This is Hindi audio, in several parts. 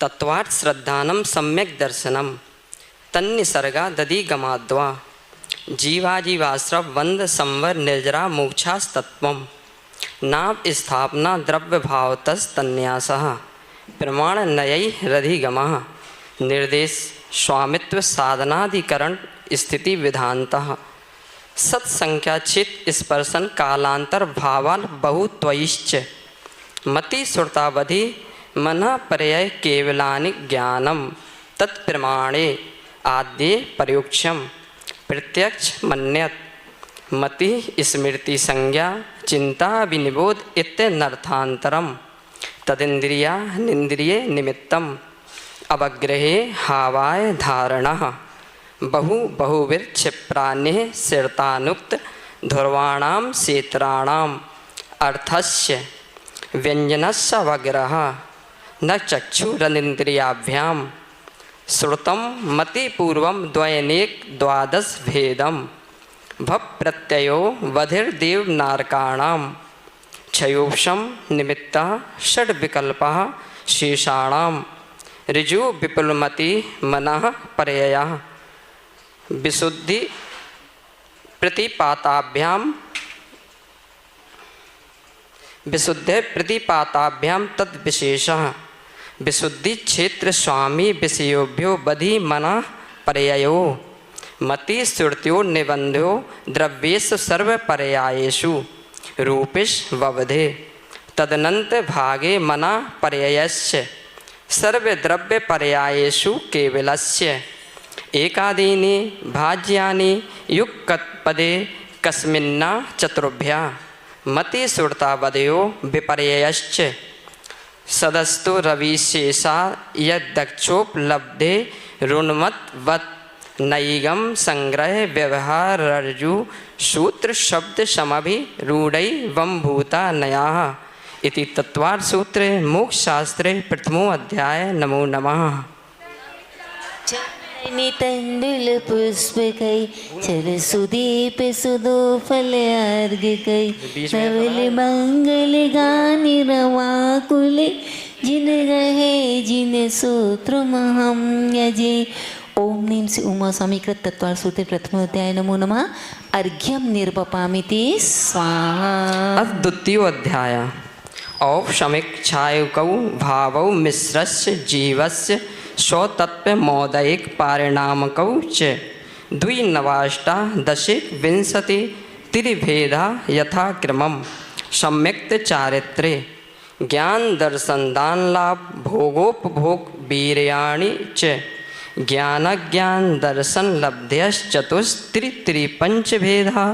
तत्वात् श्रद्धानं सम्यक् दर्शनं तन्निसर्गा दधिगमाद्वा जीवाजीवाश्रव वंद संवर निर्जरा मोक्षास्तत्वम् नाव स्थापना द्रव्य भावतस्तन्यासः प्रमाण नयै रधिगमः निर्देश स्वामित्व साधनाधिकरण स्थिति विधानतः सत्संख्याचित स्पर्शन कालांतर भावाल बहुत्वैश्च मति सुरतावधि मन पर्याय केवलानि ज्ञानम तत्प्रमाणे आद्ये प्रयोक्षम प्रत्यक्ष मन्यत मति स्मृति संज्ञा चिंता विनिबोध इत्यनर्थांतरम तदिंद्रिया निंद्रिये निमित्तम अवग्रहे हावाय धारणः बहुविक्षिप्राण्ये श्रितानुक्त ध्रुवाणां क्षेत्राणाम् अर्थस्य व्यंजनस्य अवग्रह न चक्षुरनिन्द्रियाभ्यां श्रुतं मतिपूर्वं द्वयनेक द्वादश भेदं भव प्रत्ययो वधिर्देवनारकाणां क्षयोक्षम निमित्तः षड्विकल्पः शेषाणां ऋजु विपुलमति मनः पर्ययः विशुद्धि प्रतिपाताभ्याम तद्विशेषः विशुद्धि क्षेत्र स्वामी विषयोभ्यो बधि मनः पर्ययो मति श्रुत्यो निबंध्यो द्रव्येषु सर्वपर्यायेषु रूपेश ववधे तदनंत भागे मना पर्ययस्य सर्वद्रव्य पर्यायेषु केवलस्य एकादीनि भाज्यानि युक्तपदे कस्मिन्ना चतुर्भ्या मति सुरतावदयो विपर्ययश्च सदस्तु रविशेषा यदक्षोपलब्धे ऋण्वत् नैगम संग्रह व्यवहारर्जु सूत्र शब्द समभिरूढ़ैवं भूता नयाः इति तत्वार्थ सूत्रे मोक्षशास्त्रे प्रथमो अध्याय। नमो नमः। तंडुल पुष्पकै चल सुदीप सुदो फल अर्घकै नवल मंगल गानि रवाकुले जिन रहे जिन सूत्र महम यजे। ओम नीम से उमा समीकृत तत्वार सूत्र प्रथम अध्याय। नमो नमः। अर्घ्यम निर्वपामिति स्वाहा। द्वितीय अध्याय। औपसमीक्षायुकौ भावौ मिश्रस्य जीवस्य स्वतत्वमोदैक पारिणामकौ च द्विनवाष्टादशेकविंशति त्रिभेदा यथाक्रमं सम्यक्त चारित्रे ज्ञान दर्शन दान लाभ भोगोपभोग वीर्याणि च ज्ञान दर्शन लब्धयश्चतुस्त्रिपंचभेदा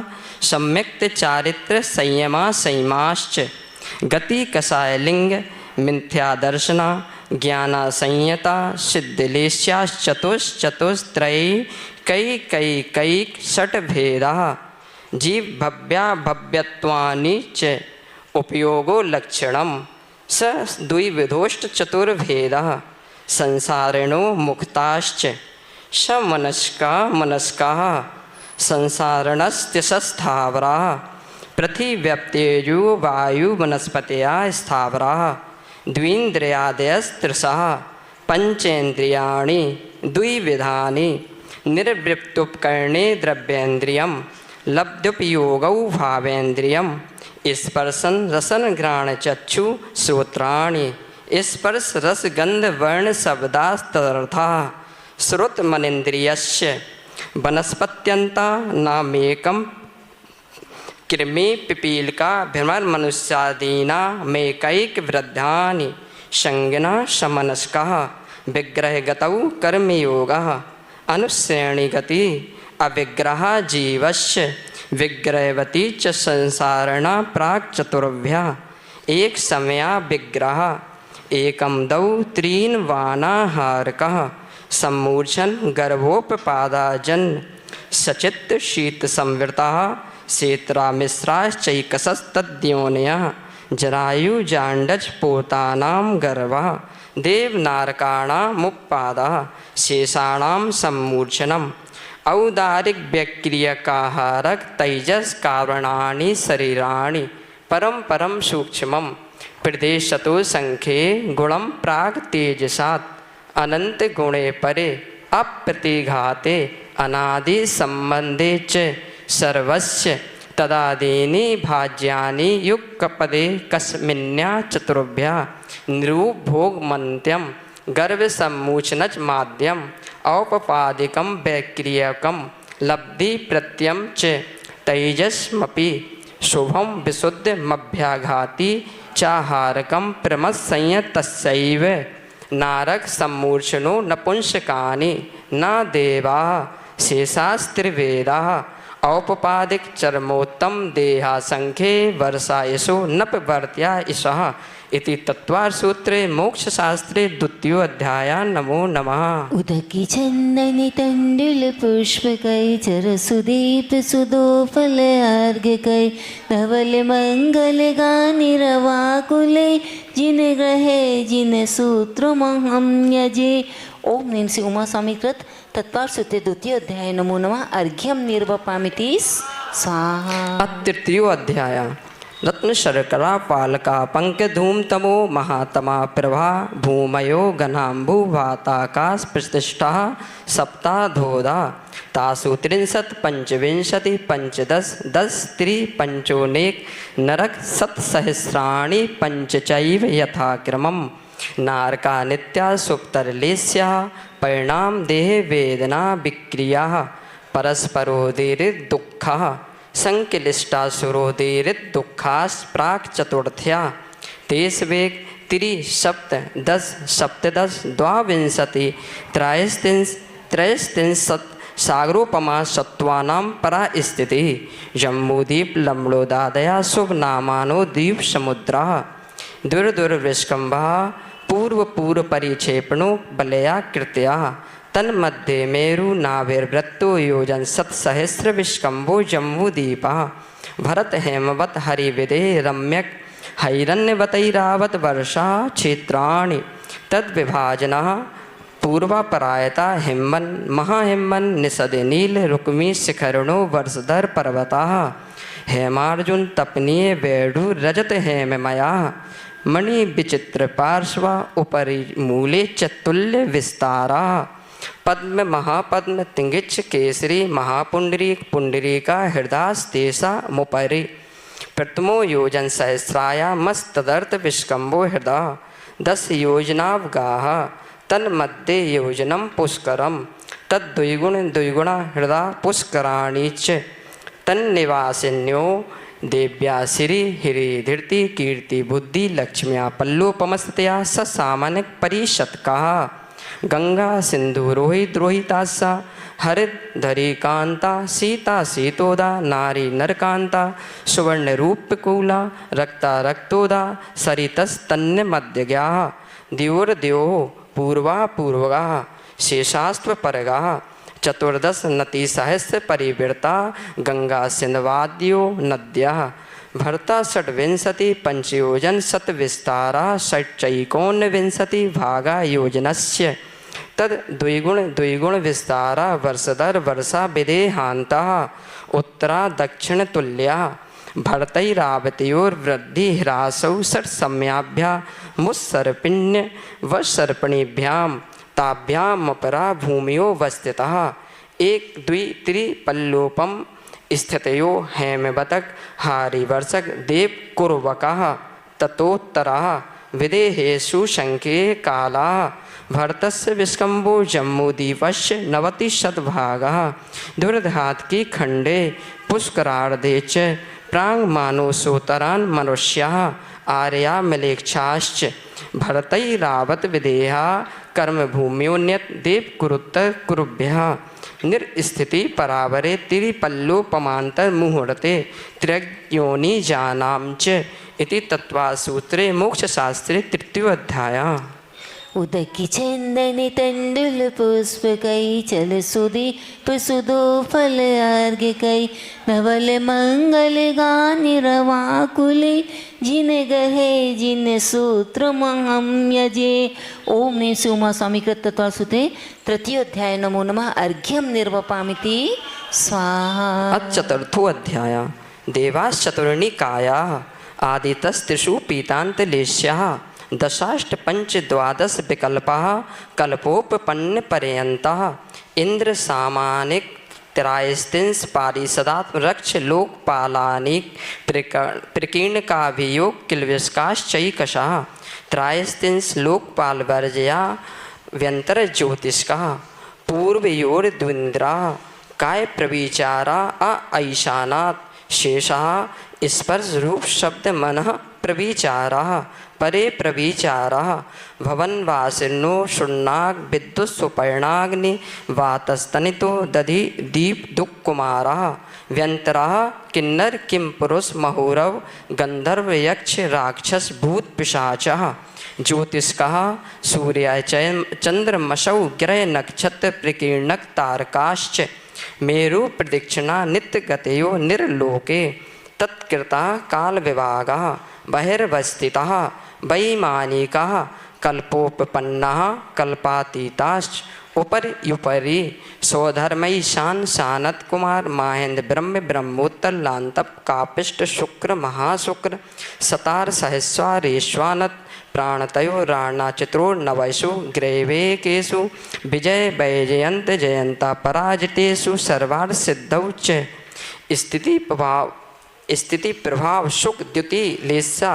सम्यक्त चारित्र संयमा संयमाश्च गति कषायलिंग मिथ्या दर्शना ज्ञाना संयता सिद्धिलेश्याश्चतुश्चतुस्त्रयी षट्भेदा जीव भव्या भव्यत्वानि च उपयोगो लक्षणम स द्विविधोष्ट चतुर्भेदः संसारिणो मुक्ताश्च समनस्का मनस्काः संसारणस्त्यस्थावराः पृथिव्यप्तेजो वायु वनस्पतया स्थावराः द्विन्द्रियादयस्त्रिशः पंचेन्द्रियाणि द्विविधानि निर्वृत्तुपकरणे द्रव्येन्द्रियं लब्धुपयोगौ भावेन्द्रियं स्पर्शन रसन घ्राण चक्षु श्रोत्राणि स्पर्श रस गंध वर्ण शब्दास्तरथा श्रुत मनेन्द्रियस्य वनस्पत्यंता नामेकं कृमि पिपीलिका भ्रमर मनुष्यादीना मेकैक वृद्धानि संज्ञा समनस्कः विग्रहगतौ कर्मयोगः अनुश्रेणी गति अविग्रह जीवस्य विग्रहवती च संसारणा प्राक चतुर्भ्या एक समया विग्रह एकम दौ त्रीन वानाहारकः सम्मूर्छन गर्भोपपादाजन सचित्त शीत संवृतः क्षेत्रा मिश्राश्चैकसस्तद्योनयः जरायु जांडज पोतानां गर्भः देवनारकाणामुपपादः शेषाणां सम्मूर्छनम् औदारिक व्यक्रियकाहारक तैजस कारणानि शरीराणि परम परम सूक्ष्मं प्रदेशतो संख्ये गुणं प्राग तेजसात् अनंत गुणे परे अप्रतिघाते अनादि संबंधे च सर्वस्य तदादीनि भाज्यानि युक्तपदे कस्मिन्या चतुर्भ्या निरूपभोगमन्त्यं गर्भसम्मोचनच माध्यम औपपादिकं वैक्रियकं लब्धि प्रत्ययं च तैजस्मपि शुभं विशुद्धमभ्याघाति चाहारकं प्रमत्संय तस्यैव नारक सम्मूर्छनो नपुंसकानि न देवाः शेषास्त्रिवेदाः औपपादिक चरमोत्तम देहासंख्ये वर्षायसो नपवर्त्या ईशः इति तत्त्वसूत्रे मोक्षशास्त्रे द्वितीयोऽध्यायः। नमो नमः। उदकी चंदनी तंडुल पुष्प कई चर सुदीप सुदोफल अर्घ कई धवल मंगल गानि रवाकुले जिन ग्रहे जिन सूत्र महम यजे। ओम नीम श्री उमा स्वामी कृत तत्पार सूत्र द्वितीय अध्याय। नमो नमः। अर्घ्यम निर्वपामिति स्वाहा। तृतीयो अध्याय। रत्न शर्करा पालका पंक धूम तमो महात्मा प्रभा भूमयो गणाम्बु वाताकाश प्रतिष्ठा सप्ताधोदा तासु त्रिंशत् पंचविंशति पंचदश दश त्रि पंचोनेक नरक सत्सहस्राणि पंचचैव यथाक्रमम् नारका नित्या सुप्तरलेस्या परिणाम देह वेदना विक्रिया परस्परोदीरिदुःखः संक्लिष्टासुरोदीरित दुःखास् प्राक् चतुर्थ्या तेष्वेक त्रि सप्त दश सप्तदश द्वाविंशति त्रयस्त्रिंशत् सागरोपमा सत्त्वानां परा स्थितिः जम्बूद्वीप लम्बोदादया शुभनामानो द्वीप समुद्रः दुर्दुर्विष्कम्भः पूर्व परिक्षेपणो बलया कृत्या तन्मध्ये मेरु नाभिर्वृत्तो योजन सत्सहस्र विष्कम्भो जम्बूद्वीपः भरत हेमवत हरिविदे रम्यक हैरण्यवतैरावत वर्षा क्षेत्राणि तद्विभाजनः पूर्वापरायता हिम्मन महाहिम्मन निषद नील रुक्मी शिखरणो वर्षधर पर्वतः हेमार्जुन तपनीय वेणु रजत हेममया मणि विचित्र पार्श्व उपरि मूले चतुल्य विस्तारा पद्म महापद्म तिंगिच्छ केसरी महापुंडरीक पुंडरीका हृदास्तेषा मुपरि प्रथमो योजन सहस्राया मस्तदर्थ विष्कम्भो हृदा 10 योजनावगाः तन्मध्ये योजनं पुष्करं तद्द्विगुणा हृदा पुष्कराणि च तन्निवासिन्यो देव्या श्री हिरी धीर्ति कीर्ति बुद्धि लक्ष्म्या पल्लोपमस्तया ससामान्य परिषत्काः गंगा सिंधु रोहित रोहितासा हरित धरी कांता सीता सीतोदा नारी नरकांता सुवर्ण रूपकूला रक्ता रक्तोदा सरितस्तन्य मध्यज्ञा द्योर्द्यो पूर्वा पूर्वगा शेषास्त्व परगा चतुर्दश नतिसहस्र परिवृता गंगा सिंधवाद्यो नद्यः भरता षड्विंशति पंचयोजन शतविस्तारा षट्चैकोनविंशति भागा योजनस्य तद द्विगुण विस्तारा वर्षधर वर्षा विदेहान्तः उत्तरा दक्षिण तुल्या भरतैरावतयोर्वृद्धि ह्रासौ षट्सम्याभ्या मुत्सर्पिण्य वसर्पणीभ्यां ताभ्यामपरा भूमियो वस्थितः एक द्वि त्रि पल्लोपम स्थितयो हेमवतक हारिवर्षक देव कुर्वकः ततोत्तरः विदेहेषु शंखे काला भरतस्य विष्कम्भो जम्बूद्वीपस्य 90% दुर्धात्की खंडे पुष्करार्धे च प्राङ्मानोसोतरान् मनुष्याः आर्या मलेक्षाश्च भरतैरावत विदेहा कर्मभूम्योन्यत देव कुरुत्तर कुरुभ्यः निर्स्थिति परावरे तिरिपल्लोपमांतर मुहूर्ते त्र्यग्योनि जानां च इति तत्त्वसूत्रे मोक्षशास्त्रे तृतीयोऽध्यायः। उदकी चंदनी तंडुल पुष्प कई चल सुदीप सुदो फल अर्घ कई नवल मंगल गानि रवाकुले जिन गहे जिन सूत्र महम यजे। ओम नीम श्री उमा स्वामी कृत तत्त्वसूत्रे तृतीय अध्याय। नमो नमः। अर्घ्यम निर्वपामिति स्वाहा। चतुर्थो अध्याय। देवाश्चतुर्णिकायाः आदितस्त्रिषु पीतान्तलेश्याः दशाष्टपञ्चद्वादश विकल्पाः कल्पोपपन्नपर्यन्ताः इंद्र सामानिक त्रयस्त्रिंश पारिषदात्म रक्ष लोकपालानिक प्रकीर्णकाभियोग किल्विष्काश्चैकशः त्रयस्त्रिंश लोकपाल वर्जया व्यंतर ज्योतिष्का पूर्वयोर्द्विन्द्रा काय प्रविचारा ऐशानात् शेषः स्पर्श रूप शब्द मनः प्रविचारः परे प्रविचारः भवनवासिनो शून्नाग विद्युत सुपर्णाग्नि वातस्तनितो दधि दीप दुःकुमारः व्यंतरः किन्नर किम पुरुष महुरव गंधर्व यक्ष राक्षस भूत पिशाचः ज्योतिष्कः सूर्य चंद्रमसौ ग्रह नक्षत्र प्रकीर्णक तारकाश्च मेरु प्रदक्षिणा नित्य गतयो निर्लोके तत्कृता काल विभागः बहिर्वस्थितः वैमानिकः कल्पोपपन्नः कल्पातीताश्च उपरि स्वधर्मैशान सानत कुमार माहेंद्र ब्रह्म ब्रह्मोत्तर लांतप कापिष्ट शुक्र महाशुक्र सतार सहस्वारेश्वानत प्राणतयो राणा चतुर्नवसु ग्रैवेकेषु विजय वैजयंत जयंता पराजितेषु सर्वार्थ सिद्धौ च स्थिति प्रभाव सुख द्युति लेस्या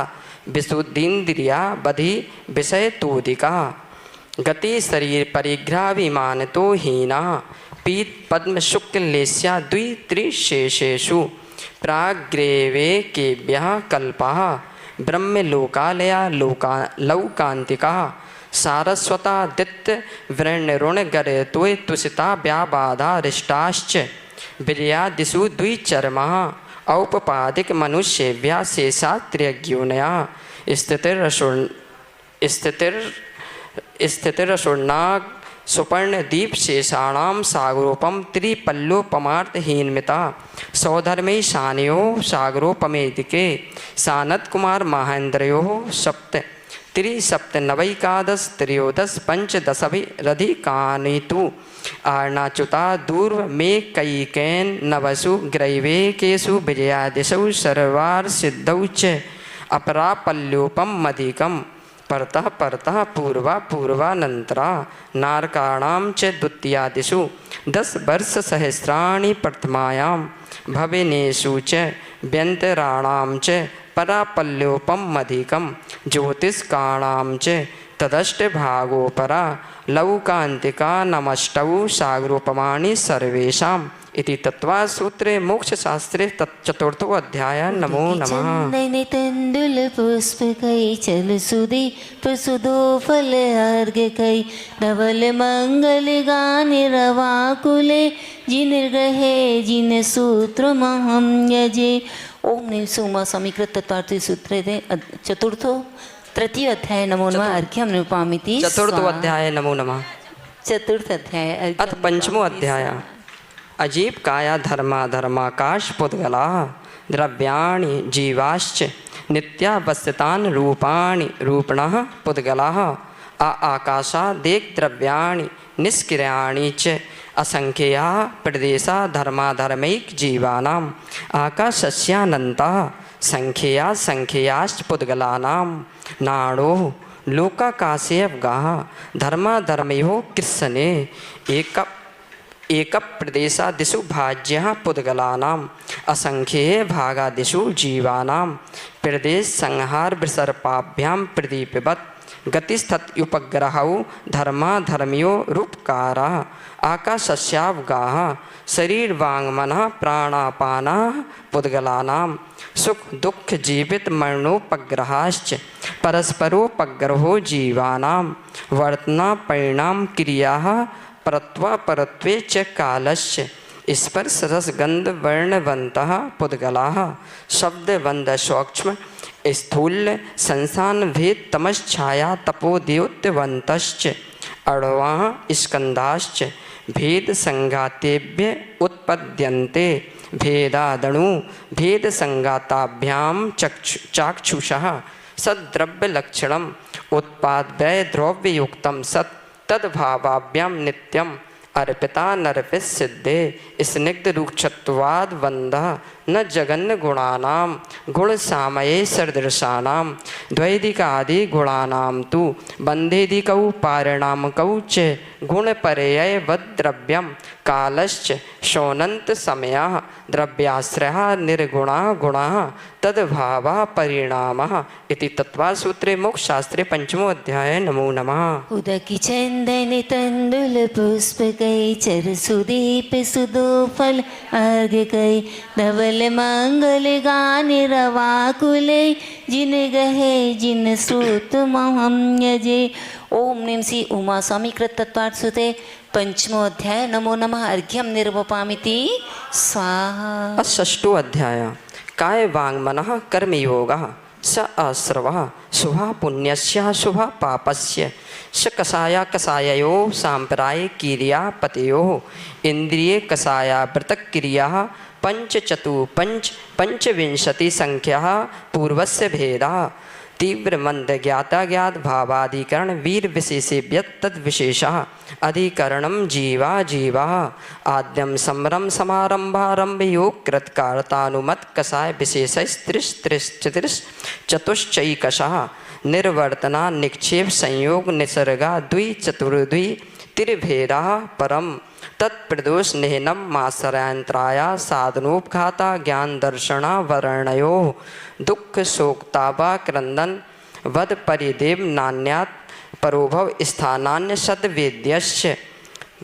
विशुद्धीन्द्रिया बधि विषय तोदिका गति शरीर परिग्रह विमान तो हीना पीत पद्म शुक्ल लेस्या द्वित्रिशेषेषु प्राग्रेवे केभ्यः कल्पः ब्रह्मलोकालया लौकांतिका सारस्वता दित्य वृणरुण गरतोय तुषिता व्याबाधा रिष्टाश्च विर्यादिषु द्विचर्मः औपपादिक मनुष्येभ्यः शेषात्रियज्ञोनया स्थितिरसुर्नाग सुपर्णदीप शेषाणां सागरोपम त्रिपल्लोपमार्थहीनमिता सौधर्मैशान्यो सागरोपमेदिके सानत कुमार महेन्द्रयो सप्त त्रिसप्तनवैकादश त्रयोदश पंचदशभिरधिकानि तु आर्णाच्युता दूर्व मे कैकेन नवसु ग्रैवेकेषु विजयादिशौ सर्वार्सिद्धौ च अपरापल्योपम मधिकम परतः परतः पूर्वा पूर्वानंतरा नारकाणां च द्वितीयादिषु 10 वर्ष सहस्राणि प्रथमायां भवेनेषु च व्यन्तराणां च परापल्योपम मधिकम ज्योतिष्काणां च तदष्टभागोपरा लौकान्तिका नमष्टौ सागरोपमानि सर्वेषाम् इति तत्त्वसूत्रे मोक्षशास्त्रे चतुर्थो अध्याय। नमो नमः। चंदन तंदुल पुष्प कई चल सुदी प्रसुदो फल अर्घ कई नवल मंगल गान रवाकुले जिन ग्रहे जिन सूत्र महम यजे। ओम नीम सोमा समीकृत तत्वार्थी सूत्र चतुर्थो तृतीय अध्याय नमो नमः अर्घ्यम निरूपामिति। चतुर्थो अध्याय नमो नमः। चतुर्थ अध्याय अथ पंचमो अध्याय। अजीब काया धर्माकाश पुद्गला द्रव्याणि जीवाश्च नित्यावस्थितान् रूपाणि रूपणः पुद्गलाः आकाशादेक द्रव्याणि निष्क्रियाणि च असंख्याः प्रदेशा धर्माधर्मैक जीवानाम् आकाशस्यानन्तः संख्याश्च पुद्गलानां नाडो लोकाकाशेऽवगाः धर्माधर्मयोः कृत्स्ने एक प्रदेशादिषु भाज्यः पुद्गलानाम् असंख्ये भागादिषु जीवानां प्रदेश संहार विसर्पाभ्यां प्रदीपवत् गतिस्थत्युपग्रहौ धर्माधर्मयो रूपकाराः आकाशस्यावगाः शरीरवाङ्मनः प्राणापानाः पुद्गलानां सुख दुःख जीवित मरणोपग्रहाश्च परस्परोपग्रहो जीवानां वर्तना परिणाम क्रियाः परत्वे च कालस्य स्पर्श रसगंध वर्णवन्तः पुद्गलाः शब्दबन्ध सूक्ष्म स्थूल संस्थान भेद तमश्छाया तपोद्योतवन्तश्च अण्वाः स्कन्धाश्च भेद संघातेभ्य उत्पद्यन्ते भेदादणु भेद संघाताभ्यां चाक्षुषः सद्द्रव्यलक्षणम् उत्पाद्य द्रव्ययुक्तं सत् तद्भावाभ्यां नित्यं अर्पिता नरपित सिद्धे स्निग्ध रूक्षत्वाद वंदः न जगन्न गुणानाम गुण सामये सदृशानाम द्वैदिकादि गुणानाम तु बंधेदिकौ पारिणामकौ च गुणपर्यय वद्द्रव्यम कालश्च शोनंत समयः द्रव्याश्रयः निर्गुणः गुणः तद्भावः परिणामः इति तत्त्वसूत्रे मोक्षशास्त्रे पंचमो अध्याय। नमो नमः। उदकी चंदन तंडुल पुष्प कई चर सुदीप सुदो फल अर्घ कई धवल मंगल गान रवा कुले जिन गहे जिन श्रुत महम यजे। ओम नीम श्री उमा स्वामी कृत तत्पाठ सुते पंचमो अध्याय। नमो नमः अर्घ्यम निर्वपामिति स्वाहा। षष्ठो अध्याय। काय वांग मनः कर्मयोगः स आश्रवः शुभा पुण्यस्य शुभा पापस्य स कषाया कषाययो सांप्राय क्रिया पतयोः इंद्रिये कषाया व्रतक क्रियाः पंचविंशति संख्याः पूर्वस्य भेदः तीव्र मंद ज्ञाता ज्ञात भावाधिकरण वीर विशेषेभ्य तद्विशेषः अधिकरणम जीवा जीवा आद्यम समरम समारंभारंभ योग कृतकारतानुमत कषाय विशेषस्त्रिश निर्वर्तना निक्षेप संयोग निसर्गा द्वि चतुर्द्वि त्रिभेदा परम तत्प्रदोष निहनम मासरायंत्राया साधनोपघाता ज्ञान दर्शना वर्णयो दुख शोकतापा क्रंदन वद परिदेव नान्यात परोभव स्थानान्य सद्वेद्यश्च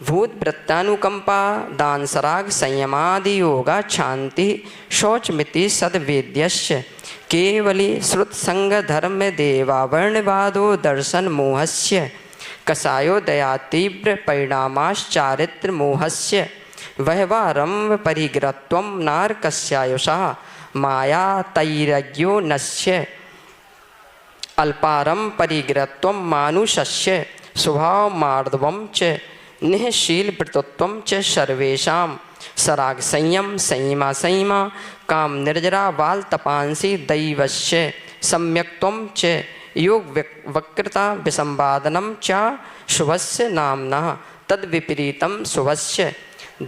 भूत वृत्तानुकंपा दान सराग संयमादि योगा शांति शौचमिति सद्वेद्यश्च केवली श्रुत संग धर्म देवावर्णवादो दर्शन मोहस्य कषायो दया तीव्र परिणामाश्चारित्र मोहस्य वहवारंभ परिग्रहत्वं नारकस्यायुषः माया तैरज्ञो नस्य अल्पारं परिग्रहत्वं मानुषस्य स्वभाव मार्दवं च निःशील वृतत्वं च सर्वेषां सराग संयम संयमा संयमा काम निर्जरा बाल तपांसी दैवस्य सम्यक्त्वं च योग वक्रता विसंवादनम च शुभस्य नाम्नः तद्विपरीतम शुभस्य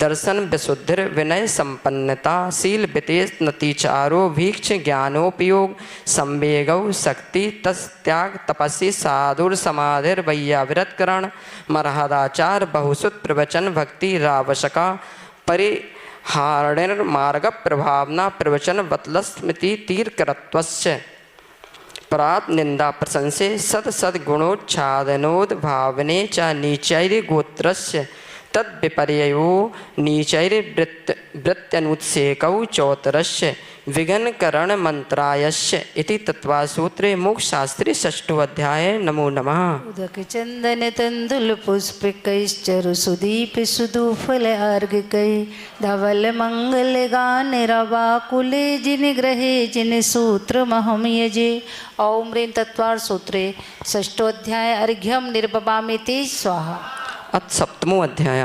दर्शन विशुद्धिर विनय संपन्नता शील वितेज नतिचारो भीक्ष ज्ञानोपयोग संवेगौ शक्ति तस्त्याग तपस्वी साधुर समाधिर वैयाविरतकरण मरहदाचार बहुसुत प्रवचन भक्ति रावशका परिहारणिर मार्ग प्रभावना प्रवचन बतलस्मृति तीर्करत्वस्य परात निंदा प्रशंसे सद सद्गुणोच्छादनोद भावने च नीचैर्य गोत्रस्य तद विपर्ययो नीचैर्य वृत्त्यनुत्सेकौ चौतरस्य विघ्नकरण मंत्रायस्य इति तत्त्वसूत्रे मोक्षशास्त्रे षष्ठो अध्याय। नमो नमः। उदक चंदन तंदुल पुष्प कैश्चरु सुदीप सुदुफल अर्घ कै धवल मंगल गान रवा कुले जिन ग्रहे जिन सूत्र महम यजे। ओम ह्रीं तत्त्वार सूत्रे षष्ठोध्याय अर्घ्यम निर्वपामिति स्वाहा। अथ सप्तमो अध्याय।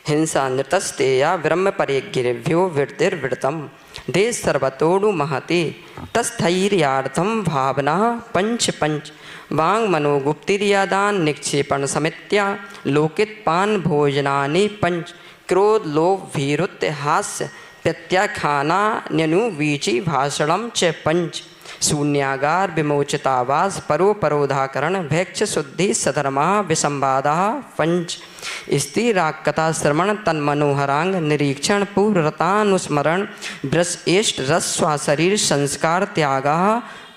हिंसा नृतस्तेया ब्रह्म परिगिरभ्यो वृत्तिर्वृतम देश सर्वतोडु महति तस्थैर्यार्थम भावना पंच वांग मनोगुप्तिर्यादान निक्षेपण समित्या लोकित पान भोजनानि पंच क्रोध लोभ भीरुत्य हास्य प्रत्याख्याना न्यनुवीची भाषणम च पंच शून्यागार विमोचितावास परोपरोधाकरण भैक्ष शुद्धि सधर्मा विसंवादा पंच स्त्रीराक्कता श्रवण तन्मनोहरांग निरीक्षण पूर्वरतानुस्मरण ब्रश्एष्ट रस्वा शरीर संस्कार त्यागा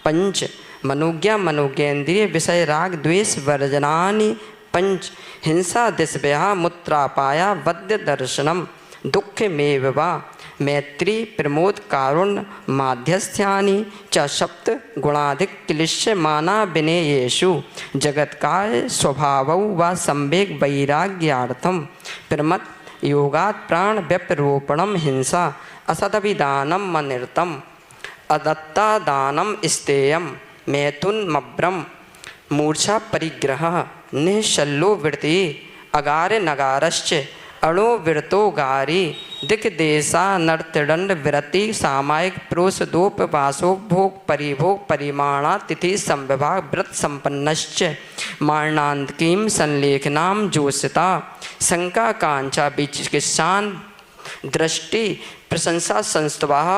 पंच मनोज्ञा मनोज्ञेन्द्रिय विषय राग द्वेष वर्जनानि पंच हिंसा दिशभ्यः मुत्रापाया वद्य दर्शनम दुःखमेव वा मैत्री प्रमोद कारुण्य माध्यस्थ्यानि च सप्त गुणाधिक क्लिश्यमाना विनेयेषु जगत्काय स्वभावौ वा संवेग वैराग्यार्थम प्रमत योगात् प्राण व्यपरोपणम हिंसा असदभिदानम मनिर्तम अदत्तादानम स्तेयम मैथुनमभ्रम मूर्छा परिग्रह निःशल्लो वृत्ति अगार नगारश्च अणो वृतो गारी दिक देशा नर्तदंड विरति सामायिक प्रोष दोपवासोपभोग परिभोग परिमाणा तिथि संविभाग व्रत संपन्नश्च मारणांतकीम संलेखनाम जोषिता शंका कांचा विचिकित्सान दृष्टि प्रशंसा संस्तवाः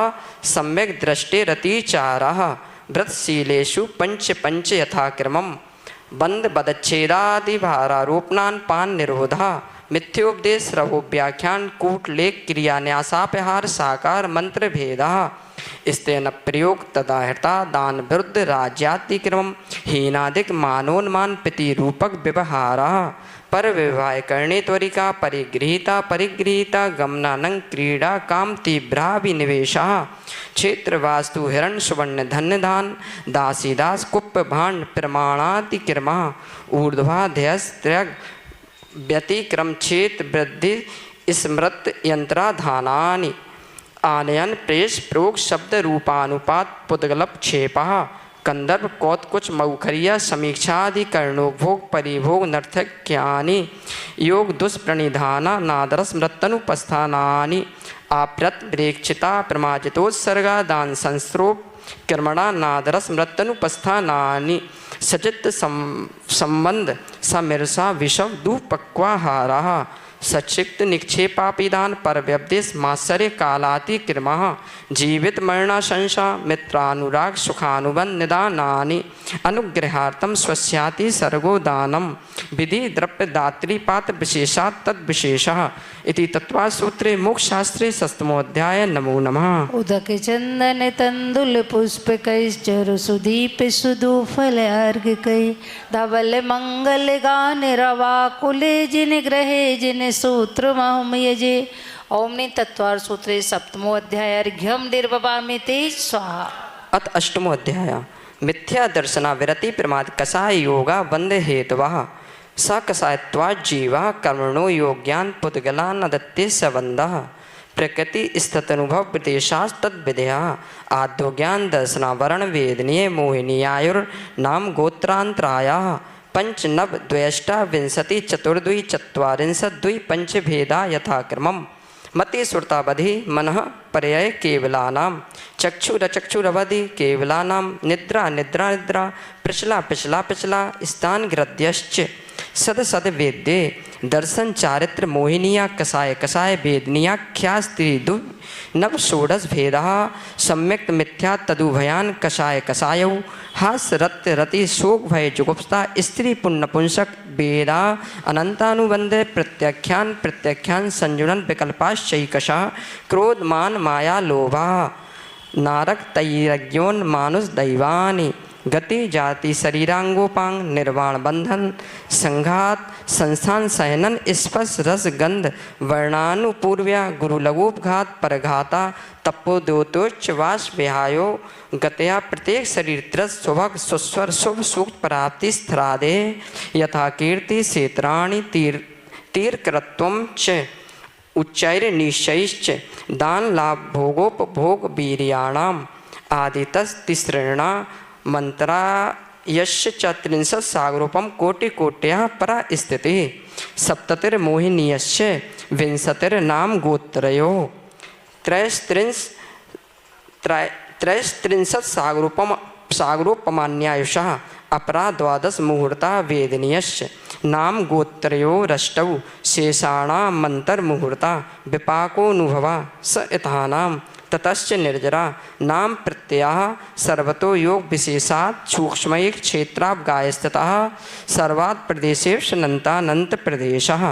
सम्यक दृष्टिरतिचारः व्रतशीलेषु पंच पंच यथाक्रमं बंद बदच्छेदादि भारारोपणान पान निरोधा मिथ्योपदेश रहो व्याख्यान कूट लेख क्रिया न्यासापहार साकार मंत्र भेदा स्तेन प्रयोग तदाहृता दान विरुद्ध राज्यातिक्रम हीनादिक मानोन्मान प्रतिरूपक व्यवहारा पर विवाह करणे त्वरिका परिगृहीता गमनानं क्रीड़ा काम तीव्राभिनिवेशा क्षेत्र वास्तु हिरण सुवर्ण धन्य दान दासीदास कुप्प भांड प्रमाणातिक्रमा ऊर्ध्वाध्यस्त्रग व्यतिक्रम क्षेत्र वृद्धि स्मृत यंत्राधानानि आनयन प्रेष प्रोग शब्द रूपानुपात पुद्गलप क्षेपा कंदर्प कौतकुच मऊखरिया समीक्षादि कर्णोपभोग परिभोग नर्थक्यानि योग दुष्प्रणिधाना नादरस मृत्तनुपस्थानानि आप्रत प्रेक्षिता प्रमाजितोत्सर्गा दान संस्रोप कर्मणा नादरस मृत्तनुपस्थानानि सचित संबंध समिरसा विषव दुपक्वाहारा सचिक्त निक्षेपापिदान पर व्यपदेश मात्सर्य कालातिक्रमा जीवित मरणाशंसा मित्रानुराग सुखानुबंध निदानानि अनुग्रहार्थम स्वस्याति सर्गो दानम विधि द्रव्य दात्री पात्र विशेषात् तद विशेषः इति तत्त्वसूत्रे मोक्षशास्त्रे सप्तमोऽध्याय नमो नमः। उदक चंदन तंदुल पुष्प कैश्चरु सुदीप सुदूफल अर्घ कई धवल मंगल गान रवा कुले जिन ग्रहे जिन सूत्र महम यजे। ओम नि तत्वार सूत्रे सप्तमो अध्याय अर्घ्यम निर्ववामि ते स्वाहा। अथ अष्टमो अध्याय मिथ्या दर्शना विरति प्रमाद कषाय योगा बंध हेतवः स कषायत्वात् जीवा कर्मणो योग्यान पुद्गलानदत्ते संबंधः प्रकृति स्थितनुभव प्रदेशास्तद्विधया आद्यो ज्ञान दर्शना वर्ण वेदनीय मोहिनीयायुर्नाम गोत्रांतरायाः पंच नव द्वष्टाविंशति चतुर्द्वि चत्वारिंशत् द्वि पंच भेदा यथाक्रमं मति श्रुतावधि मनः पर्याय केवलानां चक्षुरचक्षुरवधि केवलानां निद्रा निद्रा निद्रा पिछला पिछला पिछला स्थान ग्रद्यश्च सद सद वेद्ये दर्शन चारित्र मोहिनिया कषाय कषाय वेदनीयाख्या स्त्री दु नव षोडश भेदा सम्यक मिथ्या तदुभयान कषाय कषायौ हास रत्य रति शोक भय जुगुप्सा स्त्री पुण्य पुंसक वेदा अनंतानुबंध प्रत्याख्यान संजुनन विकल्पाश्चैकशः क्रोध मान माया लोभा नारक तैरज्ञोन मानुष दैवानि गति जाति शरीरांगोपांग निर्वाण बंधन संघात संस्थान सहनन स्पर्श रस गंध वर्णानुपूर्व्या गुरुलघुपघात परघाता तपोद्योतोच्च वास विहायो गतया प्रत्येक शरीर त्रस सुभग सुस्वर शुभ सूक्त प्राप्ति स्थिरादे यथा कीर्ति क्षेत्राणि तीर्करत्वं च उच्चैर निश्चैश्च दान लाभ भोगोपभोग वीर्याणाम् आदितस्तिसृणा मंत्रा यश चत्रिंशत् सागरोपम कोटि कोट्या परा स्थिति सप्ततिर्मोहिनीयश्च विंशतिर्नाम गोत्रयो त्रयस्त्रिंशत् सागरोपमान्यायुषः अपरा द्वादश मुहूर्ता वेदनीयश्च नाम गोत्रयो रष्टौ शेषाणां मंतर्मुहूर्ता विपाकोनुभवा स इतानां ततश्च निर्जरा नाम प्रत्ययः सर्वतो योग विशेषात् सूक्ष्मैक क्षेत्रावगायस्ततः सर्वात् प्रदेशेषनन्तानन्त प्रदेशः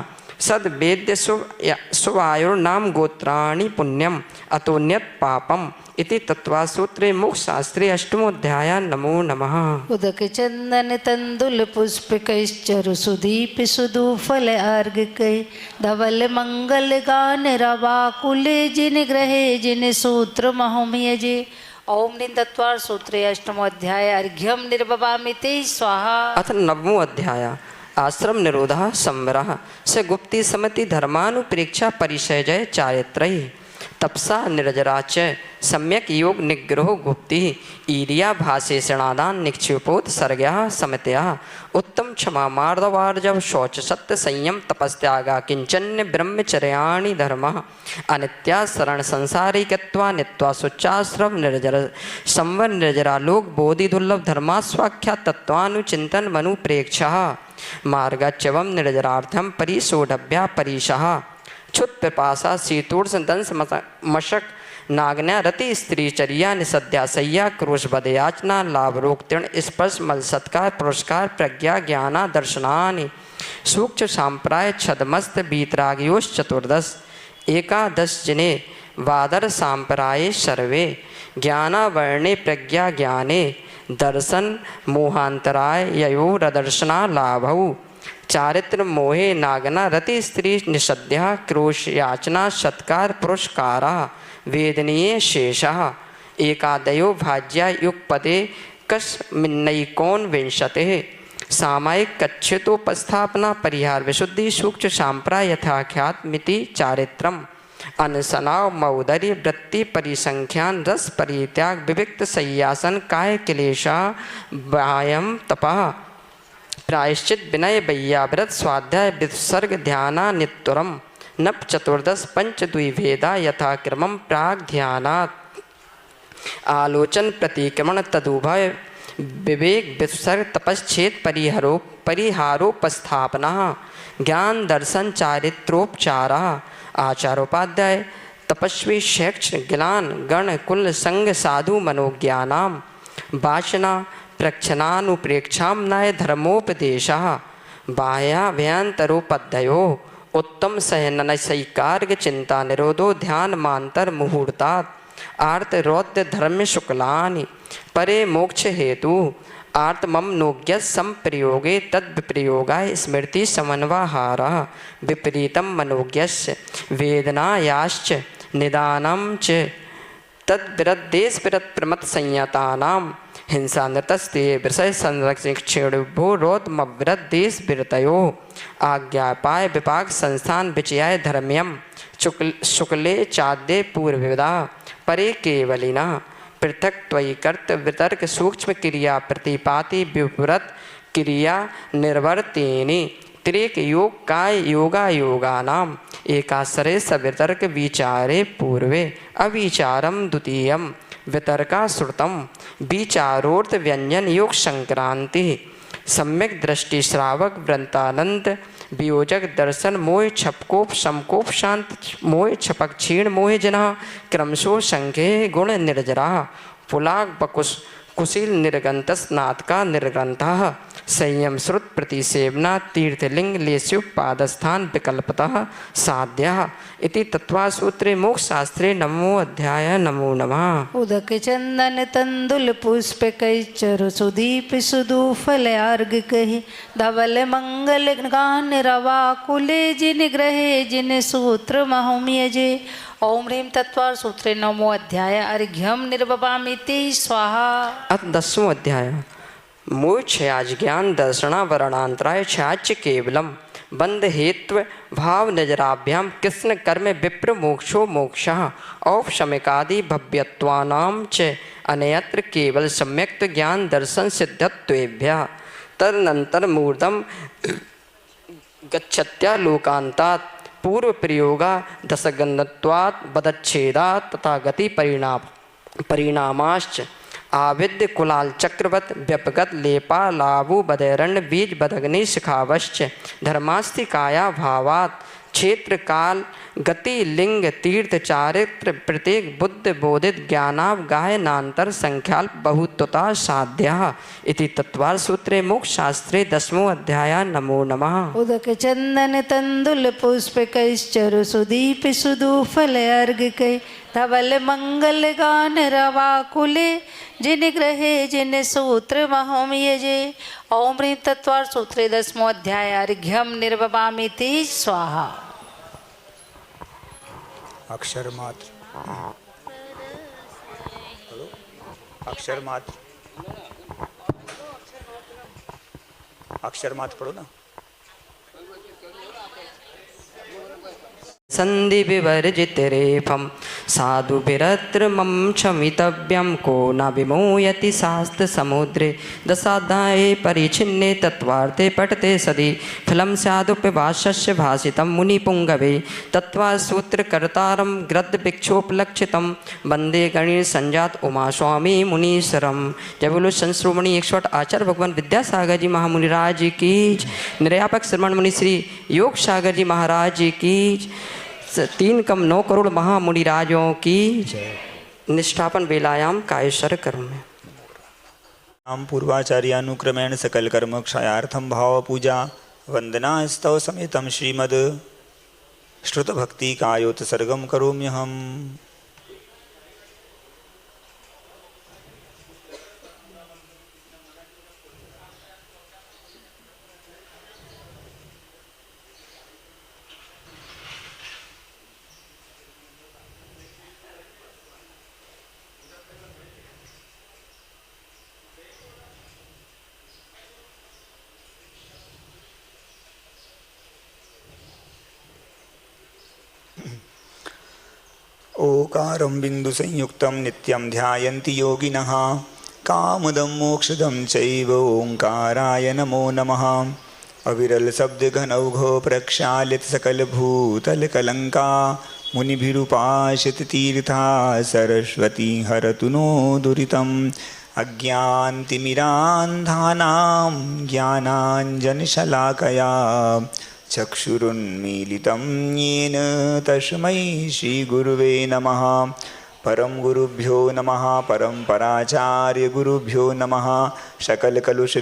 सद्वेद्य शुभायुर्नाम गोत्राणि पुण्यम अतोन्यत पापम इति तत्त्वसूत्रे मोक्षशास्त्रे अष्टमोऽध्याय नमो नमः। उदक चंदन तंदुल पुष्प कैश्चरु सुदीप सुदूफल अर्घ कई धवल मंगल गान रवा कुले जिन ग्रहे जिन सूत्र महम यजे। ओम नि तत्वार सूत्रे अष्टमोऽध्याय अर्घ्यम निर्ववामि ते स्वाहा। अथ नवमो अध्याय आश्रम निरोधः संवरः स गुप्ति समति धर्मानुप्रेक्षा परिचय चारित्रैः तपसा निर्जरा च सम्यक योग निग्रहो गुप्ति ईरिया भाषेषणादान निक्षिपोत सर्ग्या समतया उत्तम क्षमा मार्दवार्जव शौच सत्य संयम तपस्त्यागा किंचन्य ब्रह्मचर्याणि धर्मः अनित्या शरण संसारिकत्वा नित्वा सुच्चाश्रव निर्जर संवर निर्जरा लोक बोधि दुर्लभ धर्मास्वाख्या तत्वानुचिंतन मनु प्रेक्षः मार्गच्यवम निर्जरार्थम परिसोढभ्या परिशः क्षुत पिपासा शीतोष्ण दंश मशक नागन्या रति स्त्री चर्या निसद्या सय्या क्रोश बदयाचना लाभ रोग तीर्ण स्पर्श मल सत्कार पुरस्कार प्रज्ञा ज्ञाना दर्शनानि सूक्ष्म सांप्राय छदमस्त बीतरागयोश चतुर्दश एकादश जिने वादर सांप्राये सर्वे ज्ञानावर्णे प्रज्ञा ज्ञाने दर्शन मोहांतराय ययोरदर्शना लाभौ चारित्र मोहे नागना रति स्त्री निषद्या क्रोश याचना सत्कार पुरस्कारा वेदनीय शेषः एकादयो भाज्या युगपदे कस्मिन्नैकोन विंशतिः सामायिक कच्छितोपस्थापना परिहार विशुद्धि सूक्ष्म सांप्राय यथाख्यात मिति चारित्रम अनसनाव मौदर्य वृत्ति परिसंख्यान रस परित्याग विविक्त सय्यासन काय क्लेशा व्यायाम तपः प्रायश्चित विनय वैयाव्रत स्वाध्याय विसर्ग ध्याना नित्तुरम नप चतुर्दश पंच द्विभेदा यथाक्रमं प्राग ध्यानात् आलोचन प्रतिक्रमण तदुभय विवेक विसर्ग तपश्चेत परिहारोपस्थापना ज्ञान दर्शन चारित्रोपचारा आचारोपाध्याय तपस्वी शैक्षण ज्ञान गण कुल संग साधु मनोज्ञानाम वासना प्रक्षणानुप्रेक्षामनाय धर्मोपदेशः बाह्याभ्यंतरोपध्यो उत्तम सहननैकार्ग चिंता निरोधो ध्यान मांतर मुहूर्तात् आर्त रौद्र धर्म शुक्लानि परे मोक्ष हेतु आर्तमम नोज्ञ संप्रयोगे तद्विप्रयोगाय स्मृति समन्वाहारः विपरीतम मनोज्ञस्य वेदनायाश्च निदानं च तद्विरद्देश विरत प्रमत संयतानाम हिंसा नृतस्ते विषय संरक्षिणभो रोतमव्रत विरतयो आज्ञापाय विपाक संस्थान विचयाय धर्म्यम शुक्ले चाद्य पूर्वविदा परे केवलिना पृथक त्वयि कर्त वितर्क सूक्ष्म क्रिया प्रतिपाति विव्रत क्रिया निर्वर्तिनी त्रिक योग काय योगा योगानाम एकाश्रय सवितर्क विचारे पूर्वे अविचारम द्वितीयम वितर्का श्रुतम विचारोर्थ व्यंजन योग संक्रांति सम्यक दृष्टि श्रावक वृंतानंद वियोजक दर्शन मोह छपकोप समकोप शांत मोह छपक क्षीण मोह जना क्रमशो संख्ये गुण निर्जरा पुलाग बकुश कुशील निर्गंत स्नात का निर्ग्रंथः संयम श्रुत प्रतिसेवना तीर्थलिंग लेस्यु पादस्थान विकल्पतः साध्यः इति तत्वासूत्रे मोक्षशास्त्रे नमो अध्याय नमो नमः। उदक चंदन तंदुल पुष्प कई चरु सुदीप सुदू फल अर्घ कही धवल मंगल गान रवा कुले जिन ग्रहे जिन सूत्र महोम्यजे ओम ह्रीं तत्वार सूत्रे नमो अध्याय अर्घ्यम निर्वपामिति स्वाहा। अथ 10वां अध्याय मोक्ष ज्ञान दर्शना वर्णांतराय छाच केवलम बंध हेत्व भाव नजराभ्याम कृष्ण कर्म विप्र मोक्षो मोक्षः औपशमिकादि भव्यत्वानां च अन्यत्र केवल सम्यक्त ज्ञान दर्शन सिद्धत्वेभ्यः तदनंतर मूर्धम गच्छत्या लोकांतात् पूर्व प्रयोगा दशगंधत्वात् बदच्छेदात् तथा गति परिणामाश्च आविद्य कुलाल चक्रवत व्यपगत लेपा लाभु बदैरण्य बीज बदग्नि शिखावश्च धर्मास्तिकाया भावात् क्षेत्र काल गति लिंग तीर्थ चारित्र प्रत्येक बुद्ध बोधित ज्ञानावगाहनांतर संख्याल बहुत्वता साध्यः इति तत्वार सूत्रे मोक्ष शास्त्रे 10वां अध्याय नमो नमः। उदक चंदन तंदुल पुष्प कैश्चरु सुदीप सुदू फल अर्घ कै धवल मंगल गान रवा कुले जिन ग्रहे जिन सूत्र महोम यजे ओम ह्रीं तत्वार सूत्रे 10वां अध्याय अर्घ्यम निर्वपामिति स्वाहा। अक्षर मात्र अक्षर मात्र अक्षर मात्र पढ़ो ना। संधि विवर्जित रेफम साधुभिरत्र मम क्षमितव्यं को न विमोयति शास्त्रसमुद्रे दशाध्याये परिच्छिन्ने तत्त्वार्थे पठते सदि फलं स्यादुपवासस्य भाषितं मुनिपुङ्गवे तत्त्वसूत्रकर्तारं ग्रद्भिक्षोपलक्षितं वन्दे गणेश संजात उमा स्वामी मुनीश्वरम। जय बोलो संश्रोमणी 108 आचार्य भगवान विद्यासागर जी महामुनिराज की, निर्यापक श्रमण मुनि श्री योग सागर जी महाराज की, 3 कम 9 करोड़ महामुनिराजों की। निष्ठापन वेलायाम कायेश्वर कर्म में नाम पूर्वाचार्यानुक्रमेण सकल कर्म क्षयार्थम भाव पूजा वंदना स्तव समेतम श्रीमद श्रुत भक्ति कायोत्सर्गम करोम्यहम्। ओकारं बिंदु संयुक्तं नित्यं ध्यायन्ति योगिनः कामदं मोक्षदं चैव ओंकाराय नमो नमः। अविरल शब्द घनौघो प्रक्षालित सकल भूतल कलंका मुनिभिरुपासित तीर्था सरस्वती हरतु नो दुरितम्। अज्ञानतिमिरान्धानां ज्ञानाञ्जनशलाकया चक्षुरुन्मीलितं येन तस्मै श्रीगुरुवे नमः। परम गुरुभ्यो नमः परम्पराचार्य गुरुभ्यो नमः। सकल कलुष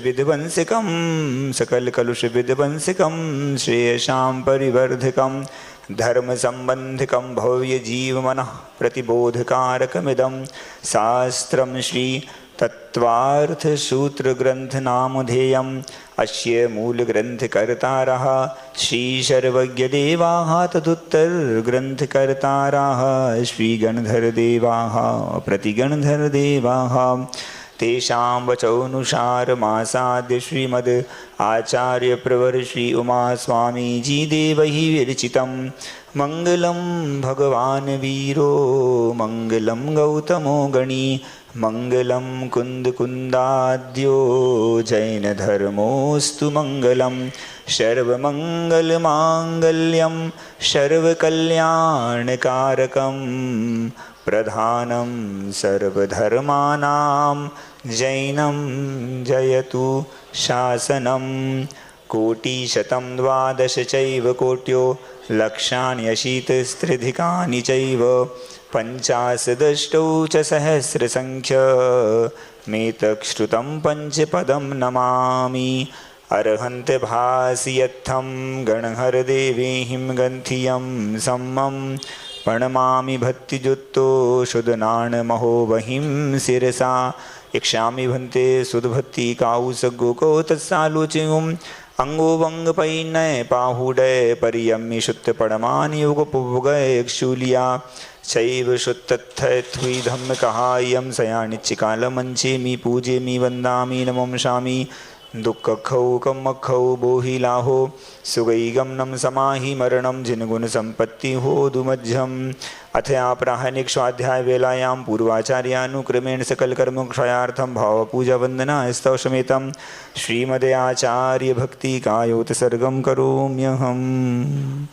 विध्वंसकं श्रेयसां परिवर्धकं धर्म संबंधकं भव्य जीवमनः प्रतिबोधकारकमिदं शास्त्रं श्री तत्वार्थ सूत्र ग्रंथ नामधेयम्। अस्य मूल ग्रंथ कर्तारः श्री सर्वज्ञ देवाः तदुत्तर ग्रंथ कर्तारः श्री गणधर देवाः प्रतिगणधर देवाः। तेषां वचोनुसारमासाद्य श्रीमद् आचार्य प्रवर श्री उमा स्वामी जी देवैः विरचितं मंगलं भगवान वीरो मंगलं गौतमो गणी मंगलं कुंदकुंदाद्यो जैन धर्मोस्तु मंगलं। सर्वमंगलमांगल्यं सर्वकल्याणकारकं प्रधानं सर्वधर्माणां जैनं जयतु शासनम्। कोटिशतं 12 चैव कोट्यो लक्षाणि अशीतिस्त्रिधिकानि चैव पंचाशदष्टौ च सहस्रसंख्य मेतश्रुतं पंचपदं नमामि। अर्हन्त भासियत्थं गणहर देवीं गन्थियं सम्मं प्रणमामि भक्तियुक्तो शुद्धनाणमहो वहिं शिरसा। इक्षामि भन्ते सुधभक्ति काउसगोको तत्सालोचयुम् अंगो वंग पैनय पाहुडय परियम्मि शुद्ध पड़मानि युगपुगय शूलिया शैव शुद्धत्थ्वी धम्म कहायं सयानिच्चिकालमंचे मी पूजे मी वंदामि नमंसामि। दुःखौ कमखौ बोहिलाहो सुगैगम नम समाहि मरणं जिनगुण संपत्ति हो दुमध्यम। अथ आपराहनिक स्वाध्याय वेलायां पूर्वाचार्यानुक्रमेण सकल कर्म क्षयार्थं भाव पूजा वंदना स्तव समेतं श्रीमदे आचार्य भक्ति कायोत्सर्गं करोम्यहम्।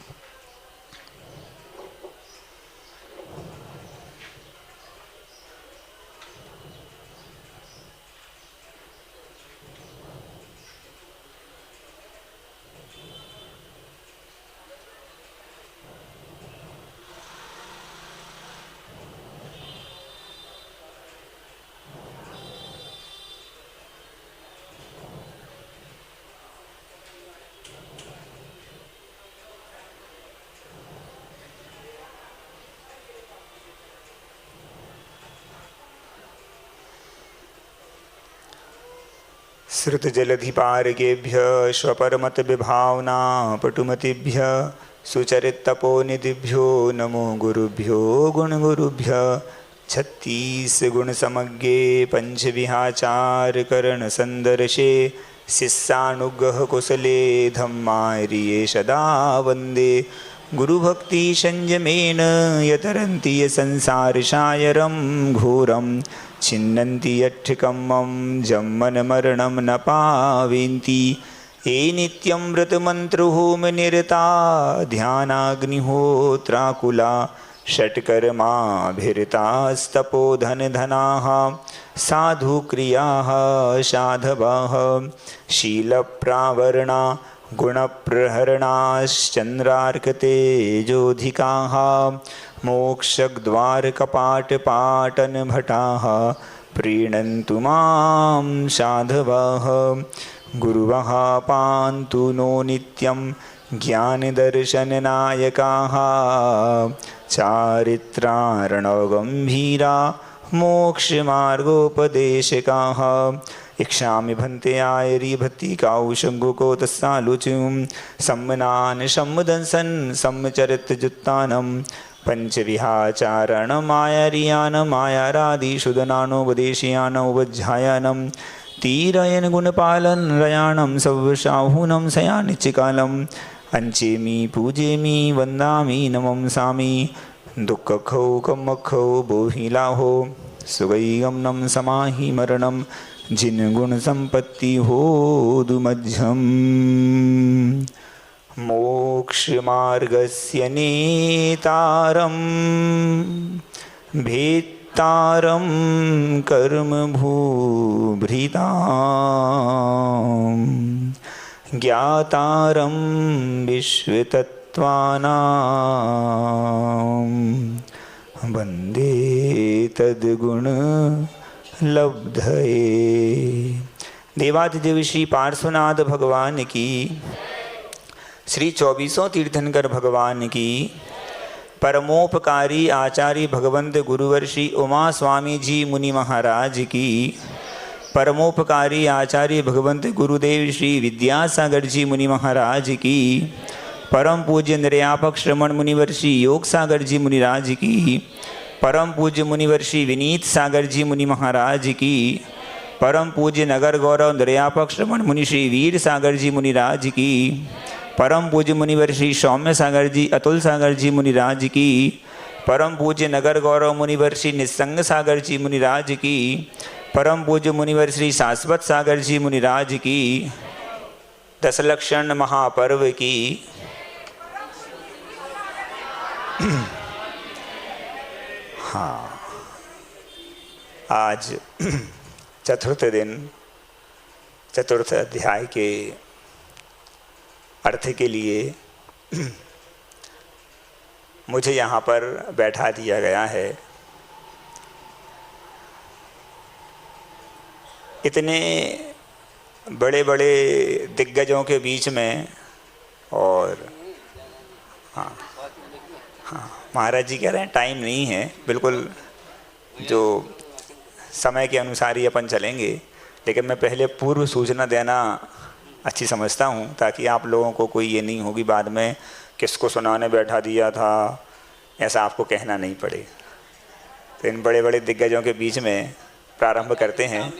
श्रुत जलधिपारगेभ्य स्वपरमत विभावना पटुमतिभ्य सुचरित तपोनिधिभ्यो नमो गुरुभ्यो गुण गुरुभ्य। 36 गुण समज्ञे पंच विहाचार करण संदर्शे शिष्यानुग्रह कुशले धम्मारिये सदा वंदे। गुरुभक्ति संयमेन यतरन्ति संसारसायरं घोरं छिन्नन्ति यट्ठिकम्मं जम्मनमरणं न पावेन्ति ये नित्यं व्रतमन्त्रहोमनिरता ध्यानाग्निहोत्राकुला षट्कर्माभिरतास्तपोधनधनाः साधुक्रियाः साधवाः शीलप्रावरणा गुणप्रहरणाश्चन्द्रार्कतेजोधिकाः मोक्षद्वारकपाटपाटनभटाः प्रीणन्तु मां साधवः गुरुवः पान्तु नो नित्यं ज्ञानदर्शननायकाः चारित्रार्णवगम्भीरा मोक्षमार्गोपदेशकाः इक्षामि भन्ते आयरीभत्तिकाउ शङ्कुको तस्सालुचुं सम्मनान् सम्मदंसन् सम्मचरितजुत्तानं पञ्चविहाचारणमायारियानमायारादिशुदनानोपदेशयानोपध्यायानं तीरयन गुणपालन रयाणं सव्यसाहूनं सयानिचिकालम् अंचेमि पूजेमि वन्दामि नमंसामि दुःखखौ कमखौ बोहिलाहो सुगैगमनं समाहि मरणं जिन गुण संपत्ति हो दुमध्यम मोक्ष मार्गस्य नेतारं भेत्तारं कर्म भूभृतां ज्ञातारं विश्वतत्त्वानां वन्दे तद्गुण लब्धये। देवाधिदेव श्री पार्श्वनाथ भगवान की, श्री 24 तीर्थंकर भगवान की, परमोपकारी आचार्य भगवंत गुरुवर श्री उमा स्वामी जी मुनि महाराज की, परमोपकारी आचार्य भगवंत गुरुदेव श्री विद्यासागर जी मुनि महाराज की, परम पूज्य निर्यापक श्रमण मुनिवर श्री योग सागर जी मुनिराज की, परम पूज्य मुनिवर श्री विनीत सागर जी मुनि महाराज की, परम पूज्य नगर गौरव निर्यापक श्रमण मुनि श्री वीर सागर जी मुनिराज की, परम पूज्य मुनिवर श्री सौम्य सागर जी अतुल सागर जी मुनिराज की, परम पूज्य नगर गौरव मुनिवर श्री निस्संग सागर जी मुनिराज की, परम पूज्य मुनिवर श्री शाश्वत सागर जी मुनिराज की, दशलक्षण महापर्व की हाँ, आज चतुर्थ दिन चतुर्थ अध्याय के अर्थ के लिए मुझे यहाँ पर बैठा दिया गया है। इतने बड़े बड़े दिग्गजों के बीच में और हाँ महाराज जी कह रहे हैं टाइम नहीं है, बिल्कुल जो समय के अनुसार ही अपन चलेंगे, लेकिन मैं पहले पूर्व सूचना देना अच्छी समझता हूँ ताकि आप लोगों को कोई ये नहीं होगी बाद में किसको सुनाने बैठा दिया था, ऐसा आपको कहना नहीं पड़े। तो इन बड़े बड़े दिग्गजों के बीच में प्रारंभ करते हैं।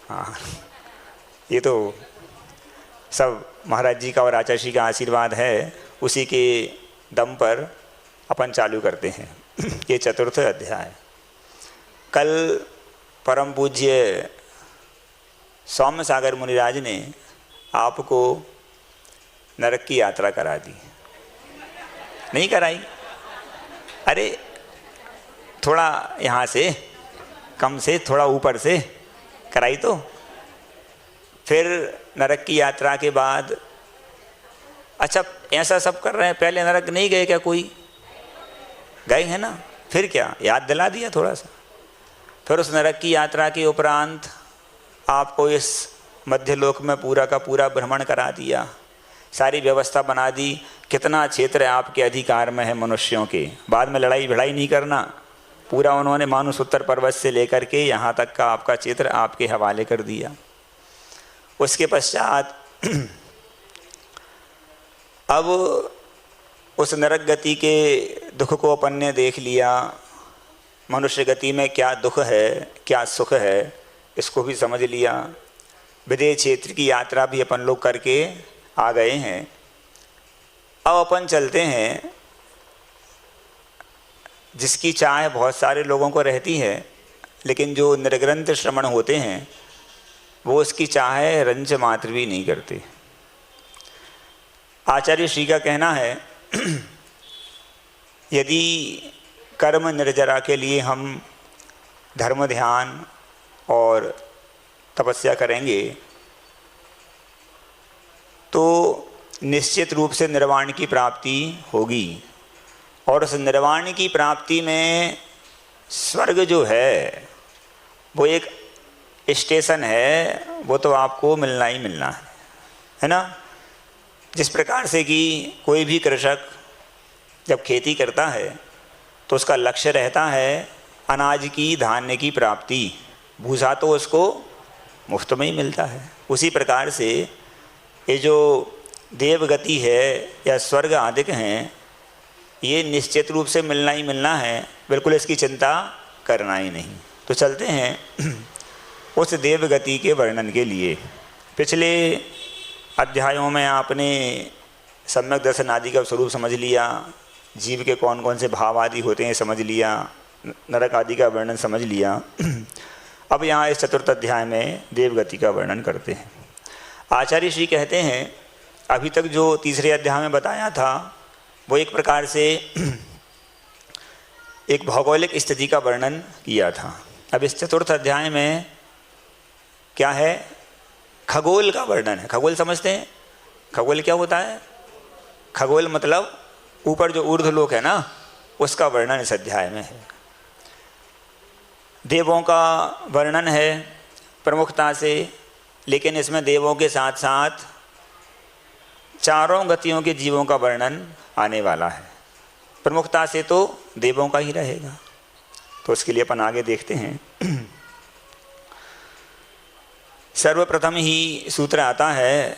हाँ, ये तो सब महाराज जी का और आचार्य जी का आशीर्वाद है, उसी के दम पर अपन चालू करते हैं ये चतुर्थ अध्याय। कल परम पूज्य सौम्य सागर मुनिराज ने आपको नरक की यात्रा करा दी, नहीं कराई? अरे थोड़ा यहाँ से कम से थोड़ा ऊपर से कराई तो। फिर नरक की यात्रा के बाद अच्छा ऐसा सब कर रहे हैं, पहले नरक नहीं गए क्या? कोई गए हैं ना, फिर क्या याद दिला दिया थोड़ा सा। फिर उस नरक की यात्रा के उपरांत आपको इस मध्यलोक में पूरा का पूरा भ्रमण करा दिया, सारी व्यवस्था बना दी, कितना क्षेत्र आपके अधिकार में है मनुष्यों के। बाद में लड़ाई भिड़ाई नहीं करना, पूरा उन्होंने मानुष उत्तर पर्वत से लेकर के यहाँ तक का आपका क्षेत्र आपके हवाले कर दिया। उसके पश्चात अब उस नरक गति के दुख को अपन ने देख लिया, मनुष्य गति में क्या दुख है क्या सुख है इसको भी समझ लिया। विदेह क्षेत्र की यात्रा भी अपन लोग करके आ गए हैं। अब अपन चलते हैं, जिसकी चाह बहुत सारे लोगों को रहती है, लेकिन जो निर्ग्रंथ श्रवण होते हैं वो उसकी चाह रंच मात्र भी नहीं करते। आचार्य श्री का कहना है यदि कर्म निर्जरा के लिए हम धर्म ध्यान और तपस्या करेंगे तो निश्चित रूप से निर्वाण की प्राप्ति होगी, और उस निर्वाण की प्राप्ति में स्वर्ग जो है वो एक स्टेशन है, वो तो आपको मिलना ही मिलना है ना। जिस प्रकार से कि कोई भी कृषक जब खेती करता है तो उसका लक्ष्य रहता है अनाज की, धान्य की प्राप्ति, भूसा तो उसको मुफ्त में ही मिलता है। उसी प्रकार से ये जो देवगति है या स्वर्ग आदिक हैं, ये निश्चित रूप से मिलना ही मिलना है, बिल्कुल इसकी चिंता करना ही नहीं। तो चलते हैं उस देवगति के वर्णन के लिए। पिछले अध्यायों में आपने सम्यक दर्शन आदि का स्वरूप समझ लिया, जीव के कौन कौन से भाव आदि होते हैं समझ लिया, नरक आदि का वर्णन समझ लिया। अब यहाँ इस चतुर्थ अध्याय में देवगति का वर्णन करते हैं। आचार्य श्री कहते हैं अभी तक जो तीसरे अध्याय में बताया था वो एक प्रकार से एक भौगोलिक स्थिति का वर्णन किया था। अब इस चतुर्थ अध्याय में क्या है, खगोल का वर्णन है। खगोल समझते हैं? खगोल क्या होता है? खगोल मतलब ऊपर जो ऊर्ध्वलोक है ना, उसका वर्णन इस अध्याय में है। देवों का वर्णन है प्रमुखता से, लेकिन इसमें देवों के साथ साथ चारों गतियों के जीवों का वर्णन आने वाला है। प्रमुखता से तो देवों का ही रहेगा, तो उसके लिए अपन आगे देखते हैं। सर्वप्रथम ही सूत्र आता है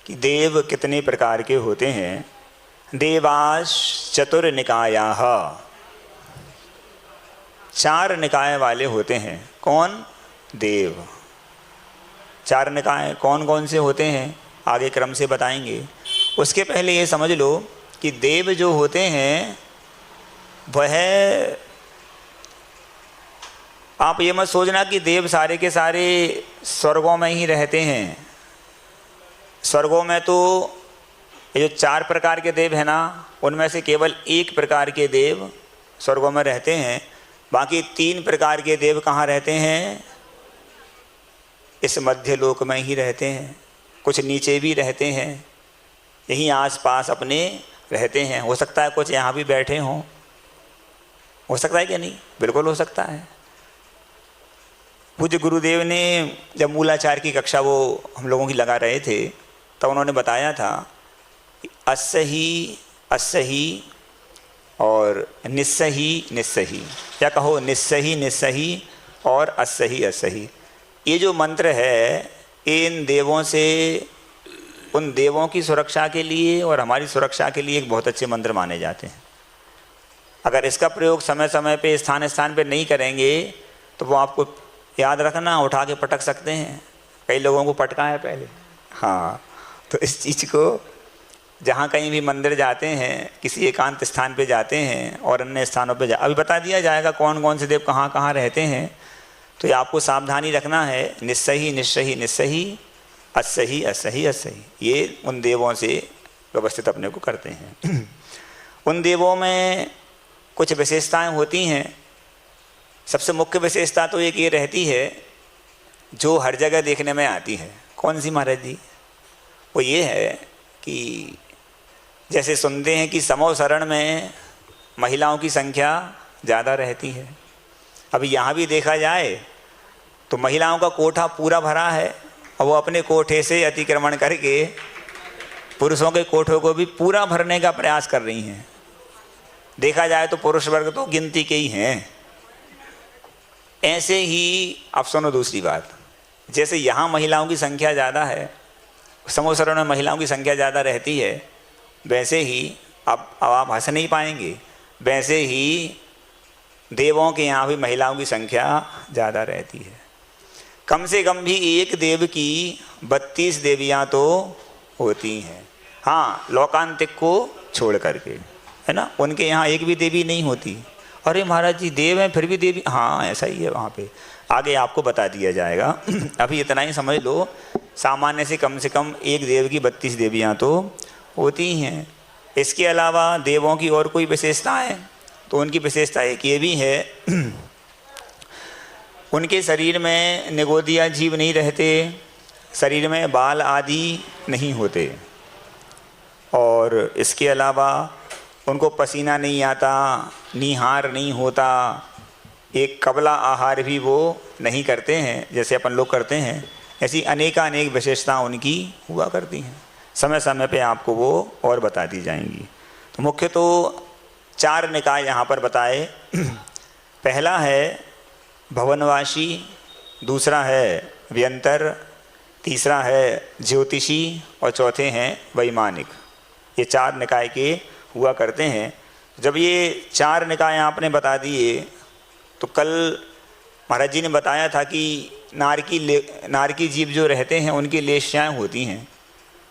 कि देव कितने प्रकार के होते हैं। देवास चतुर्निकायाः, 4 निकाय वाले होते हैं। कौन? देव। 4 निकाय कौन कौन से होते हैं आगे क्रम से बताएंगे। उसके पहले ये समझ लो कि देव जो होते हैं वह, आप ये मत सोचना कि देव सारे के सारे स्वर्गों में ही रहते हैं। स्वर्गों में तो ये जो 4 प्रकार के देव हैं ना, उनमें से केवल 1 प्रकार के देव स्वर्गों में रहते हैं। बाकी 3 प्रकार के देव कहाँ रहते हैं? इस मध्य लोक में ही रहते हैं। कुछ नीचे भी रहते हैं, यहीं आसपास अपने रहते हैं। हो सकता है कुछ यहाँ भी बैठे हों, हो सकता है कि नहीं? बिल्कुल हो सकता है। पूज्य गुरुदेव ने जब मूलाचार की कक्षा वो हम लोगों की लगा रहे थे तब उन्होंने बताया था असही और निस्सही, या कहो निस्सही और असही। ये जो मंत्र है, इन देवों से, उन देवों की सुरक्षा के लिए और हमारी सुरक्षा के लिए एक बहुत अच्छे मंत्र माने जाते हैं। अगर इसका प्रयोग समय समय पे स्थान स्थान पे नहीं करेंगे तो वो आपको याद रखना, उठा के पटक सकते हैं। कई लोगों को पटका है पहले। हाँ, तो इस चीज़ को जहाँ कहीं भी मंदिर जाते हैं, किसी एकांत स्थान पे जाते हैं और अन्य स्थानों पे अभी बता दिया जाएगा कौन कौन से देव कहाँ कहाँ रहते हैं। तो ये आपको सावधानी रखना है। निस्सही, असही, ये उन देवों से व्यवस्थित अपने को करते हैं। उन देवों में कुछ विशेषताएं होती हैं। सबसे मुख्य विशेषता तो एक ये रहती है जो हर जगह देखने में आती है। कौन सी महाराज जी? वो ये है कि जैसे सुनते हैं कि समो शरण में महिलाओं की संख्या ज़्यादा रहती है। अभी यहाँ भी देखा जाए तो महिलाओं का कोठा पूरा भरा है और वो अपने कोठे से अतिक्रमण करके पुरुषों के कोठों को भी पूरा भरने का प्रयास कर रही हैं। देखा जाए तो पुरुष वर्ग तो गिनती के ही हैं। ऐसे ही अब सुनो दूसरी बात, जैसे यहाँ महिलाओं की संख्या ज़्यादा है, समोसरण में महिलाओं की संख्या ज़्यादा रहती है, वैसे ही अब आप हंस नहीं पाएंगे, वैसे ही देवों के यहाँ भी महिलाओं की संख्या ज़्यादा रहती है। कम से कम भी एक देव की 32 देवियाँ तो होती हैं। हाँ, लोकांतिक को छोड़ करके, है ना। उनके यहाँ एक भी देवी नहीं होती। अरे महाराज जी देव हैं फिर भी देवी, हाँ ऐसा ही है वहाँ पे, आगे आपको बता दिया जाएगा। अभी इतना ही समझ लो, सामान्य से कम एक देव की 32 देवियाँ तो होती हैं। इसके अलावा देवों की और कोई विशेषता है तो उनकी विशेषता एक ये भी है, उनके शरीर में निगोदिया जीव नहीं रहते, शरीर में बाल आदि नहीं होते, और इसके अलावा उनको पसीना नहीं आता, निहार नहीं होता, एक कबला आहार भी वो नहीं करते हैं जैसे अपन लोग करते हैं। ऐसी अनेक विशेषता उनकी हुआ करती हैं, समय समय पे आपको वो और बता दी जाएंगी। तो मुख्य तो 4 निकाय यहाँ पर बताए। पहला है भवनवासी, दूसरा है व्यंतर, तीसरा है ज्योतिषी और चौथे हैं वैमानिक। ये 4 निकाय के हुआ करते हैं। जब ये 4 निकाय आपने बता दिए तो कल महाराज जी ने बताया था कि नारकी जीव जो रहते हैं उनकी लेश्याएँ होती हैं।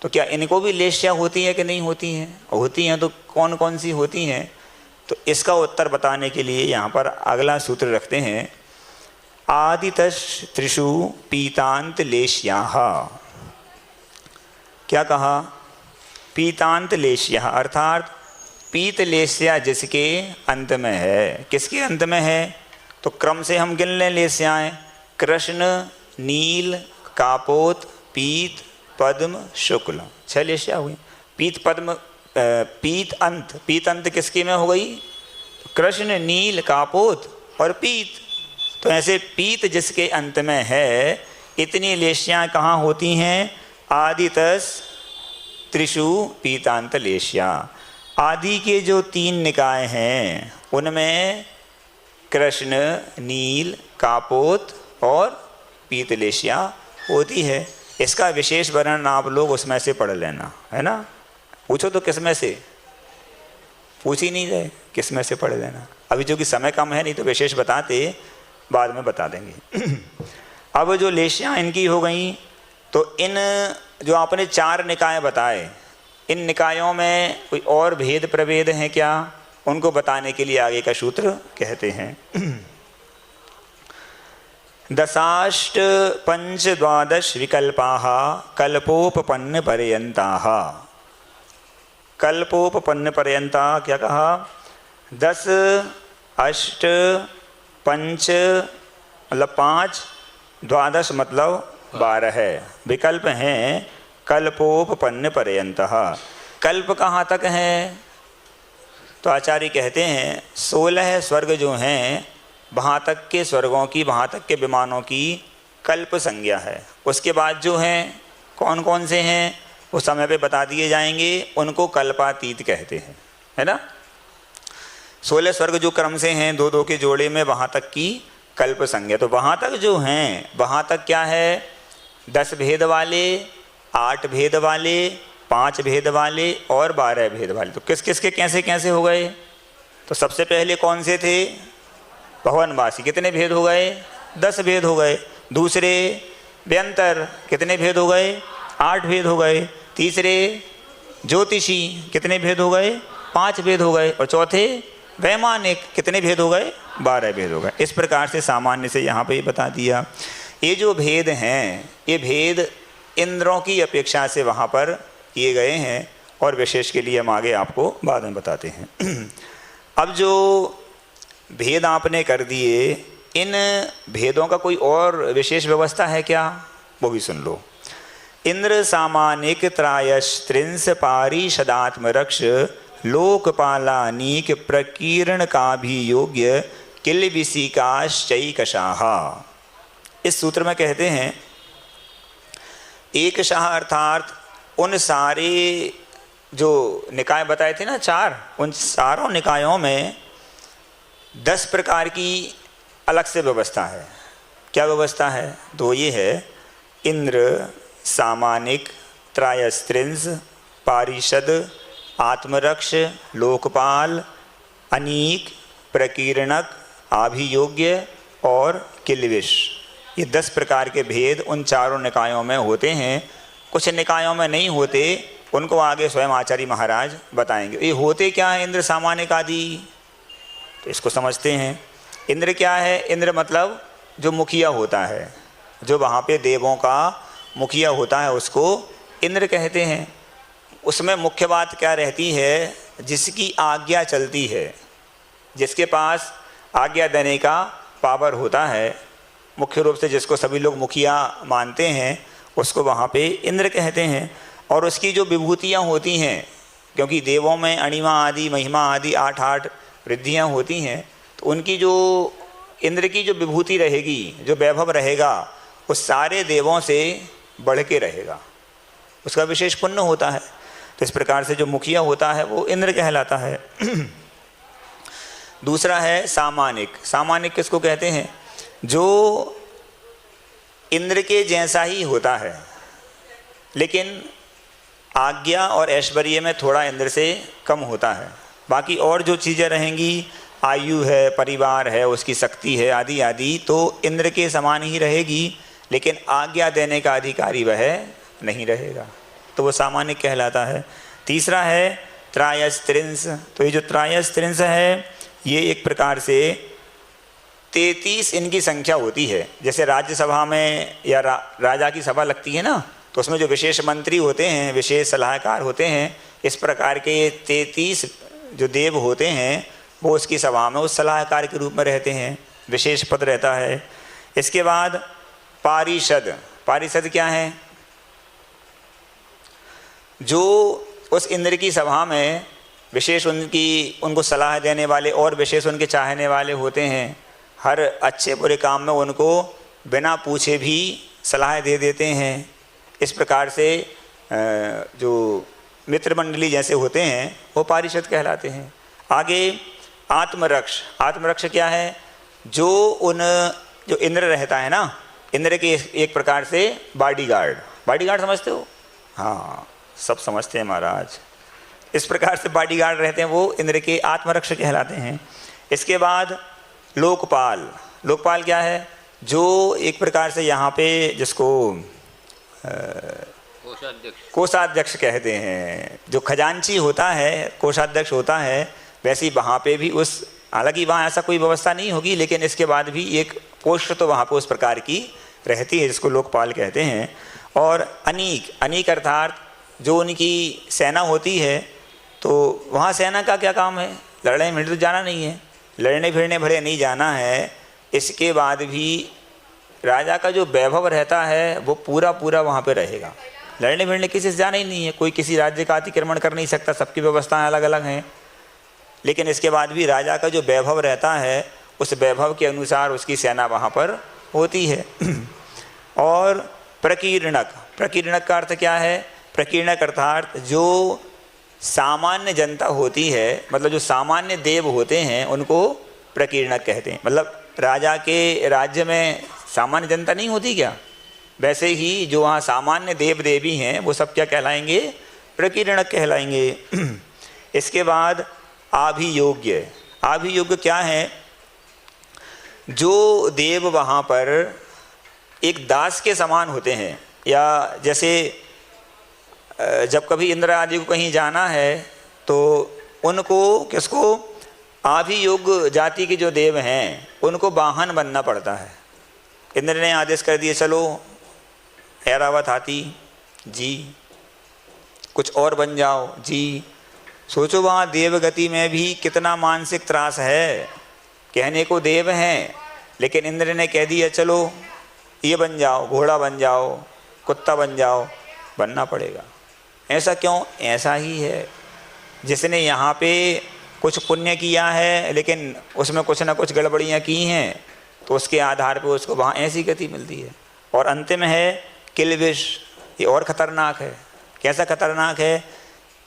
तो क्या इनको भी लेश्या होती है कि नहीं होती हैं? होती हैं तो कौन कौन सी होती हैं? तो इसका उत्तर बताने के लिए यहाँ पर अगला सूत्र रखते हैं, आदितश त्रिषु पीतांत लेश्याः। क्या कहा? पीतांत लेश्या, अर्थात पीत लेस्या जिसके अंत में है। किसके अंत में है? तो क्रम से हम गिन लें लेस्याएँ, कृष्ण, नील, कापोत, पीत, पद्म, शुक्ल, 6 लेस्या हुई। पीत पद्म पीत अंत किसकी में हो गई? कृष्ण, नील, कापोत और पीत। तो ऐसे पीत जिसके अंत में है, इतनी लेस्याएँ कहाँ होती हैं? आदितस त्रिषु पीतांत लेस्या। आदि के जो 3 निकाय हैं उनमें कृष्ण, नील, कापोत और पीतलेशिया होती है। इसका विशेष वर्णन आप लोग उसमें से पढ़ लेना, है ना। पूछो तो किस में से, पूछ ही नहीं रहे, किस में से पढ़ लेना। अभी जो कि समय कम है, नहीं तो विशेष बताते, बाद में बता देंगे। अब जो लेशियाँ इनकी हो गई, तो इन जो आपने 4 निकाय बताए, इन निकायों में कोई और भेद प्रभेद हैं क्या? उनको बताने के लिए आगे का सूत्र कहते हैं, दशाष्ट पंच द्वादश विकल्पाः कल्पोपपन्न पर्यन्ताः। कल्पोपपन्न पर्यन्ता क्या कहा? 10, 8, 5 मतलब 5, 12 मतलब 12 है। विकल्प हैं कल्पोपपन्न पर्यन्तः। कल्प कहाँ तक है? तो आचार्य कहते हैं 16 स्वर्ग जो हैं, वहाँ तक के स्वर्गों की, वहाँ तक के विमानों की कल्प संज्ञा है। उसके बाद जो हैं कौन कौन से हैं वो समय पे बता दिए जाएंगे, उनको कल्पातीत कहते हैं, है ना। 16 स्वर्ग जो क्रम से हैं 2-2 के जोड़े में, वहाँ तक की कल्प संज्ञा। तो वहाँ तक जो हैं, वहाँ तक क्या है? 10 भेद वाले, 8 भेद वाले, 5 भेद वाले और 12 भेद वाले। तो किस किस के कैसे कैसे हो गए? तो सबसे पहले कौन से थे? भवनवासी, कितने भेद हो गए? 10 भेद हो गए। दूसरे व्यंतर, कितने भेद हो गए? 8 भेद हो गए। तीसरे ज्योतिषी, कितने भेद हो गए? 5 भेद हो गए। और चौथे वैमानिक, कितने भेद हो गए? 12 भेद हो गए। इस प्रकार से सामान्य से यहाँ पे बता दिया। ये जो भेद हैं, ये भेद इंद्रों की अपेक्षा से वहाँ पर किए गए हैं, और विशेष के लिए हम आगे आपको बाद में बताते हैं। अब जो भेद आपने कर दिए, इन भेदों का कोई और विशेष व्यवस्था है क्या? वो भी सुन लो। इंद्र सामानिक त्रायस्त्रिंस पारिषदात्म रक्ष लोकपालानीक प्रकीर्ण का भी योग्य किल विशिकाश्चैकशाः। इस सूत्र में कहते हैं एक शाह अर्थात उन सारे जो निकाय बताए थे ना 4, उन सारों निकायों में 10 प्रकार की अलग से व्यवस्था है। क्या व्यवस्था है? तो ये है इंद्र, सामानिक, त्रायस्त्रिंस, पारिषद, आत्मरक्ष, लोकपाल, अनीक, प्रकीर्णक, आभियोग्य और किल्विष। ये 10 प्रकार के भेद उन चारों निकायों में होते हैं। कुछ निकायों में नहीं होते, उनको आगे स्वयं आचार्य महाराज बताएंगे। ये होते क्या है इंद्र सामानिक आदि, तो इसको समझते हैं। इंद्र क्या है? इंद्र मतलब जो मुखिया होता है, जो वहाँ पे देवों का मुखिया होता है उसको इंद्र कहते हैं। उसमें मुख्य बात क्या रहती है? जिसकी आज्ञा चलती है, जिसके पास आज्ञा देने का पावर होता है, मुख्य रूप से जिसको सभी लोग मुखिया मानते हैं, उसको वहाँ पे इंद्र कहते हैं। और उसकी जो विभूतियाँ होती हैं, क्योंकि देवों में अणिमा आदि महिमा आदि 8 वृद्धियाँ होती हैं, तो उनकी जो इंद्र की जो विभूति रहेगी, जो वैभव रहेगा, उस सारे देवों से बढ़ के रहेगा, उसका विशेष पुण्य होता है। तो इस प्रकार से जो मुखिया होता है वो इंद्र कहलाता है। दूसरा है सामानिक। सामानिक किसको कहते हैं? जो इंद्र के जैसा ही होता है, लेकिन आज्ञा और ऐश्वर्य में थोड़ा इंद्र से कम होता है। बाकी और जो चीज़ें रहेंगी, आयु है, परिवार है, उसकी शक्ति है आदि आदि, तो इंद्र के समान ही रहेगी, लेकिन आज्ञा देने का अधिकारी वह नहीं रहेगा, तो वो सामान्य कहलाता है। तीसरा है त्रायस्त्रिंश। तो ये जो त्रायस्त्रिंश है, ये एक प्रकार से 33 इनकी संख्या होती है। जैसे राज्यसभा में या राजा की सभा लगती है ना, तो उसमें जो विशेष मंत्री होते हैं, विशेष सलाहकार होते हैं, इस प्रकार के 33 जो देव होते हैं वो उसकी सभा में उस सलाहकार के रूप में रहते हैं, विशेष पद रहता है। इसके बाद पारिषद। पारिषद क्या है? जो उस इंद्र की सभा में विशेष उनको सलाह देने वाले और विशेष उनके चाहने वाले होते हैं। हर अच्छे बुरे काम में उनको बिना पूछे भी सलाह दे देते हैं। इस प्रकार से जो मित्र मंडली जैसे होते हैं वो पारिषद कहलाते हैं। आगे आत्मरक्ष। आत्मरक्ष क्या है? जो इंद्र रहता है ना, इंद्र के एक प्रकार से बॉडीगार्ड। बॉडीगार्ड समझते हो? हाँ, सब समझते हैं महाराज। इस प्रकार से बॉडीगार्ड रहते हैं, वो इंद्र के आत्मरक्ष कहलाते हैं। इसके बाद लोकपाल। लोकपाल क्या है? जो एक प्रकार से यहाँ पे जिसको कोषाध्यक्ष कहते हैं, जो खजांची होता है, कोषाध्यक्ष होता है, वैसे ही वहाँ पे भी उस, हालांकि वहाँ ऐसा कोई व्यवस्था नहीं होगी, लेकिन इसके बाद भी एक पोस्ट तो वहाँ पे उस प्रकार की रहती है, जिसको लोकपाल कहते हैं। और अनीक। अनीक अर्थात जो उनकी सेना होती है, तो वहाँ सेना का क्या काम है? लड़ने भिड़ने तो जाना नहीं है, लड़ने फिरने भले नहीं जाना है। इसके बाद भी राजा का जो वैभव रहता है वो पूरा पूरा वहाँ पे रहेगा। लड़ने भिड़ने किसी से जाना ही नहीं है, कोई किसी राज्य का अतिक्रमण कर नहीं सकता, सबकी व्यवस्थाएं अलग अलग हैं। लेकिन इसके बाद भी राजा का जो वैभव रहता है, उस वैभव के अनुसार उसकी सेना वहाँ पर होती है। और प्रकीर्णक। प्रकीर्णक का अर्थ क्या है? प्रकीर्णक अर्थात जो सामान्य जनता होती है, मतलब जो सामान्य देव होते हैं, उनको प्रकीर्णक कहते हैं। मतलब राजा के राज्य में सामान्य जनता नहीं होती क्या? वैसे ही जो वहाँ सामान्य देव देवी हैं वो सब क्या कहलाएंगे? प्रकीर्णक कहलाएंगे। इसके बाद आभियोग्य। आभियोग्य क्या है? जो देव वहाँ पर एक दास के समान होते हैं, या जैसे जब कभी इंद्र आदि को कहीं जाना है तो उनको, किसको? आभियोग्य जाति के जो देव हैं उनको वाहन बनना पड़ता है। इंद्र ने आदेश कर दिए, चलो ऐरावत हाथी जी, कुछ और बन जाओ जी। सोचो वहाँ देवगति में भी कितना मानसिक त्रास है। कहने को देव हैं, लेकिन इंद्र ने कह दिया चलो ये बन जाओ, घोड़ा बन जाओ, कुत्ता बन जाओ, बनना पड़ेगा। ऐसा क्यों? ऐसा ही है। जिसने यहाँ पे कुछ पुण्य किया है, लेकिन उसमें कुछ ना कुछ गड़बड़ियाँ की हैं, तो उसके आधार पे उसको वहाँ ऐसी गति मिलती है। और अंतिम है किलबिश। ये और ख़तरनाक है। कैसा ख़तरनाक है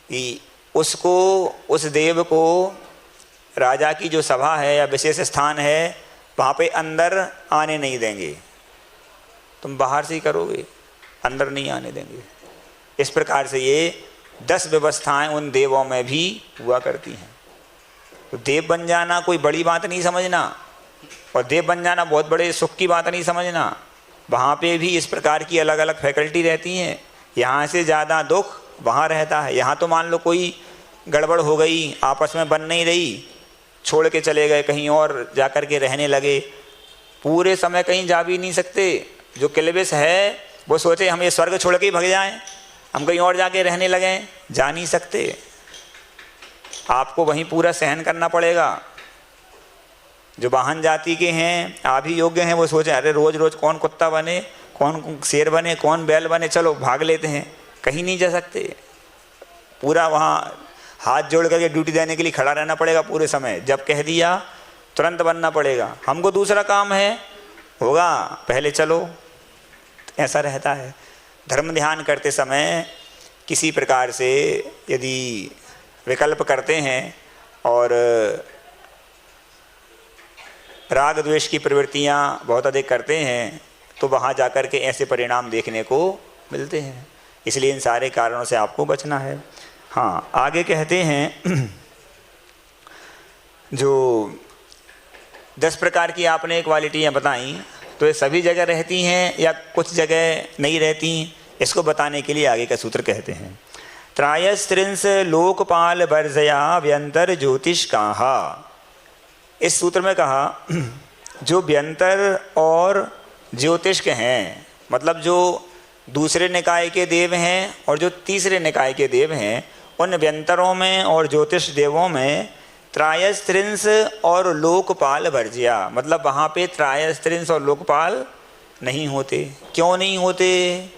कि उसको, उस देव को राजा की जो सभा है या विशेष स्थान है, वहाँ पे अंदर आने नहीं देंगे। तुम बाहर से ही करोगे, अंदर नहीं आने देंगे। इस प्रकार से ये 10 व्यवस्थाएं उन देवों में भी हुआ करती हैं। तो देव बन जाना कोई बड़ी बात नहीं समझना, और देव बन जाना बहुत बड़े सुख की बात नहीं समझना। वहाँ पे भी इस प्रकार की अलग अलग फैकल्टी रहती हैं। यहाँ से ज़्यादा दुख वहाँ रहता है। यहाँ तो मान लो कोई गड़बड़ हो गई, आपस में बन नहीं रही, छोड़ के चले गए कहीं और जा कर के रहने लगे, पूरे समय कहीं जा भी नहीं सकते। जो किलबिश है वो सोचे हम ये स्वर्ग छोड़ के ही भाग जाएं, हम कहीं और जाके रहने लगें, जा नहीं सकते। आपको वहीं पूरा सहन करना पड़ेगा। जो वाहन जाति के हैं, आप ही योग्य हैं, वो सोचे अरे रोज रोज कौन कुत्ता बने, कौन शेर बने, कौन बैल बने, चलो भाग लेते हैं, कहीं नहीं जा सकते। पूरा वहाँ हाथ जोड़ करके ड्यूटी देने के लिए खड़ा रहना पड़ेगा पूरे समय। जब कह दिया तुरंत बनना पड़ेगा। हमको दूसरा काम है, होगा पहले चलो, ऐसा रहता है। धर्म ध्यान करते समय किसी प्रकार से यदि विकल्प करते हैं और राग द्वेष की प्रवृत्तियाँ बहुत अधिक करते हैं तो वहाँ जाकर के ऐसे परिणाम देखने को मिलते हैं। इसलिए इन सारे कारणों से आपको बचना है। हाँ, आगे कहते हैं जो 10 प्रकार की आपने क्वालिटियाँ बताई, तो ये सभी जगह रहती हैं या कुछ जगह नहीं रहती, इसको बताने के लिए आगे का सूत्र कहते हैं। त्रायस्त्रिंस लोकपाल वर्जया व्यंतर ज्योतिष कहा। इस सूत्र में कहा जो व्यंतर और ज्योतिष्क हैं, मतलब जो दूसरे निकाय के देव हैं और जो तीसरे निकाय के देव हैं, उन व्यंतरों में और ज्योतिष देवों में त्रायस्त्रिंस और लोकपाल वर्ज्या, मतलब वहाँ पे त्रायस्त्रिंस और लोकपाल नहीं होते। क्यों नहीं होते?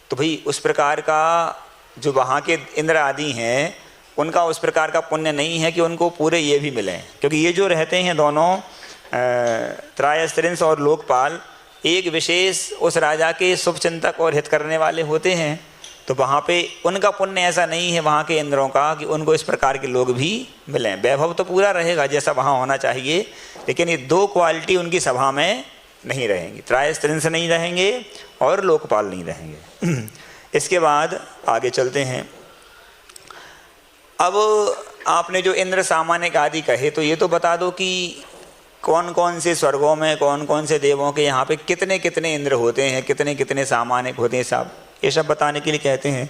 तो भाई उस प्रकार का जो वहाँ के इंद्र आदि हैं उनका उस प्रकार का पुण्य नहीं है कि उनको पूरे ये भी मिलें, क्योंकि ये जो रहते हैं दोनों त्रायस्त्रिंस और लोकपाल एक विशेष उस राजा के शुभ चिंतक और हित करने वाले होते हैं। तो वहाँ पे उनका पुण्य ऐसा नहीं है वहाँ के इंद्रों का कि उनको इस प्रकार के लोग भी मिलें। वैभव तो पूरा रहेगा जैसा वहाँ होना चाहिए, लेकिन ये 2 क्वालिटी उनकी सभा में नहीं रहेंगी, त्रायस्त्रिंस नहीं रहेंगे और लोकपाल नहीं रहेंगे। इसके बाद आगे चलते हैं। अब आपने जो इंद्र सामान्य आदि कहे, तो ये तो बता दो कि कौन कौन से स्वर्गों में कौन कौन से देवों के यहाँ पे कितने कितने इंद्र होते हैं, कितने कितने सामान्य होते हैं, सब ये सब बताने के लिए कहते हैं।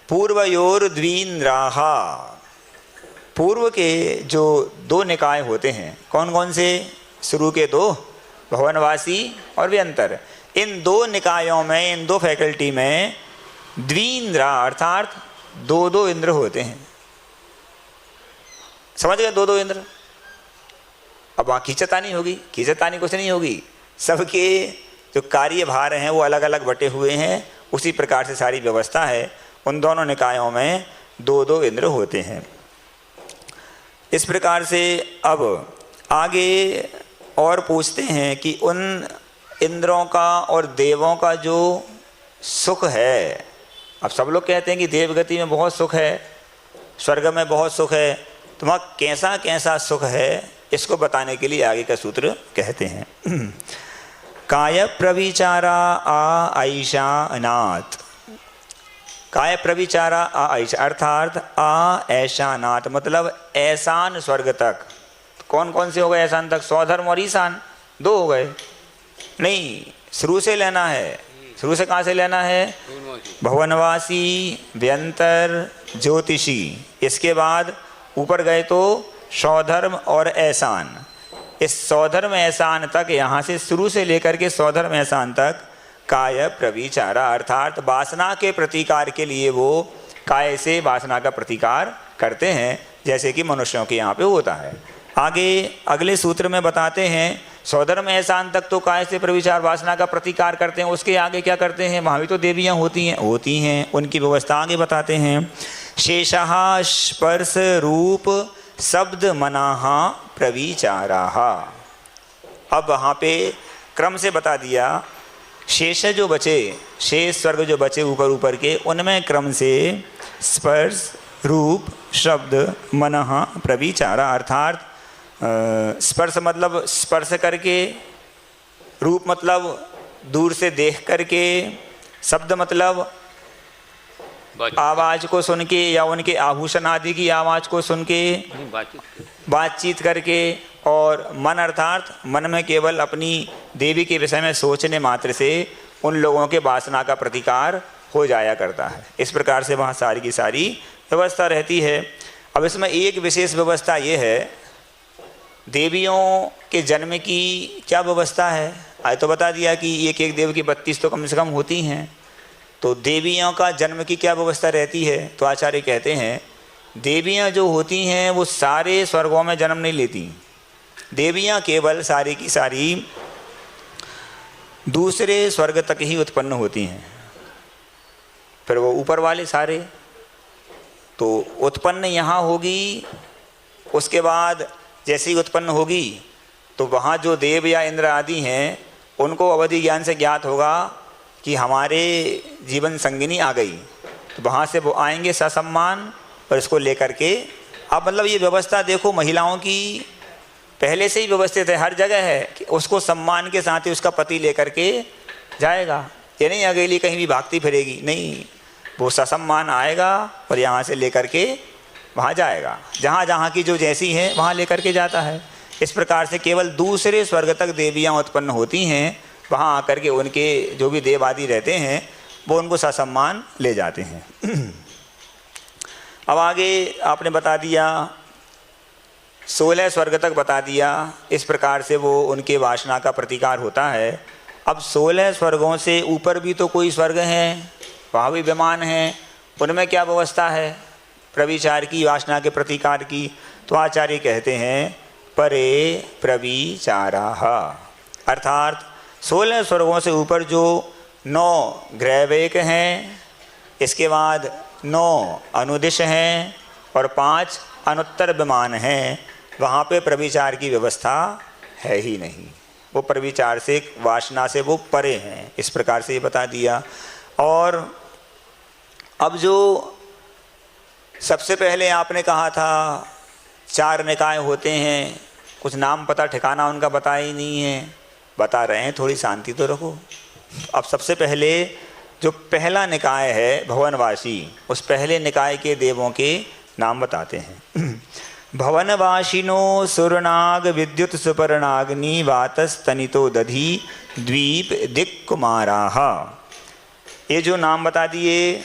पूर्वयोर द्विन्द्राहा, पूर्व के जो 2 निकाय होते हैं, कौन कौन से? शुरू के 2, भुवनवासी और व्यंतर। इन 2 निकायों में, इन 2 फैकल्टी में द्विन्द्रा अर्थात 2-2 इंद्र होते हैं। समझ गए? 2-2 इंद्र। अब वहाँ खींचतानी होगी, खींचतानी कुछ नहीं होगी, सबके जो कार्यभार हैं वो अलग अलग बटे हुए हैं। उसी प्रकार से सारी व्यवस्था है। उन दोनों निकायों में 2-2 इंद्र होते हैं। इस प्रकार से अब आगे और पूछते हैं कि उन इंद्रों का और देवों का जो सुख है, अब सब लोग कहते हैं कि देवगति में बहुत सुख है, स्वर्ग में बहुत सुख है, तो वहाँ कैसा कैसा सुख है इसको बताने के लिए आगे का सूत्र कहते हैं। काय प्रविचारा आ ऐशा नाथ। काय प्रविचारा आ ऐशा अर्थात आ ऐशा नाथ, मतलब ऐसान स्वर्ग तक। कौन कौन से हो गए ऐसान तक? स्वधर्म और ईशान 2 हो गए। नहीं, शुरू से लेना है। शुरू से कहाँ से लेना है? भुवनवासी, व्यंतर, ज्योतिषी। इसके बाद ऊपर गए तो सौधर्म और ऐसान। इस सौधर्म ऐसान तक, यहाँ से शुरू से लेकर के सौधर्म ऐसान तक काय प्रविचारा अर्थात वासना के प्रतिकार के लिए वो काय से वासना का प्रतिकार करते हैं, जैसे कि मनुष्यों के यहाँ पे होता है। आगे अगले सूत्र में बताते हैं सौधर्म ऐसान तक तो काय से प्रविचार वासना का प्रतिकार करते हैं। उसके आगे क्या करते हैं? वहाँ भी तो देवियाँ होती हैं, उनकी व्यवस्था आगे बताते हैं। शेषः स्पर्श रूप शब्द मनाहा प्रविचाराहा। अब वहाँ पे क्रम से बता दिया। शेष जो बचे, शेष स्वर्ग जो बचे ऊपर ऊपर के, उनमें क्रम से स्पर्श रूप शब्द मनः प्रविचारा अर्थात स्पर्श मतलब स्पर्श करके, रूप मतलब दूर से देख करके, शब्द मतलब आवाज़ को सुन के या उनके आभूषण आदि की आवाज़ को सुन के, बातचीत करके, और मन अर्थात मन में केवल अपनी देवी के विषय में सोचने मात्र से उन लोगों के वासना का प्रतिकार हो जाया करता है। इस प्रकार से वहाँ सारी की सारी व्यवस्था रहती है। अब इसमें एक विशेष व्यवस्था ये है, देवियों के जन्म की क्या व्यवस्था है। आज तो बता दिया कि एक एक देव की 32 तो कम से कम होती हैं, तो देवियों का जन्म की क्या व्यवस्था रहती है। तो आचार्य कहते हैं देवियाँ जो होती हैं वो सारे स्वर्गों में जन्म नहीं लेती, देवियाँ केवल सारी की सारी दूसरे स्वर्ग तक ही उत्पन्न होती हैं। फिर वो ऊपर वाले सारे तो उत्पन्न यहाँ होगी, उसके बाद जैसे ही उत्पन्न होगी तो वहाँ जो देव या इंद्र आदि हैं उनको अवधि ज्ञान से ज्ञात होगा कि हमारे जीवन संगिनी आ गई, तो वहाँ से वो आएंगे ससम्मान और इसको लेकर के। अब मतलब ये व्यवस्था देखो महिलाओं की पहले से ही व्यवस्थित है, हर जगह है कि उसको सम्मान के साथ ही उसका पति लेकर के जाएगा। ये नहीं अकेली कहीं भी भागती फिरेगी, नहीं, वो ससम्मान आएगा और यहाँ से लेकर के वहाँ जाएगा, जहाँ जहाँ की जो जैसी है वहाँ लेकर के जाता है। इस प्रकार से केवल दूसरे स्वर्ग तक देवियाँ उत्पन्न होती हैं, वहाँ आकर के उनके जो भी देव आदि रहते हैं वो उनको ससम्मान ले जाते हैं। अब आगे आपने बता दिया 16 स्वर्ग तक बता दिया, इस प्रकार से वो उनके वासना का प्रतिकार होता है। अब 16 स्वर्गों से ऊपर भी तो कोई स्वर्ग हैं, वहाँ भी विमान हैं, उनमें क्या व्यवस्था है प्रविचार की, वासना के प्रतिकार की। तो आचार्य कहते हैं परे प्रविचाराः, अर्थात 16 स्वर्गों से ऊपर जो 9 ग्रहवेक हैं, इसके बाद 9 अनुदिश हैं और 5 अनुत्तर विमान हैं, वहाँ पे प्रविचार की व्यवस्था है ही नहीं, वो प्रविचार से वासना से वो परे हैं। इस प्रकार से ये बता दिया। और अब जो सबसे पहले आपने कहा था 4 निकाय होते हैं, कुछ नाम पता ठिकाना उनका बताया ही नहीं है, बता रहे हैं, थोड़ी शांति तो रखो। अब सबसे पहले जो पहला निकाय है भवनवासी, उस पहले निकाय के देवों के नाम बताते हैं। भवनवासिनो सुरनाग विद्युत सुपर्णाग्नि वातस्तनितो दधि द्वीप दिक्कुमाराः। ये जो नाम बता दिए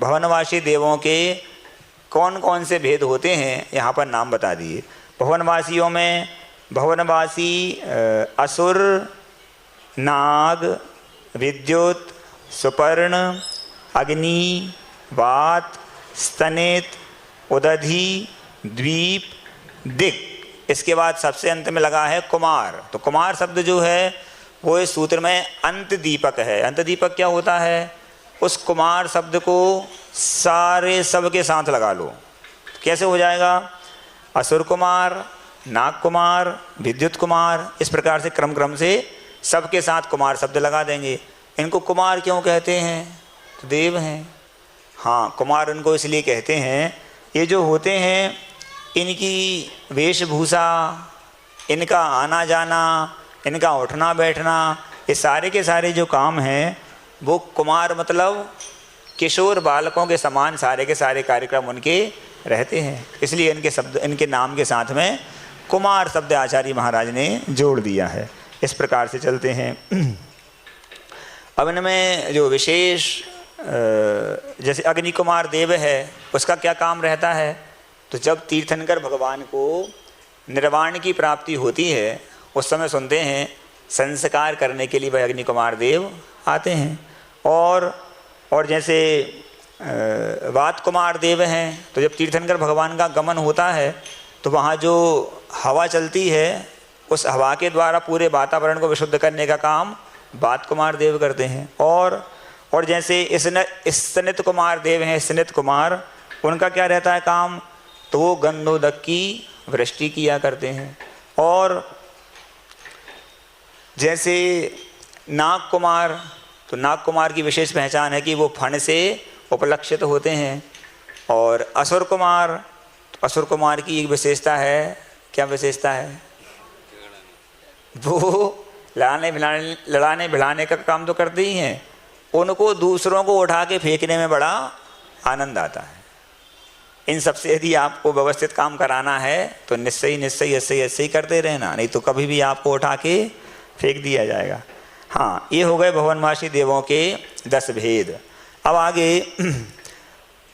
भवनवासी देवों के कौन कौन से भेद होते हैं, यहाँ पर नाम बता दिए। भवनवासियों में भवनवासी असुर, नाग, विद्युत, सुपर्ण, अग्नि, वात, स्तनित, उदधि, द्वीप, दिक्। इसके बाद सबसे अंत में लगा है कुमार। तो कुमार शब्द जो है वो इस सूत्र में अंत दीपक है। अंत दीपक क्या होता है, उस कुमार शब्द को सारे सब के साथ लगा लो। कैसे हो जाएगा, असुर कुमार, नाग कुमार, विद्युत कुमार, इस प्रकार से क्रम क्रम से सबके साथ कुमार शब्द लगा देंगे। इनको कुमार क्यों कहते हैं, तो देव हैं। हाँ, कुमार उनको इसलिए कहते हैं, ये जो होते हैं इनकी वेशभूषा, इनका आना जाना, इनका उठना बैठना, ये सारे के सारे जो काम हैं वो कुमार मतलब किशोर बालकों के समान सारे के सारे कार्यक्रम उनके रहते हैं। इसलिए इनके शब्द, इनके नाम के साथ में कुमार शब्द आचार्य महाराज ने जोड़ दिया है। इस प्रकार से चलते हैं। अब इनमें जो विशेष जैसे अग्नि कुमार देव है, उसका क्या काम रहता है, तो जब तीर्थंकर भगवान को निर्वाण की प्राप्ति होती है उस समय सुनते हैं संस्कार करने के लिए वह अग्नि कुमार देव आते हैं। और जैसे वात कुमार देव हैं, तो जब तीर्थंकर भगवान का गमन होता है तो वहाँ जो हवा चलती है उस हवा के द्वारा पूरे वातावरण को विशुद्ध करने का काम वात कुमार देव करते हैं। और जैसे स्नित कुमार देव हैं, स्नित कुमार, उनका क्या रहता है काम, तो वो गंधोदक की वृष्टि किया करते हैं। और जैसे नाग कुमार, तो नाग कुमार की विशेष पहचान है कि वो फण से उपलक्षित होते हैं। और असुर कुमार, तो असुर कुमार की एक विशेषता है, क्या विशेषता है, वो लड़ाने भिड़ाने का काम तो करते ही हैं, उनको दूसरों को उठा के फेंकने में बड़ा आनंद आता है। इन सबसे यदि आपको व्यवस्थित काम कराना है तो निश्चय ऐसे ही करते रहना, नहीं तो कभी भी आपको उठा के फेंक दिया जाएगा। हाँ, ये हो गए भवनवासी देवों के 10 भेद। अब आगे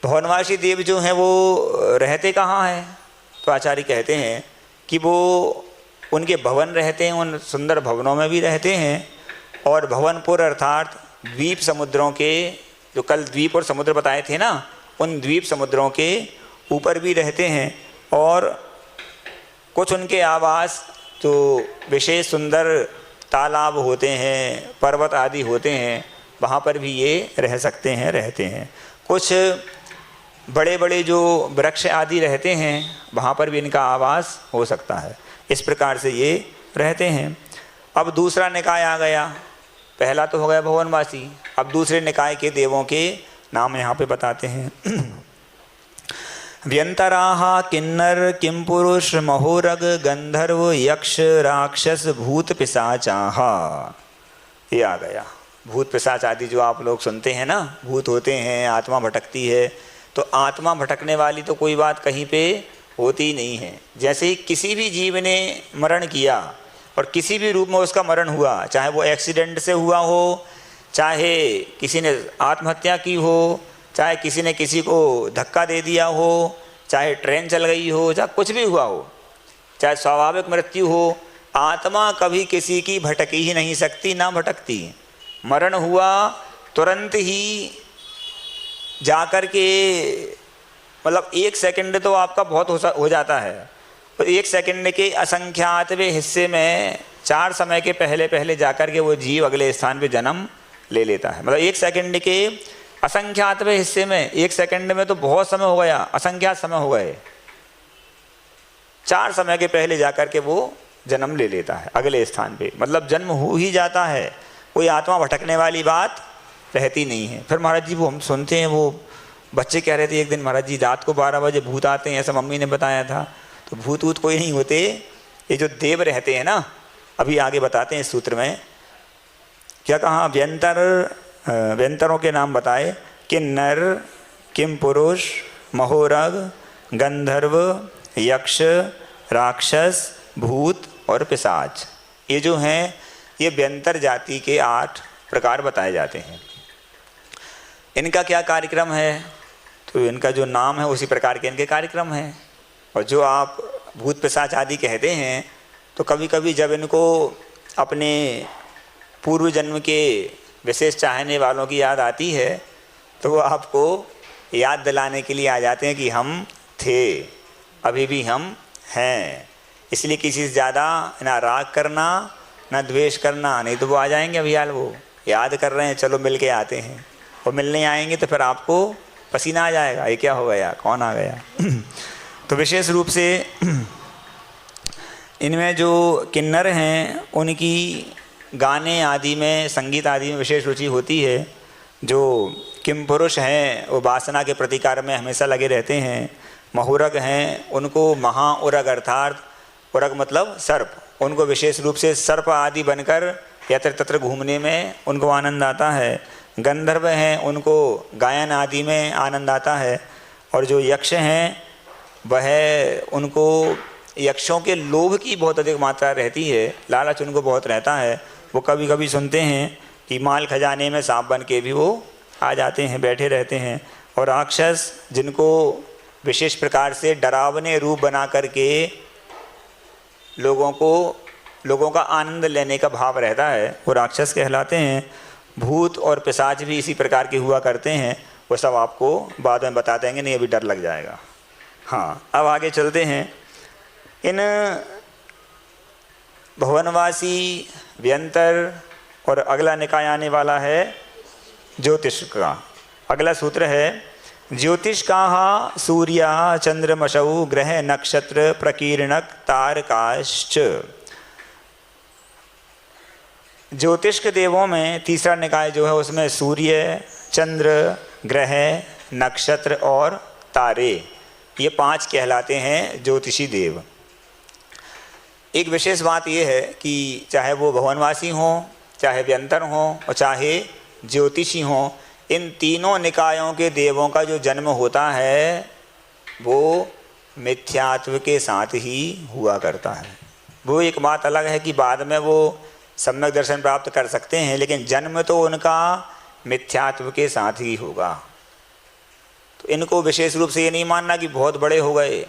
भवनवासी देव जो हैं वो रहते कहाँ हैं? तो आचार्य कहते हैं कि वो उनके भवन रहते हैं, उन सुंदर भवनों में भी रहते हैं, और भवनपुर अर्थात द्वीप समुद्रों के, जो कल द्वीप और समुद्र बताए थे ना, उन द्वीप समुद्रों के ऊपर भी रहते हैं। और कुछ उनके आवास जो विशेष सुंदर तालाब होते हैं, पर्वत आदि होते हैं, वहाँ पर भी ये रह सकते हैं, रहते हैं। कुछ बड़े बड़े जो वृक्ष आदि रहते हैं, वहाँ पर भी इनका आवास हो सकता है। इस प्रकार से ये रहते हैं। अब दूसरा निकाय आ गया। पहला तो हो गया भवनवासी। अब दूसरे निकाय के देवों के नाम यहाँ पे बताते हैं। व्यंतराहा किन्नर किमपुरुष महोरग गंधर्व यक्ष राक्षस भूत पिशाचाहा। ये आ गया। भूत पिशाच आदि जो आप लोग सुनते हैं ना, भूत होते हैं, आत्मा भटकती है, तो आत्मा भटकने वाली तो कोई बात कहीं पे होती ही नहीं है। जैसे ही किसी भी जीव ने मरण किया और किसी भी रूप में उसका मरण हुआ, चाहे वो एक्सीडेंट से हुआ हो, चाहे किसी ने आत्महत्या की हो, चाहे किसी ने किसी को धक्का दे दिया हो, चाहे ट्रेन चल गई हो, चाहे कुछ भी हुआ हो, चाहे स्वाभाविक मृत्यु हो, आत्मा कभी किसी की भटकी ही नहीं सकती, ना भटकती। मरण हुआ तुरंत ही जाकर के, मतलब 1 सेकंड तो आपका बहुत हो जाता है, तो 1 सेकंड के असंख्यातवें हिस्से में 4 समय के पहले पहले जाकर के वो जीव अगले स्थान पे जन्म ले लेता है। मतलब 1 सेकंड के असंख्यातवें हिस्से में, 1 सेकंड में तो बहुत समय हो गया, असंख्यात समय हो गए, 4 समय के पहले जाकर के वो जन्म ले लेता है अगले स्थान पे। मतलब जन्म हो ही जाता है, कोई आत्मा भटकने वाली बात रहती नहीं है। फिर महाराज जी वो हम सुनते हैं, वो बच्चे कह रहे थे एक दिन, महाराज जी रात को 12 बजे भूत आते हैं, ऐसा मम्मी ने बताया था। तो भूत वूत कोई नहीं होते, ये जो देव रहते हैं ना, अभी आगे बताते हैं इस सूत्र में क्या कहा। व्यंतरों के नाम बताए, किन्नर किम पुरुष महोरग गंधर्व यक्ष राक्षस भूत और पिशाच। ये जो हैं ये व्यंतर जाति के 8 प्रकार बताए जाते हैं। इनका क्या कार्यक्रम है? तो इनका जो नाम है उसी प्रकार के इनके कार्यक्रम हैं। और जो आप भूत पिशाच आदि कहते हैं, तो कभी कभी जब इनको अपने पूर्व जन्म के विशेष चाहने वालों की याद आती है, तो वो आपको याद दिलाने के लिए आ जाते हैं कि हम थे, अभी भी हम हैं। इसलिए किसी से ज़्यादा ना राग करना ना द्वेष करना, नहीं तो वो आ जाएंगे अभियाल, वो याद कर रहे हैं, चलो मिल के आते हैं। वो मिलने आएंगे तो फिर आपको पसीना आ जाएगा, ये क्या हो गया, कौन आ गया। तो विशेष रूप से इनमें जो किन्नर हैं उनकी गाने आदि में, संगीत आदि में विशेष रुचि होती है। जो किम पुरुष हैं वो वासना के प्रतिकार में हमेशा लगे रहते हैं। महुरग हैं, उनको महा उरग अर्थात उरग मतलब सर्प, उनको विशेष रूप से सर्प आदि बनकर यत्र तत्र घूमने में उनको आनंद आता है। गंधर्व हैं, उनको गायन आदि में आनंद आता है। और जो यक्ष हैं वह उनको यक्षों के लोभ की बहुत अधिक मात्रा रहती है, लालच उनको बहुत रहता है। वो कभी कभी सुनते हैं कि माल खजाने में सांप बन के भी वो आ जाते हैं, बैठे रहते हैं। और राक्षस जिनको विशेष प्रकार से डरावने रूप बना करके लोगों का आनंद लेने का भाव रहता है, वो राक्षस कहलाते हैं। भूत और पिशाच भी इसी प्रकार के हुआ करते हैं। वो सब आपको बाद में बता देंगे, नहीं अभी डर लग जाएगा। हाँ, अब आगे चलते हैं। इन भवनवासी व्यंतर और अगला निकाय आने वाला है ज्योतिष का। अगला सूत्र है ज्योतिष का सूर्य चंद्रमसौ ग्रह नक्षत्र प्रकीर्णक तारकाश्च। ज्योतिष के देवों में तीसरा निकाय जो है उसमें सूर्य, चंद्र, ग्रह, नक्षत्र और तारे, ये 5 कहलाते हैं ज्योतिषी देव। एक विशेष बात यह है कि चाहे वो भवनवासी हों, चाहे व्यंतर हों और चाहे ज्योतिषी हों, इन तीनों निकायों के देवों का जो जन्म होता है वो मिथ्यात्व के साथ ही हुआ करता है। वो एक बात अलग है कि बाद में वो सम्यक दर्शन प्राप्त कर सकते हैं, लेकिन जन्म तो उनका मिथ्यात्व के साथ ही होगा। तो इनको विशेष रूप से ये नहीं मानना कि बहुत बड़े हो गए।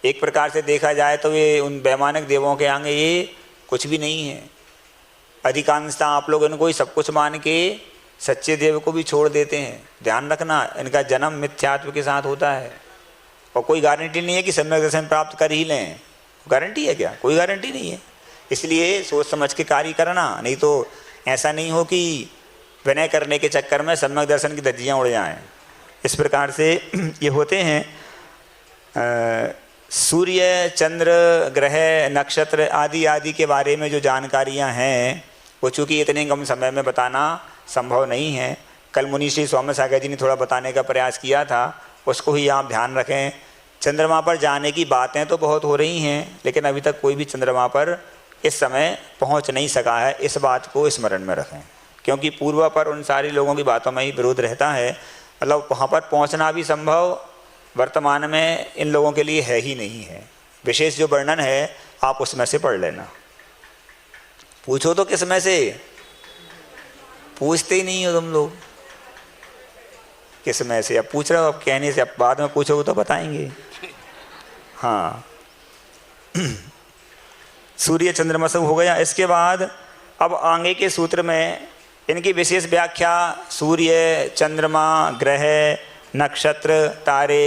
एक प्रकार से देखा जाए तो ये उन वैमानिक देवों के आगे ये कुछ भी नहीं है। अधिकांशतः आप लोग इनको ही सब कुछ मान के सच्चे देव को भी छोड़ देते हैं। ध्यान रखना, इनका जन्म मिथ्यात्व के साथ होता है और कोई गारंटी नहीं है कि सम्यक दर्शन प्राप्त कर ही लें। गारंटी है क्या? कोई गारंटी नहीं है। इसलिए सोच समझ के कार्य करना, नहीं तो ऐसा नहीं हो कि विनय करने के चक्कर में सम्यक दर्शन की धज्जियाँ उड़ जाएं। इस प्रकार से ये होते हैं। सूर्य, चंद्र, ग्रह, नक्षत्र आदि आदि के बारे में जो जानकारियाँ हैं वो चूँकि इतने कम समय में बताना संभव नहीं है। कल मुनि श्री स्वामी सागर जी ने थोड़ा बताने का प्रयास किया था, उसको ही आप ध्यान रखें। चंद्रमा पर जाने की बातें तो बहुत हो रही हैं, लेकिन अभी तक कोई भी चंद्रमा पर इस समय पहुंच नहीं सका है। इस बात को स्मरण में रखें, क्योंकि पूर्व पर उन सारे लोगों की बातों में ही विरोध रहता है। मतलब वहाँ पर पहुँचना भी संभव वर्तमान में इन लोगों के लिए है ही नहीं है। विशेष जो वर्णन है आप उसमें से पढ़ लेना। पूछो तो किस में से? पूछते ही नहीं हो तुम लोग, किस में से? अब पूछ रहे हो, अब कहने से, अब बाद में पूछोगे तो बताएंगे। हाँ, सूर्य चंद्रमा सब हो गया। इसके बाद अब आगे के सूत्र में इनकी विशेष व्याख्या, सूर्य, चंद्रमा, ग्रह, नक्षत्र, तारे,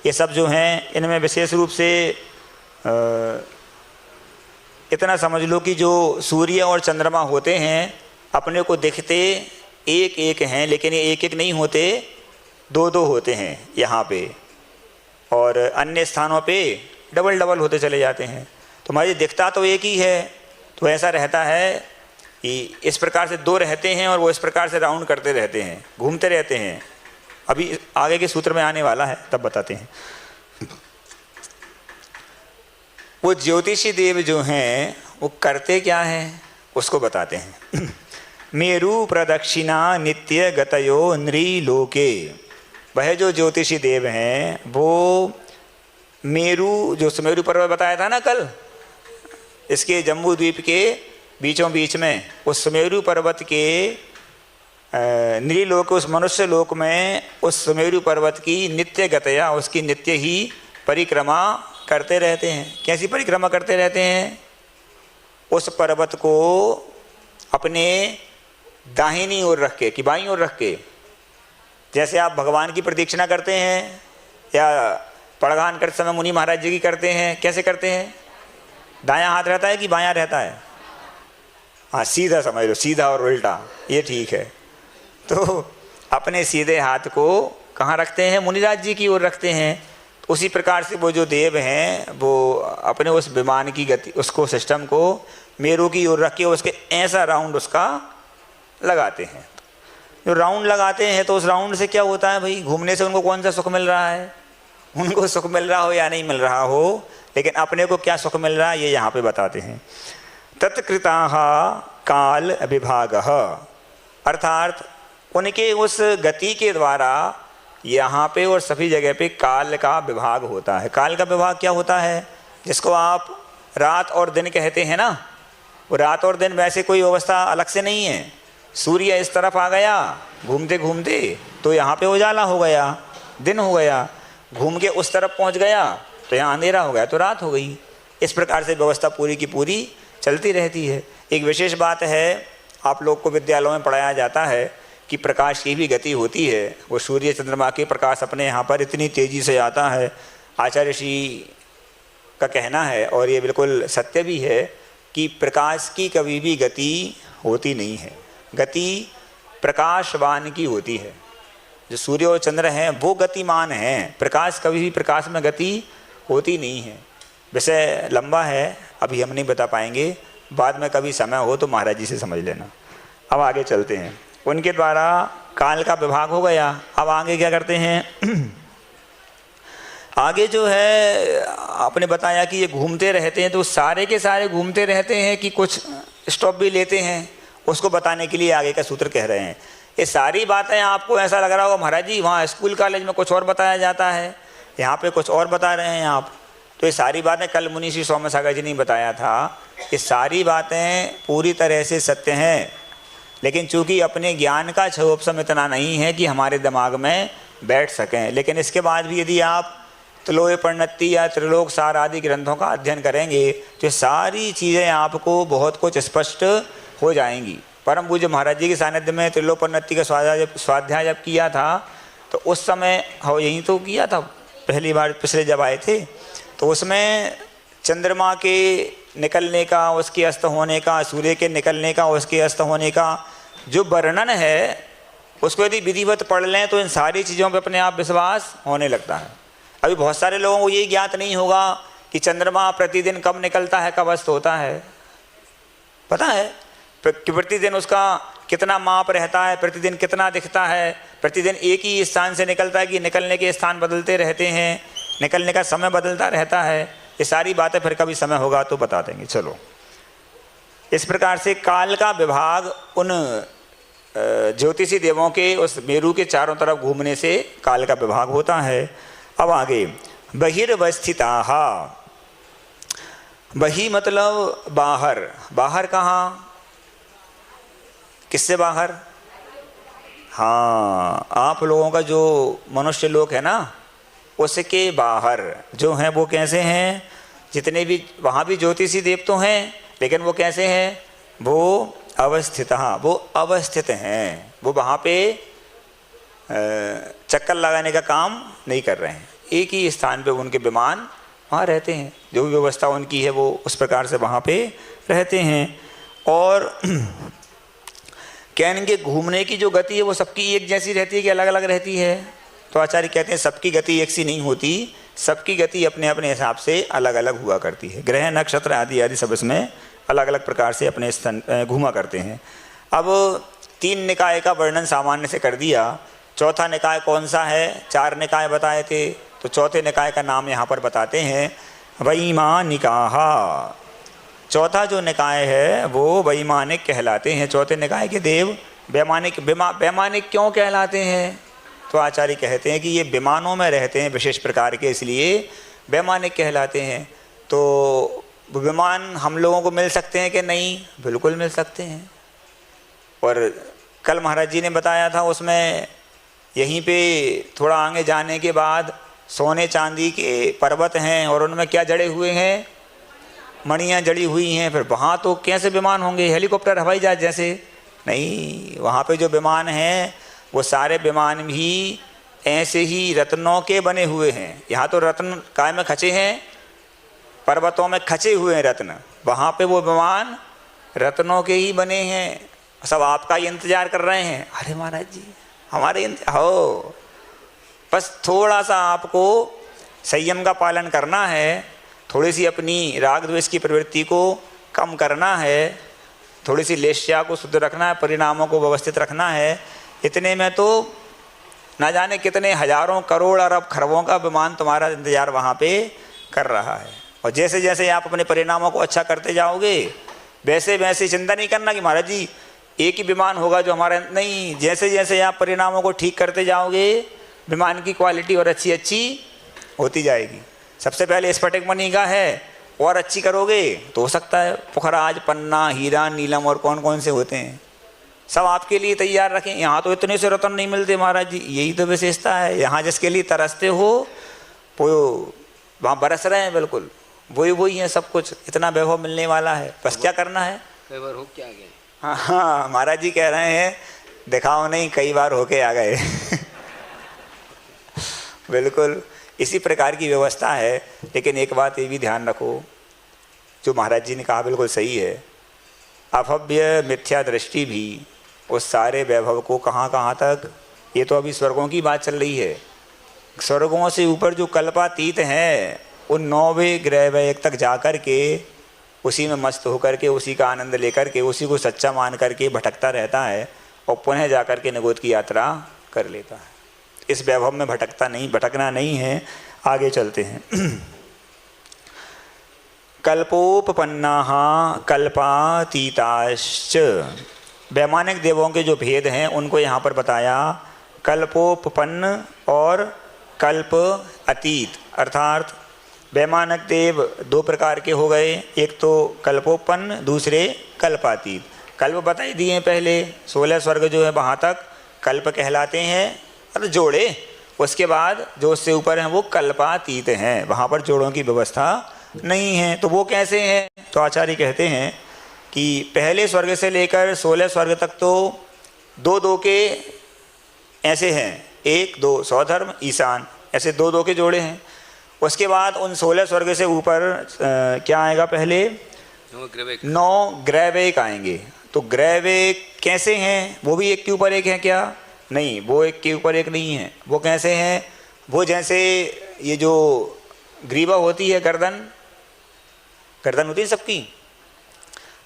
ये सब जो हैं इनमें विशेष रूप से इतना समझ लो कि जो सूर्य और चंद्रमा होते हैं अपने को दिखते एक एक हैं, लेकिन ये एक एक नहीं होते, दो दो होते हैं यहाँ पे, और अन्य स्थानों पे डबल डबल होते चले जाते हैं। तो हमारी दिखता तो एक ही है। तो ऐसा रहता है कि इस प्रकार से दो रहते हैं और वो इस प्रकार से राउंड करते रहते हैं, घूमते रहते हैं। अभी आगे के सूत्र में आने वाला है, तब बताते हैं। वो ज्योतिषी देव जो हैं वो करते क्या हैं उसको बताते हैं। मेरु प्रदक्षिणा नित्य गतयो नृलोके। वह जो ज्योतिषी देव हैं वो मेरु, जो सुमेरु पर्वत बताया था ना कल, इसके जम्बू द्वीप के बीचों बीच में उस सुमेरु पर्वत के नृलोक, उस मनुष्य लोक में उस सुमेरु पर्वत की नित्य गतया, उसकी नित्य ही परिक्रमा करते रहते हैं। कैसी परिक्रमा करते रहते हैं? उस पर्वत को अपने दाहिनी ओर रख के कि बाईं ओर रख के, जैसे आप भगवान की प्रदक्षिणा करते हैं या पड़गान करते समय मुनि महाराज जी की करते हैं, कैसे करते हैं? दायां हाथ रहता है कि बायां रहता है? हाँ, सीधा समझ लो, सीधा और उल्टा, ये ठीक है। तो अपने सीधे हाथ को कहाँ रखते हैं? मुनिराज जी की ओर रखते हैं। उसी प्रकार से वो जो देव हैं वो अपने उस विमान की गति, उसको सिस्टम को मेरू की ओर रख के उसके ऐसा राउंड उसका लगाते हैं। जो राउंड लगाते हैं तो उस राउंड से क्या होता है भाई? घूमने से उनको कौन सा सुख मिल रहा है? उनको सुख मिल रहा हो या नहीं मिल रहा हो, लेकिन अपने को क्या सुख मिल रहा है ये यहाँ पे बताते हैं। तत्कृताः काल विभागः, अर्थात उनके उस गति के द्वारा यहाँ पे और सभी जगह पे काल का विभाग होता है। काल का विभाग क्या होता है? जिसको आप रात और दिन कहते हैं ना, वो रात और दिन वैसे कोई व्यवस्था अलग से नहीं है। सूर्य इस तरफ आ गया घूमते घूमते तो यहाँ पे उजाला हो गया, दिन हो गया, घूम के उस तरफ पहुँच गया तो यहाँ अंधेरा हो गया तो रात हो गई। इस प्रकार से व्यवस्था पूरी की पूरी चलती रहती है। एक विशेष बात है, आप लोग को विद्यालयों में पढ़ाया जाता है कि प्रकाश की भी गति होती है। वो सूर्य चंद्रमा के प्रकाश अपने यहाँ पर इतनी तेज़ी से आता है। आचार्य ऋषि का कहना है, और ये बिल्कुल सत्य भी है, कि प्रकाश की कभी भी गति होती नहीं है। गति प्रकाशवान की होती है। जो सूर्य और चंद्र हैं वो गतिमान हैं, प्रकाश कभी भी प्रकाश में गति होती नहीं है। विषय लंबा है, अभी हम नहीं बता पाएंगे, बाद में कभी समय हो तो महाराज जी से समझ लेना। अब आगे चलते हैं। उनके द्वारा काल का विभाग हो गया। अब आगे क्या करते हैं? आगे जो है आपने बताया कि ये घूमते रहते हैं, तो सारे के सारे घूमते रहते हैं कि कुछ स्टॉप भी लेते हैं, उसको बताने के लिए आगे का सूत्र कह रहे हैं। ये सारी बातें आपको ऐसा लग रहा होगा महाराज जी वहाँ स्कूल कॉलेज में कुछ और बताया जाता है, यहाँ पे कुछ और बता रहे हैं आप। तो ये सारी बातें कल मुनि श्री स्वामी सागर जी ने बताया था ये सारी बातें पूरी तरह से सत्य हैं, लेकिन चूंकि अपने ज्ञान का क्षोभसम इतना नहीं है कि हमारे दिमाग में बैठ सकें। लेकिन इसके बाद भी यदि आप त्लोय परिणति या त्रिलोक सार आदि ग्रंथों का अध्ययन करेंगे तो ये सारी चीज़ें आपको बहुत कुछ स्पष्ट हो जाएंगी। परम पूज्य महाराज जी के सानिध्य में त्रिलोक परिणति का स्वाध्याय जब किया था तो उस समय हो यहीं तो किया था पहली बार, पिछले जब आए थे तो उसमें चंद्रमा के निकलने का, उसके अस्त होने का, सूर्य के निकलने का, उसके अस्त होने का जो वर्णन है उसको यदि विधिवत पढ़ लें तो इन सारी चीज़ों पर अपने आप विश्वास होने लगता है। अभी बहुत सारे लोगों को ये ज्ञात नहीं होगा कि चंद्रमा प्रतिदिन कब निकलता है, कब अस्त होता है। पता है कि प्रतिदिन उसका कितना माप रहता है, प्रतिदिन कितना दिखता है, प्रतिदिन एक ही स्थान से निकलता है कि निकलने के स्थान बदलते रहते हैं, निकलने का समय बदलता रहता है। ये सारी बातें फिर कभी समय होगा तो बता देंगे। चलो, इस प्रकार से काल का विभाग उन ज्योतिषी देवों के उस मेरु के चारों तरफ घूमने से काल का विभाग होता है। अब आगे बहिर्वस्थिताः, बहि मतलब बाहर। बाहर कहाँ? किससे बाहर? हाँ, आप लोगों का जो मनुष्य लोक है ना उसके बाहर जो हैं वो कैसे हैं? जितने भी वहाँ भी ज्योतिषी देव तो हैं, लेकिन वो कैसे हैं? वो अवस्थित, वो अवस्थित हैं, वो वहाँ पे चक्कर लगाने का काम नहीं कर रहे हैं। एक ही स्थान पे उनके विमान वहाँ रहते हैं, जो भी व्यवस्था उनकी है वो उस प्रकार से वहाँ पे रहते हैं। और कहने के घूमने की जो गति है वो सबकी एक जैसी रहती है कि अलग अलग रहती है? तो आचार्य कहते हैं सबकी गति एक सी नहीं होती, सबकी गति अपने अपने हिसाब से अलग अलग हुआ करती है। ग्रह नक्षत्र आदि आदि सब इसमें अलग अलग प्रकार से अपने स्थान घूमा करते हैं। अब 3 निकाय का वर्णन सामान्य से कर दिया। चौथा निकाय कौन सा है? 4 निकाय बताए थे, तो चौथे निकाय का नाम यहाँ पर बताते हैं वैमानिकाः। चौथा जो निकाय है वो वैमानिक कहलाते हैं। चौथे निकाय के देव वैमानिक। वैमानिक क्यों कहलाते हैं? तो आचार्य कहते हैं कि ये विमानों में रहते हैं विशेष प्रकार के, इसलिए वैमानिक कहलाते हैं। तो विमान हम लोगों को मिल सकते हैं कि नहीं? बिल्कुल मिल सकते हैं। और कल महाराज जी ने बताया था उसमें, यहीं पे थोड़ा आगे जाने के बाद सोने चांदी के पर्वत हैं और उनमें क्या जड़े हुए हैं? मणियाँ जड़ी हुई हैं। फिर वहाँ तो कैसे विमान होंगे? हेलीकॉप्टर, हवाई जहाज जैसे? नहीं, वहाँ पे जो विमान हैं वो सारे विमान भी ऐसे ही रत्नों के बने हुए हैं। यहाँ तो रत्न काय में खचे हैं? पर्वतों में खचे हुए हैं रत्न। वहाँ पे वो विमान रत्नों के ही बने हैं। सब आपका ही इंतजार कर रहे हैं। अरे महाराज जी हमारे हो, बस थोड़ा सा आपको संयम का पालन करना है, थोड़ी सी अपनी राग द्वेष की प्रवृत्ति को कम करना है, थोड़ी सी लेश्या को शुद्ध रखना है, परिणामों को व्यवस्थित रखना है। इतने में तो ना जाने कितने हजारों करोड़ अरब खरबों का विमान तुम्हारा इंतजार वहाँ पे कर रहा है। और जैसे जैसे आप अपने परिणामों को अच्छा करते जाओगे वैसे वैसे चिंता नहीं करना कि महाराज जी एक ही विमान होगा जो हमारा, नहीं, जैसे जैसे आप परिणामों को ठीक करते जाओगे विमान की क्वालिटी और अच्छी अच्छी होती जाएगी। सबसे पहले स्फटिक मणि का है, और अच्छी करोगे तो हो सकता है पुखराज, पन्ना, हीरा, नीलम और कौन कौन से होते हैं सब आपके लिए तैयार रखें। यहाँ तो इतने से रत्न नहीं मिलते महाराज जी, यही तो विशेषता है। यहाँ जिसके लिए तरसते हो वो वहाँ बरस रहे हैं, बिल्कुल वही है सब कुछ। इतना वैभव मिलने वाला है, बस क्या करना है? कई बार हो के आ गए। हाँ, महाराज जी कह रहे हैं दिखाओ नहीं, कई बार होके आ गए। बिल्कुल इसी प्रकार की व्यवस्था है। लेकिन एक बात ये भी ध्यान रखो, जो महाराज जी ने कहा बिल्कुल सही है। अभव्य मिथ्या दृष्टि भी उस सारे वैभव को कहाँ कहाँ तक, ये तो अभी स्वर्गों की बात चल रही है। स्वर्गों से ऊपर जो कल्पातीत हैं उन 9वें ग्रह वैक तक जाकर के उसी में मस्त होकर के, उसी का आनंद लेकर के, उसी को सच्चा मान करके भटकता रहता है और पुनः जाकर के निगोद की यात्रा कर लेता है। इस वैभव में भटकना नहीं है। आगे चलते हैं। कल्पोपपन्नाः कल्पातीताश्च, वैमानिक देवों के जो भेद हैं उनको यहाँ पर बताया। कल्पोपपन्न और कल्प अतीत, अर्थात वैमानक देव दो प्रकार के हो गए, एक तो कल्पोपन्न, दूसरे कल्पातीत। कल्प बताई दिए पहले, 16 स्वर्ग जो है वहाँ तक कल्प कहलाते हैं, मतलब जोड़े। उसके बाद जो उससे ऊपर हैं वो कल्पातीत हैं, वहाँ पर जोड़ों की व्यवस्था नहीं है। तो वो कैसे हैं? तो आचार्य कहते हैं कि पहले स्वर्ग से लेकर 16 स्वर्ग तक तो दो दो के ऐसे हैं, 1 2 सौधर्म ईशान, ऐसे दो दो के जोड़े हैं। उसके बाद उन 16 स्वर्ग से ऊपर क्या आएगा? पहले 9 ग्रैवेक आएंगे। तो ग्रैवेक कैसे हैं? वो भी एक के ऊपर एक हैं क्या? नहीं, वो एक के ऊपर एक नहीं है। वो कैसे हैं? वो जैसे ये जो ग्रीवा होती है, गर्दन होती है सबकी,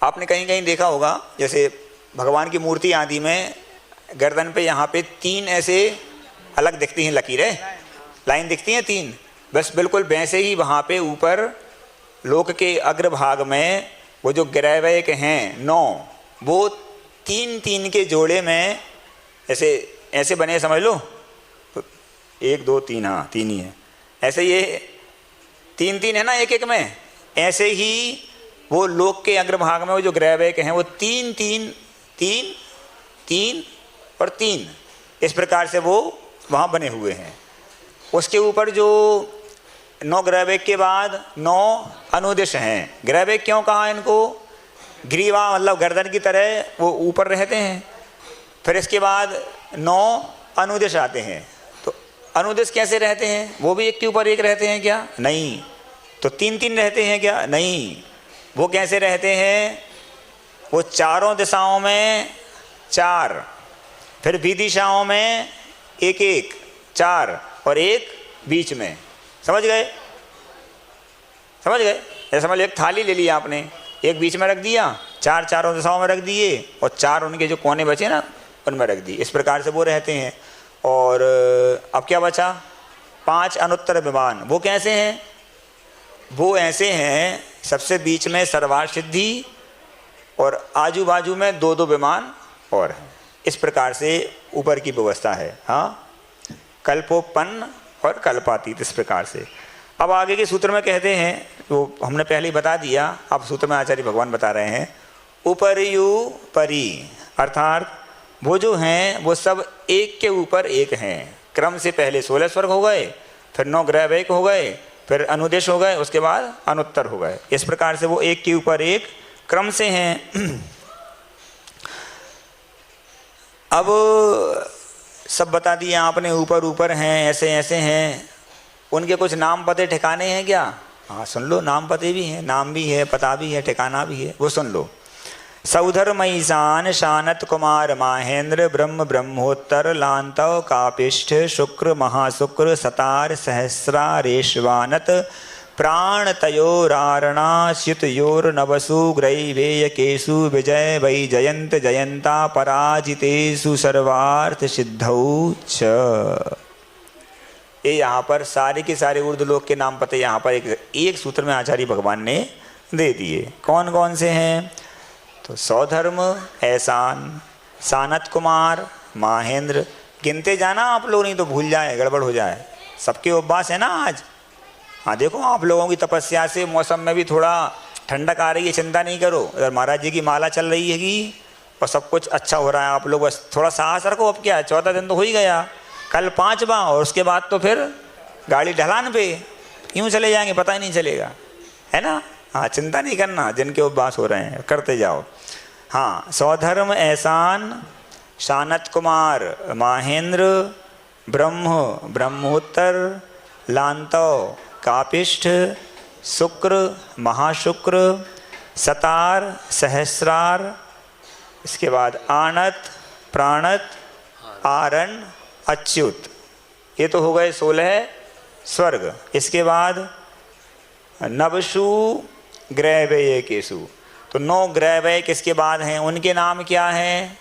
आपने कहीं कहीं देखा होगा, जैसे भगवान की मूर्ति आदि में गर्दन पे यहाँ पे 3 ऐसे अलग दिखती हैं लकीरें, लाइन दिखती हैं 3, बस बिल्कुल वैसे ही वहाँ पे ऊपर लोक के अग्रभाग में वो जो ग्रैवेक हैं 9, वो 3 के जोड़े में ऐसे बने, समझ लो। तो 1 2 3, हाँ 3 ही है। ऐसे ये 3 है ना एक एक में, ऐसे ही वो लोक के अग्रभाग में वो जो ग्रैवेक हैं वो 3 और 3 इस प्रकार से वो वहाँ बने हुए हैं। उसके ऊपर जो 9 ग्रैवेक के बाद 9 अनुदिश हैं। ग्रैवेक क्यों कहा इनको? ग्रीवा मतलब गर्दन की तरह वो ऊपर रहते हैं। फिर इसके बाद 9 अनुदिश आते हैं। तो अनुदिश कैसे रहते हैं? वो भी एक के ऊपर एक रहते हैं क्या? नहीं। तो 3 रहते हैं क्या? नहीं। वो कैसे रहते हैं? वो चारों दिशाओं में 4, फिर विदिशाओं में 1 4 और 1 बीच में। समझ गए? ऐसा समझ लो, एक थाली ले लिया आपने, एक बीच में रख दिया, 4 चारों दिशाओं में रख दिए और 4 उनके जो कोने बचे ना उनमें रख दिए। इस प्रकार से वो रहते हैं। और अब क्या बचा? 5 अनुत्तर विमान। वो कैसे हैं? वो ऐसे हैं, सबसे बीच में सर्वार सिद्धि और आजू बाजू में 2 विमान और हैं। इस प्रकार से ऊपर की व्यवस्था है। हाँ, कल्पोपन्न और कल्पातीत, इस प्रकार से। अब आगे के सूत्र में कहते हैं, तो हमने पहले ही बता दिया, अब सूत्र में आचार्य भगवान बता रहे हैं, उपरियु परी, अर्थात वो जो हैं वो सब एक के ऊपर एक हैं। क्रम से पहले 16 स्वर्ग हो गए, फिर 9 ग्रैवेक हो गए, फिर अनुदेश हो गए, उसके बाद अनुत्तर हो गए। इस प्रकार से वो एक के ऊपर एक क्रम से हैं। अब सब बता दिए आपने, ऊपर हैं, ऐसे हैं। उनके कुछ नाम पते ठिकाने हैं क्या? हाँ सुन लो, नाम पते भी हैं, नाम भी है, पता भी है, ठिकाना भी है, वो सुन लो। सौधर्म ईशान शानत कुमार माहेंद्र ब्रह्म ब्रह्मोत्तर लांतव कापिष्ठ शुक्र महाशुक्र सतार सहस्रा रेशवानत प्राण तयोरारणाश्युत योर नवसु ग्रैवेय केशु विजय वै जयंत जयंता पराजितेषु सर्वार्थ सिद्धौ च। ये यहाँ पर सारे के सारे उर्दू लोक के नाम पते यहाँ पर एक सूत्र में आचार्य भगवान ने दे दिए। कौन कौन से हैं? तो सौधर्म, ऐसान, सानत कुमार, माहेंद्र। गिनते जाना आप लोग, नहीं तो भूल जाए, गड़बड़ हो जाए। सबके उपवास है ना आज। हाँ देखो, आप लोगों की तपस्या से मौसम में भी थोड़ा ठंडक आ रही है, चिंता नहीं करो। इधर महाराज जी की माला चल रही है और सब कुछ अच्छा हो रहा है। आप लोग बस थोड़ा साहस रखो। अब क्या, 14 दिन तो हो ही गया, कल 5वां और उसके बाद तो फिर गाड़ी ढलान पे यूँ चले जाएंगे, पता ही नहीं चलेगा, है ना। हाँ, चिंता नहीं करना, जिनके उपवास हो रहे हैं करते जाओ। हाँ, सौधर्म, ऐसान, शानत कुमार, माहेंद्र, ब्रह्म ब्रह्मोत्तर, लांतव, कापिष्ठ, शुक्र, महाशुक्र, सतार, सहस्रार, इसके बाद आनत, प्राणत, आरण, अच्युत। ये तो हो गए 16 स्वर्ग। इसके बाद नवसु ग्रैवेय केशु, तो 9 ग्रैवेय किसके बाद हैं? उनके नाम क्या हैं?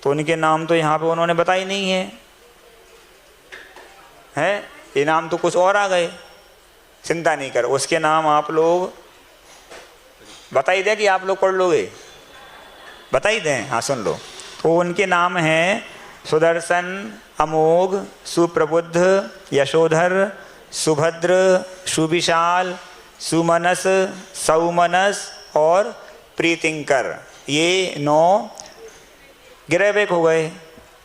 तो उनके नाम तो यहाँ पे उन्होंने बताई नहीं है। ये नाम तो कुछ और आ गए, चिंता नहीं कर, उसके नाम आप लोग बताई दें कि आप लोग पढ़ लोगे? बताई दें, हाँ सुन लो। तो उनके नाम हैं सुदर्शन, अमोघ, सुप्रबुद्ध, यशोधर, सुभद्र, सुविशाल, सुमनस, सौमनस और प्रीतिंकर, ये 9 ग्रहवेग हो गए।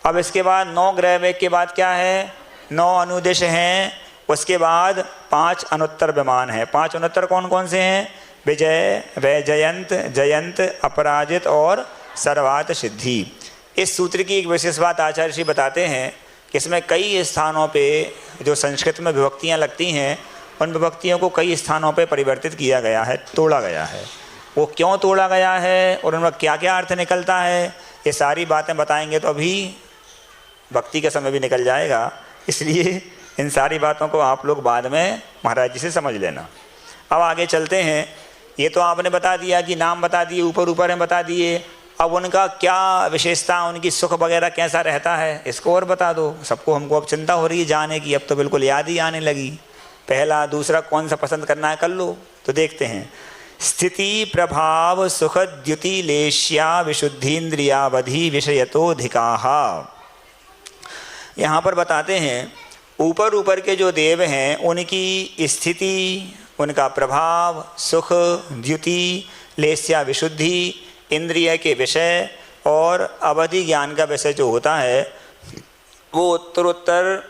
अब इसके बाद 9 ग्रहवेग के बाद क्या है, 9 अनुदेश हैं, उसके बाद 5 अनुत्तर विमान हैं। 5 अनुत्तर कौन कौन से हैं? विजय, वैजयंत, जयंत, अपराजित और सर्वात सिद्धि। इस सूत्र की एक विशेष बात आचार्य श्री बताते हैं कि इसमें कई स्थानों पे जो संस्कृत में विभक्तियाँ लगती हैं, उन विभक्तियों को कई स्थानों पे परिवर्तित किया गया है, तोड़ा गया है। वो क्यों तोड़ा गया है और उनका क्या क्या अर्थ निकलता है, ये सारी बातें बताएंगे तो अभी भक्ति का समय भी निकल जाएगा, इसलिए इन सारी बातों को आप लोग बाद में महाराज जी से समझ लेना। अब आगे चलते हैं। ये तो आपने बता दिया कि नाम बता दिए, ऊपर ऊपर में बता दिए। अब उनका क्या विशेषता, उनकी सुख वगैरह कैसा रहता है, इसको और बता दो। सबको हमको अब चिंता हो रही है जाने की, अब तो बिल्कुल याद ही आने लगी। पहला दूसरा कौन सा पसंद करना है कर लो। तो देखते हैं। स्थिति प्रभाव सुख द्युति लेश्या विशुद्धीन्द्रियावधि विषयतोधिकाः। यहाँ पर बताते हैं ऊपर ऊपर के जो देव हैं उनकी स्थिति, उनका प्रभाव, सुख, द्युति, लेस्या विशुद्धि, इंद्रिय के विषय और अवधि ज्ञान का विषय जो होता है वो उत्तरोत्तर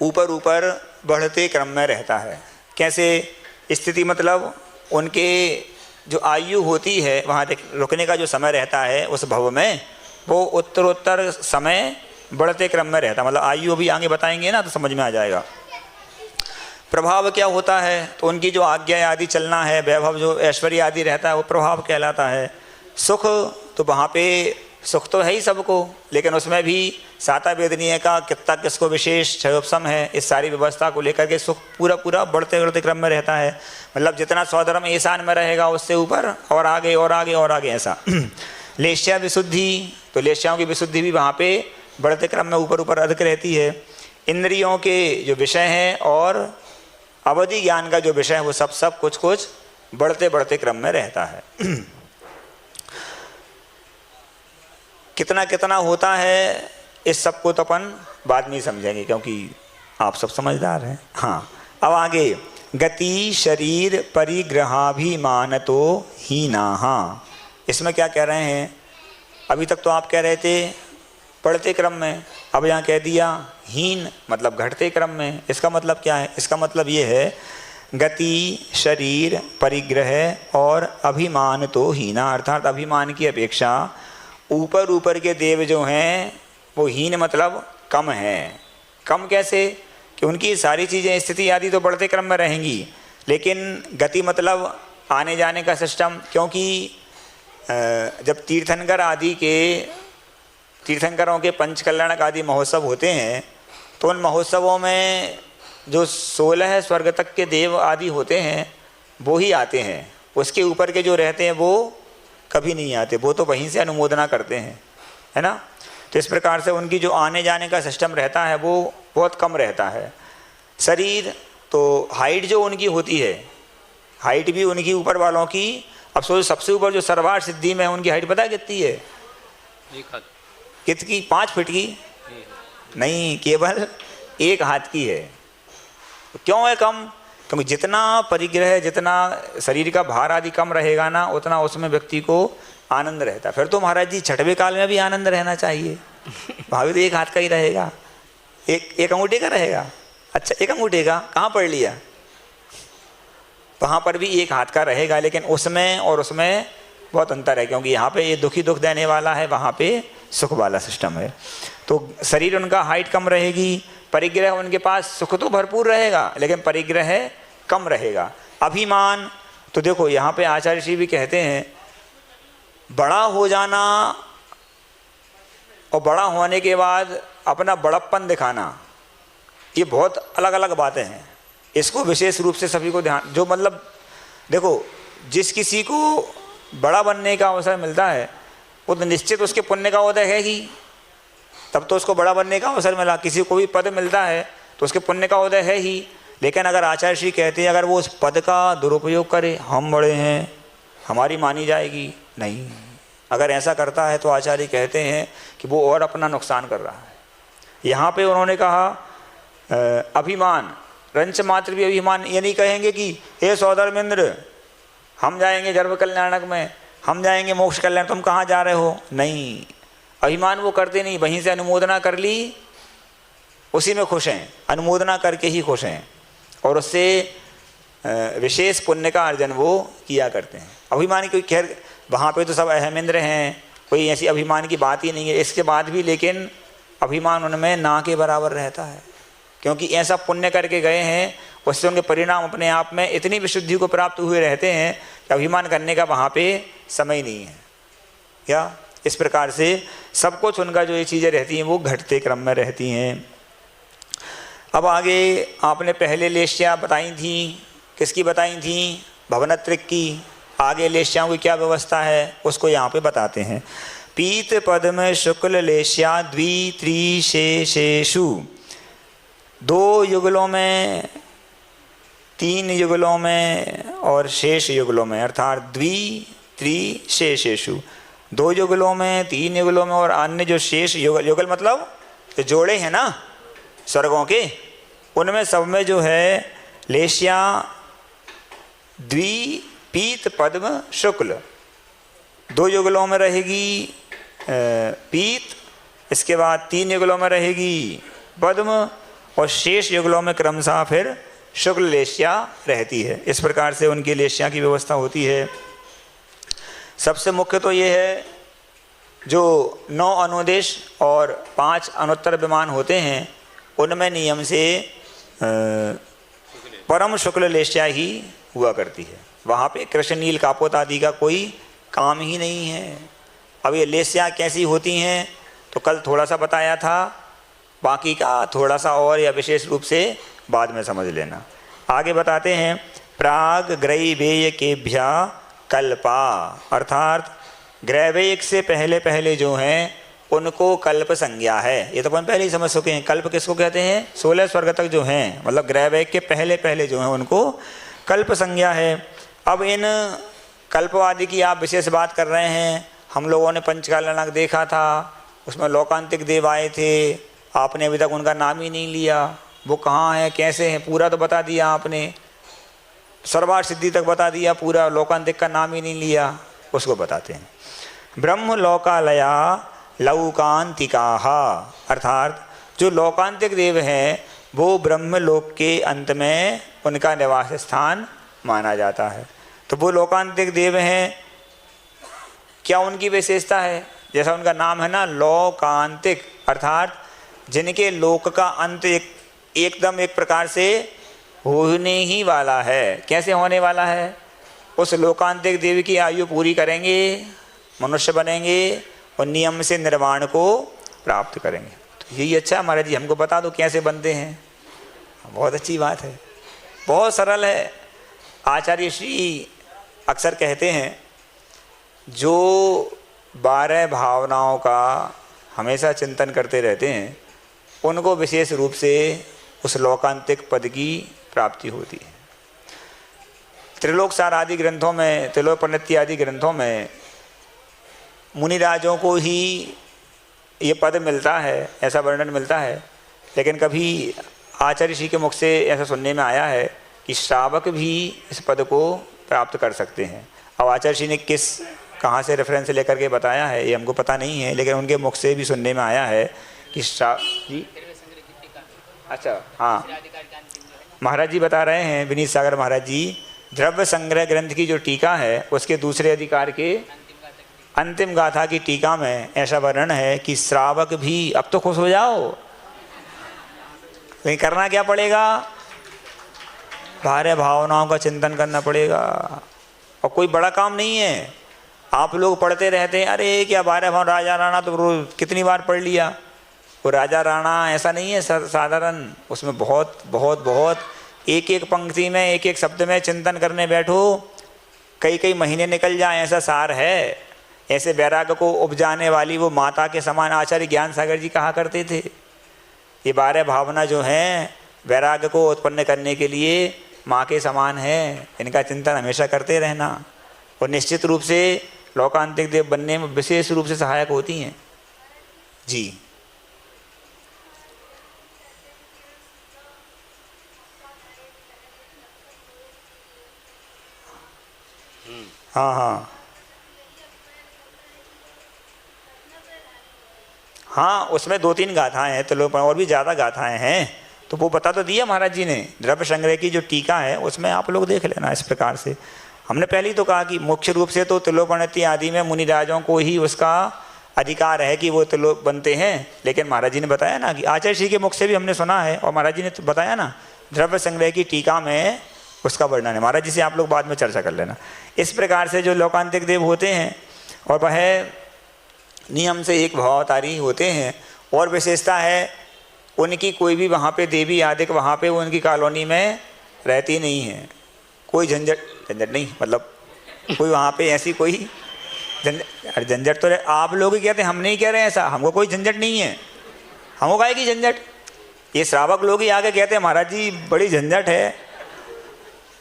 ऊपर ऊपर बढ़ते क्रम में रहता है। कैसे? स्थिति मतलब उनके जो आयु होती है, वहाँ रुकने का जो समय रहता है उस भव में, वो उत्तरोत्तर समय बढ़ते क्रम में रहता है। मतलब आयु भी आगे बताएंगे ना तो समझ में आ जाएगा। प्रभाव क्या होता है? तो उनकी जो आज्ञा आदि चलना है, वैभव जो ऐश्वर्य आदि रहता है वो प्रभाव कहलाता है। सुख, तो वहाँ पे सुख तो है ही सबको, लेकिन उसमें भी साता वेदनीय का कितना किसको विशेष क्षयोपम है, इस सारी व्यवस्था को लेकर के सुख पूरा पूरा बढ़ते बढ़ते क्रम में रहता है। मतलब जितना स्वधर्म ईशान में रहेगा उससे ऊपर और आगे और आगे और आगे ऐसा। लेश्या विशुद्धि, तो लेश्याओं की विशुद्धि भी वहाँ पे बढ़ते क्रम में ऊपर ऊपर अधिक रहती है। इंद्रियों के जो विषय हैं और अवधि ज्ञान का जो विषय है वो सब कुछ कुछ बढ़ते बढ़ते क्रम में रहता है। कितना कितना होता है इस सब को तो अपन बाद में ही समझेंगे, क्योंकि आप सब समझदार हैं। हाँ, अब आगे। गति शरीर परिग्रहाभिमानतो हीनाः। इसमें क्या कह रहे हैं? अभी तक तो आप कह रहे थे बढ़ते क्रम में, अब यहाँ कह दिया हीन, मतलब घटते क्रम में। इसका मतलब क्या है? इसका मतलब ये है गति शरीर परिग्रह और अभिमान तो हीना, अर्थात अभिमान की अपेक्षा ऊपर ऊपर के देव जो हैं वो हीन मतलब कम हैं। कम कैसे? कि उनकी सारी चीज़ें स्थिति आदि तो बढ़ते क्रम में रहेंगी, लेकिन गति मतलब आने जाने का सिस्टम। क्योंकि जब तीर्थंकरों के पंचकल्याणक आदि महोत्सव होते हैं तो उन महोत्सवों में जो 16 स्वर्ग तक के देव आदि होते हैं वो ही आते हैं। उसके ऊपर के जो रहते हैं वो कभी नहीं आते, वो तो वहीं से अनुमोदना करते हैं, है ना। तो इस प्रकार से उनकी जो आने जाने का सिस्टम रहता है वो बहुत कम रहता है। शरीर, तो हाइट जो उनकी होती है, हाइट भी उनकी ऊपर वालों की, अब सोचो सबसे ऊपर जो सर्वार्थ सिद्धि में है उनकी हाइट पता कितनी है? कितनी? 5 फीट की नहीं, केवल 1 हाथ की है। तो क्यों है कम? क्योंकि जितना परिग्रह, जितना शरीर का भार आदि कम रहेगा ना, उतना उसमें व्यक्ति को आनंद रहता है। फिर तो महाराज जी छठवें काल में भी आनंद रहना चाहिए। वहाँ भी तो 1 हाथ का ही रहेगा, एक अंगूठे का रहेगा। अच्छा, 1 अंगूठे का कहाँ पढ़ लिया? वहाँ पर भी 1 हाथ का रहेगा, लेकिन उसमें और उसमें बहुत अंतर है, क्योंकि यहाँ पे ये दुखी दुख देने वाला है, वहाँ पे सुख वाला सिस्टम है। तो शरीर उनका हाइट कम रहेगी, परिग्रह उनके पास सुख तो भरपूर रहेगा लेकिन परिग्रह कम रहेगा। अभिमान, तो देखो यहाँ पे आचार्य श्री भी कहते हैं बड़ा हो जाना और बड़ा होने के बाद अपना बड़प्पन दिखाना, ये बहुत अलग अलग बातें हैं। इसको विशेष रूप से सभी को ध्यान, जो मतलब देखो जिस किसी को बड़ा बनने का अवसर मिलता है वो तो निश्चित उसके पुण्य का उदय है ही, तब तो उसको बड़ा बनने का अवसर मिला। किसी को भी पद मिलता है तो उसके पुण्य का उदय है ही, लेकिन अगर आचार्य श्री कहते हैं अगर वो उस पद का दुरुपयोग करे, हम बड़े हैं हमारी मानी जाएगी, नहीं, अगर ऐसा करता है तो आचार्य कहते हैं कि वो और अपना नुकसान कर रहा है। यहाँ पे उन्होंने कहा अभिमान, रंच मात्र भी अभिमान, ये नहीं कहेंगे कि हे सौधर्मेंद्र हम जाएंगे गर्भ कल्याणक में, हम जाएंगे मोक्ष कल्याण, तुम कहाँ जा रहे हो, नहीं, अभिमान वो करते नहीं। वहीं से अनुमोदना कर ली, उसी में खुश हैं, अनुमोदना करके ही खुश हैं, और उससे विशेष पुण्य का अर्जन वो किया करते हैं। अभिमान की खैर वहाँ पे तो सब अहमेंद्र हैं, कोई ऐसी अभिमान की बात ही नहीं है। इसके बाद भी लेकिन अभिमान उनमें ना के बराबर रहता है, क्योंकि ऐसा पुण्य करके गए हैं, उससे उनके परिणाम अपने आप में इतनी विशुद्धि को प्राप्त हुए रहते हैं कि अभिमान करने का वहाँ पे समय नहीं है। क्या इस प्रकार से सब कुछ उनका जो ये चीज़ें रहती हैं वो घटते क्रम में रहती हैं। अब आगे आपने पहले लेश्या बताई थी, किसकी बताई थी, भवनत्रिक की। आगे लेश्याओं की क्या व्यवस्था है उसको यहाँ पे बताते हैं। पीत पद्म शुक्ल लेश्या द्वित्रिशेषेषु, 2 युगलों में, 3 युगलों में और शेष युगलों में, अर्थात द्वित्रिशेषेषु, 2 युगलों में, 3 युगलों में और अन्य जो शेष युगल, युगल मतलब जो जोड़े हैं ना स्वर्गों के, उनमें सब में जो है लेश्या द्विपीत पद्म शुक्ल, 2 युगलों में रहेगी पीत, इसके बाद 3 युगलों में रहेगी पद्म और शेष युगलों में क्रमशः फिर शुक्ल लेश्या रहती है। इस प्रकार से उनकी लेश्या की व्यवस्था होती है। सबसे मुख्य तो ये है जो 9 अनुदेश और 5 अनुत्तर विमान होते हैं, उनमें नियम से परम शुक्ल लेश्या ही हुआ करती है। वहाँ पे कृष्ण नील कापोत आदि का कोई काम ही नहीं है। अब ये लेश्या कैसी होती हैं तो कल थोड़ा सा बताया था, बाकी का थोड़ा सा और या विशेष रूप से बाद में समझ लेना। आगे बताते हैं प्राग ग्रैवेय केभ्या कल्पा, अर्थात ग्रैवेयक से पहले पहले जो हैं उनको कल्प संज्ञा है। ये तो अपन पहले ही समझ चुके हैं। कल्प किसको कहते हैं, 16 स्वर्ग तक जो हैं, मतलब ग्रैवेयक के पहले पहले जो हैं उनको कल्प संज्ञा है। अब इन कल्प आदि की आप विशेष बात कर रहे हैं। हम लोगों ने पंचकालनक देखा था, उसमें लोकांतिक देव आए थे, आपने अभी तक उनका नाम ही नहीं लिया। वो कहाँ हैं, कैसे हैं, पूरा तो बता दिया आपने, सर्वार्थ सिद्धि तक बता दिया, पूरा लोकांतिक का नाम ही नहीं लिया। उसको बताते हैं ब्रह्म लोकालया लौकांतिकाः, अर्थात जो लोकांतिक देव हैं वो ब्रह्म लोक के अंत में उनका निवास स्थान माना जाता है। तो वो लोकांतिक देव हैं, क्या उनकी विशेषता है, जैसा उनका नाम है ना लोकांतिक, अर्थात जिनके लोक का अंत एकदम एक प्रकार से होने ही वाला है। कैसे होने वाला है, उस लोकांतिक देव की आयु पूरी करेंगे, मनुष्य बनेंगे और नियम से निर्वाण को प्राप्त करेंगे। तो यही अच्छा है महाराज जी, हमको बता दो कैसे बनते हैं। बहुत अच्छी बात है, बहुत सरल है। आचार्य श्री अक्सर कहते हैं जो 12 भावनाओं का हमेशा चिंतन करते रहते हैं उनको विशेष रूप से उस लोकांतिक पद की प्राप्ति होती है। त्रिलोक सार आदि ग्रंथों में, त्रिलोक परिणति आदि ग्रंथों में मुनिराजों को ही ये पद मिलता है, ऐसा वर्णन मिलता है। लेकिन कभी आचार्य श्री के मुख से ऐसा सुनने में आया है कि श्रावक भी इस पद को प्राप्त कर सकते हैं। अब आचार्य श्री ने कहाँ से रेफरेंस लेकर के बताया है ये हमको पता नहीं है, लेकिन उनके मुख से भी सुनने में आया है कि जी, अच्छा हाँ, महाराज जी बता रहे हैं, विनीत सागर महाराज जी, द्रव्य संग्रह ग्रंथ की जो टीका है उसके दूसरे अधिकार के अंतिम गाथा की टीका में ऐसा वर्णन है कि श्रावक भी, अब तो खुश हो जाओ, लेकिन करना क्या पड़ेगा, 12 भावनाओं का चिंतन करना पड़ेगा। और कोई बड़ा काम नहीं है। आप लोग पढ़ते रहते हैं, अरे क्या 12 भाव राजा राणा तो रोज कितनी बार पढ़ लिया। वो राजा राणा ऐसा नहीं है साधारण, उसमें बहुत बहुत बहुत एक एक पंक्ति में, एक एक शब्द में चिंतन करने बैठो कई कई महीने निकल जाए, ऐसा सार है। ऐसे वैराग्य को उपजाने वाली वो माता के समान आचार्य ज्ञान सागर जी कहा करते थे। ये 12 भावना जो हैं वैराग्य को उत्पन्न करने के लिए माँ के समान है। इनका चिंतन हमेशा करते रहना और निश्चित रूप से लोकांतिक देव बनने में विशेष रूप से सहायक होती हैं। जी हाँ हाँ हाँ, उसमें 2-3 गाथाएं हैं, तो और भी ज़्यादा गाथाएं हैं, तो वो बता तो दिया महाराज जी ने। द्रव्य संग्रह की जो टीका है उसमें आप लोग देख लेना। इस प्रकार से हमने पहले ही तो कहा कि मुख्य रूप से तो तिलोपनति आदि में मुनिराजों को ही उसका अधिकार है कि वो तिलोक बनते हैं, लेकिन महाराज जी ने बताया ना कि आचार्य श्री के मुख से भी हमने सुना है, और महाराज जी ने तो बताया ना द्रव्य संग्रह की टीका में उसका वर्णन है। महाराज जी से आप लोग बाद में चर्चा कर लेना। इस प्रकार से जो लोकांतिक देव होते हैं और वह नियम से एक भावावतारी होते हैं, और विशेषता है उनकी कोई भी वहाँ पे देवी आदि वहाँ पे उनकी कॉलोनी में रहती नहीं है। कोई झंझट नहीं, मतलब कोई वहाँ पे ऐसी कोई झंझट तो आप लोग ही कहते हैं, हम नहीं कह रहे हैं ऐसा, हमको कोई झंझट नहीं है। हमको काहे की झंझट, ये श्रावक लोग ही आगे कहते हैं महाराज जी बड़ी झंझट है।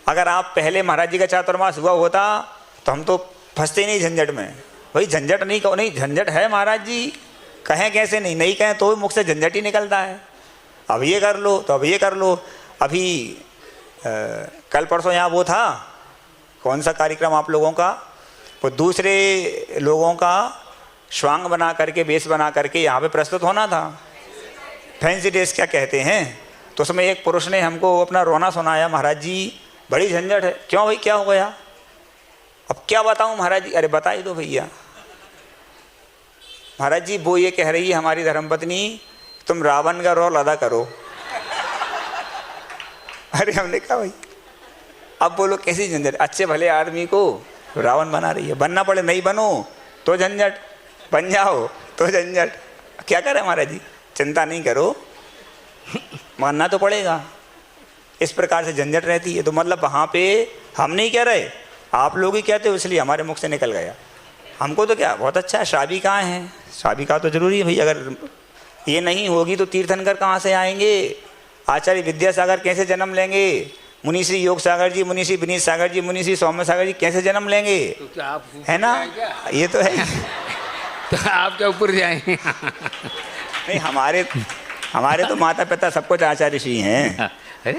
अगर आप पहले महाराज जी का चातुर्मास हुआ होता तो हम तो फंसते नहीं झंझट में। भाई झंझट नहीं कहो, नहीं झंझट है महाराज जी, कहें कैसे नहीं, नहीं कहें तो मुख से झंझट ही निकलता है। अब ये कर लो तो अब ये कर लो। अभी कल परसों यहाँ वो था, कौन सा कार्यक्रम आप लोगों का, वो दूसरे लोगों का स्वांग बना करके वेश बना करके यहाँ पे प्रस्तुत होना था, फैंसी ड्रेस क्या कहते हैं। तो उसमें एक पुरुष ने हमको अपना रोना सुनाया, महाराज जी बड़ी झंझट है। क्यों भाई, क्या हो गया? अब क्या बताऊं महाराज जी? अरे बता ही दो भैया। महाराज जी वो ये कह रही है हमारी धर्मपत्नी तुम रावण का रोल अदा करो। अरे हमने कहा भाई अब बोलो कैसी झंझट, अच्छे भले आदमी को रावण बना रही है। बनना पड़े, नहीं बनो तो झंझट, बन जाओ तो झंझट। क्या करें महाराज जी, चिंता नहीं करो, मानना तो पड़ेगा। इस प्रकार से झंझट रहती है। तो मतलब वहाँ पे हम नहीं कह रहे, आप लोग ही कहते हो, इसलिए हमारे मुख से निकल गया। हमको तो क्या बहुत अच्छा है। श्राविकाएँ हैं, श्राविका तो जरूरी है भाई, अगर ये नहीं होगी तो तीर्थंकर कहाँ से आएंगे? आचार्य विद्यासागर कैसे जन्म लेंगे? मुनिश्री योग सागर जी, मुनिश्री विनीत सागर जी, मुनिश्री सौम्य सागर जी कैसे जन्म लेंगे? तो क्या आप है ना, ये तो है। तो आप क्या ऊपर जाएंगे? नहीं, हमारे तो माता पिता सब कुछ आचार्य श्री हैं।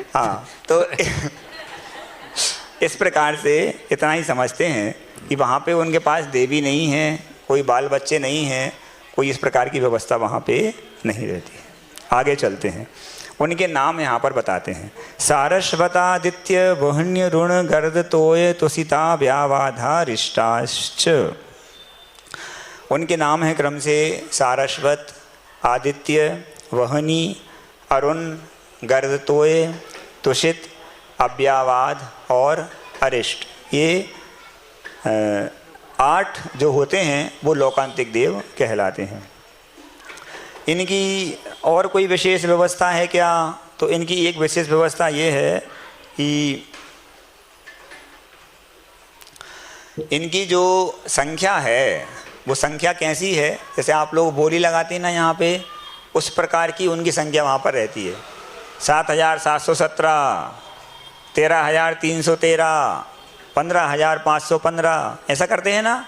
हाँ, तो इस प्रकार से इतना ही समझते हैं कि वहाँ पे उनके पास देवी नहीं है, कोई बाल बच्चे नहीं हैं, कोई इस प्रकार की व्यवस्था वहाँ पे नहीं रहती। आगे चलते हैं, उनके नाम यहाँ पर बताते हैं। सारस्वतादित्य वहन्य ऋण गर्द तोय तुसिता व्यावाधा रिष्टाश्च। उनके नाम हैं क्रम से सारस्वत, आदित्य, वहनी, अरुण, गर्दतोय, तुषित, अव्यावाद और अरिष्ट। ये 8 जो होते हैं वो लोकांतिक देव कहलाते हैं। इनकी और कोई विशेष व्यवस्था है क्या? तो इनकी एक विशेष व्यवस्था ये है कि इनकी जो संख्या है वो संख्या कैसी है, जैसे आप लोग बोली लगाते हैं ना यहाँ पे, उस प्रकार की उनकी संख्या वहाँ पर रहती है। 7,717, 13,313, 15,515, ऐसा करते हैं ना।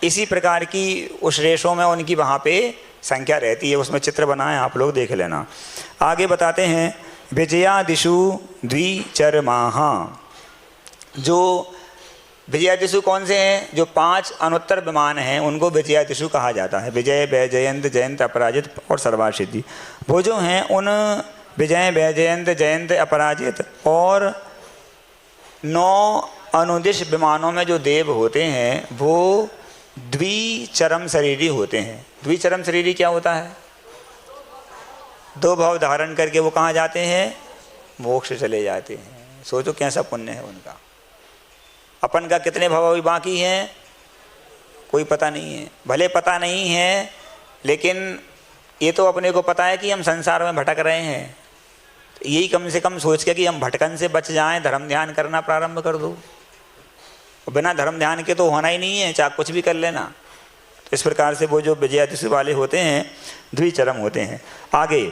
इसी प्रकार की उस रेशों में उनकी वहाँ पे संख्या रहती है। उसमें चित्र बनाए, आप लोग देख लेना। आगे बताते हैं, विजयादिषु द्विचरमाः। जो विजयादिषु कौन से हैं? जो 5 अनुत्तर विमान हैं उनको विजयादिषु कहा जाता है। विजय, वैजयंत, जयंत, अपराजित और सर्वासिद्धि। वो जो हैं उन विजय, वैजयंत, जयंत, अपराजित और 9 अनुदिश विमानों में जो देव होते हैं वो द्विचरम शरीरी होते हैं। द्विचरम शरीरी क्या होता है? 2 भाव धारण करके वो कहाँ जाते हैं? मोक्ष चले जाते हैं। सोचो कैसा पुण्य है उनका। अपन का कितने भाव अभी बाकी हैं कोई पता नहीं है। भले पता नहीं है, लेकिन ये तो अपने को पता है कि हम संसार में भटक रहे हैं। यही कम से कम सोच के कि हम भटकन से बच जाएं, धर्म ध्यान करना प्रारंभ कर दो। बिना धर्म ध्यान के तो होना ही नहीं है, चाहे कुछ भी कर लेना। तो इस प्रकार से वो जो विजयादिषु वाले होते हैं द्विचरम होते हैं। आगे,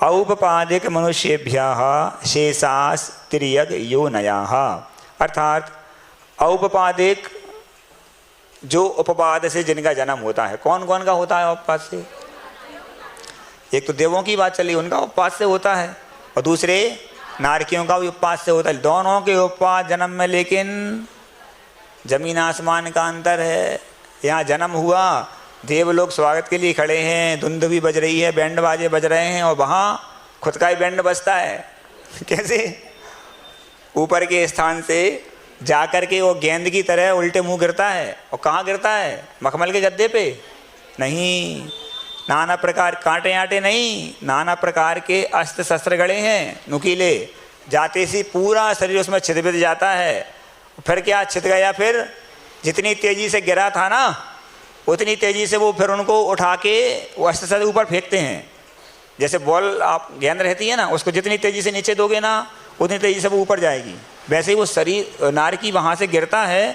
औपपादिक मनुष्येभ्यः शेषास तिर्यग योनयाः। अर्थात औपपादिक जो उपपाद से जिनका जन्म होता है। कौन कौन का होता है उपपाद से? एक तो देवों की बात चली, उनका उपपाद से होता है, और दूसरे नारकियों का भी उपपाद से होता है। दोनों के उपपाद जन्म में लेकिन जमीन आसमान का अंतर है। यहाँ जन्म हुआ, देव लोग स्वागत के लिए खड़े हैं, धुंध भी बज रही है, बैंड बाजे बज रहे हैं, और वहाँ खुद का ही बैंड बजता है। कैसे? ऊपर के स्थान से जा कर के वो गेंद की तरह उल्टे मुंह गिरता है। और कहाँ गिरता है? मखमल के गद्दे पे नहीं, नाना प्रकार कांटे आटे नहीं, नाना प्रकार के अस्त्र शस्त्र गड़े हैं नुकीले। जाते सी पूरा शरीर उसमें छिद जाता है। फिर क्या छिद गया? फिर जितनी तेजी से गिरा था ना, उतनी तेजी से वो फिर उनको उठा के वो अस्त्र शस्त्र ऊपर फेंकते हैं। जैसे बॉल आप गेंद रहती है ना, उसको जितनी तेजी से नीचे दोगे ना, उतनी तेजी से वो ऊपर जाएगी। वैसे ही वो शरीर नार की वहाँ से गिरता है,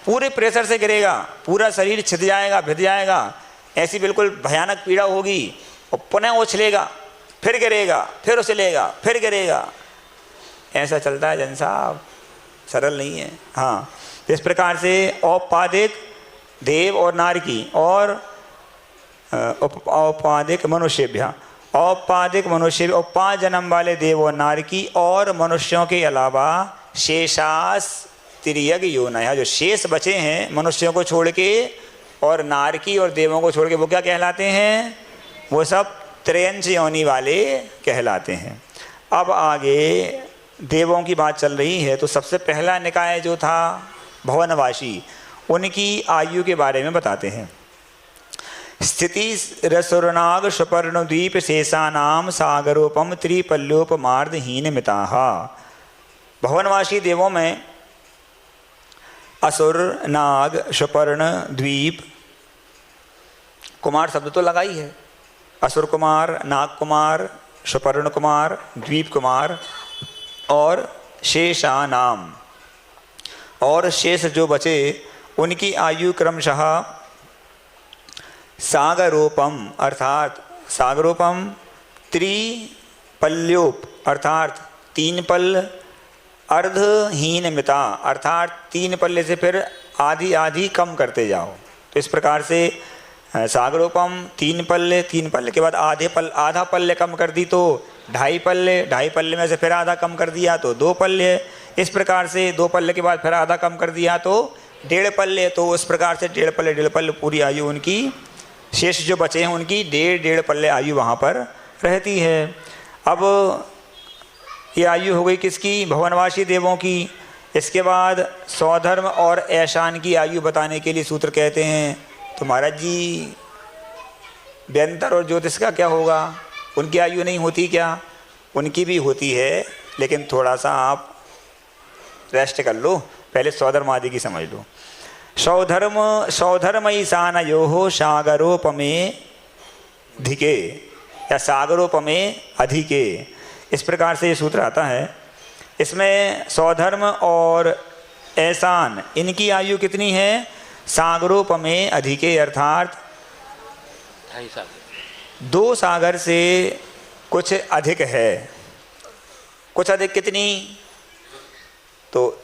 पूरे प्रेशर से गिरेगा, पूरा शरीर छिद जाएगा, भिद जाएगा, ऐसी बिल्कुल भयानक पीड़ा होगी। और पुनः उछलेगा, फिर गिरेगा, फिर उछलेगा, फिर गिरेगा। ऐसा चलता है जन साहब, सरल नहीं है। हाँ, इस प्रकार से औपाधिक देव और नार की और औपाधिक मनुष्यभ्या, औपाधिक मनुष्य और 5 जन्म वाले देव और नार की और मनुष्यों के अलावा शेषास तिर्यग योनया, जो शेष बचे हैं मनुष्यों को छोड़ के और नार की और देवों को छोड़ के, वो क्या कहलाते हैं? वो सब त्रयंश योनि वाले कहलाते हैं। अब आगे देवों की बात चल रही है, तो सबसे पहला निकाय जो था भवनवासी, उनकी आयु के बारे में बताते हैं। स्थिति रसुरनाग स्वपर्णद्वीप शेषानाम सागरोपम त्रिपल्योपमार्दहीन मिताः। भवनवासी देवों में असुर, नाग, स्वपर्ण, द्वीप, कुमार शब्द तो लगा ही है। असुर कुमार, नाग कुमार, स्वपर्ण कुमार, द्वीप कुमार और शेषानाम, और शेष जो बचे उनकी आयु क्रमशः सागरोपम अर्थात सागरोपम, त्रिपल्योप अर्थात 3 पल, अर्धहीन मिता अर्थात 3 पल्ले से फिर आधी आधी कम करते जाओ। तो इस प्रकार से सागरोपम 3 पल्ले, 3 पल्ले के बाद आधा पल्ले कम कर दी तो 2.5 पल्ले, 2.5 पल्ले में से फिर आधा कम कर दिया तो 2 पल्ले, इस प्रकार से 2 पल्ले के बाद फिर आधा कम कर दिया तो 1.5 पल्ले। तो उस प्रकार से 1.5 पल्ले पूरी आयु उनकी, शेष जो बचे हैं उनकी 1.5 पल्ले आयु वहाँ पर रहती है। अब ये आयु हो गई किसकी? भवनवासी देवों की। इसके बाद सौधर्म और ऐशान की आयु बताने के लिए सूत्र कहते हैं, तो महाराज जी व्यंतर और ज्योतिष का क्या होगा? उनकी आयु नहीं होती क्या? उनकी भी होती है, लेकिन थोड़ा सा आप रेस्ट कर लो, पहले सौधर्म आदि की समझ लो। सौधर्म ईशानयोः सागरोपमे धिके या सागरोपमे अधिके, इस प्रकार से ये सूत्र आता है। इसमें सौधर्म और ऐसान इनकी आयु कितनी है? सागरोपमे अधिके अर्थात 2 सागर से कुछ अधिक है। कुछ अधिक कितनी? तो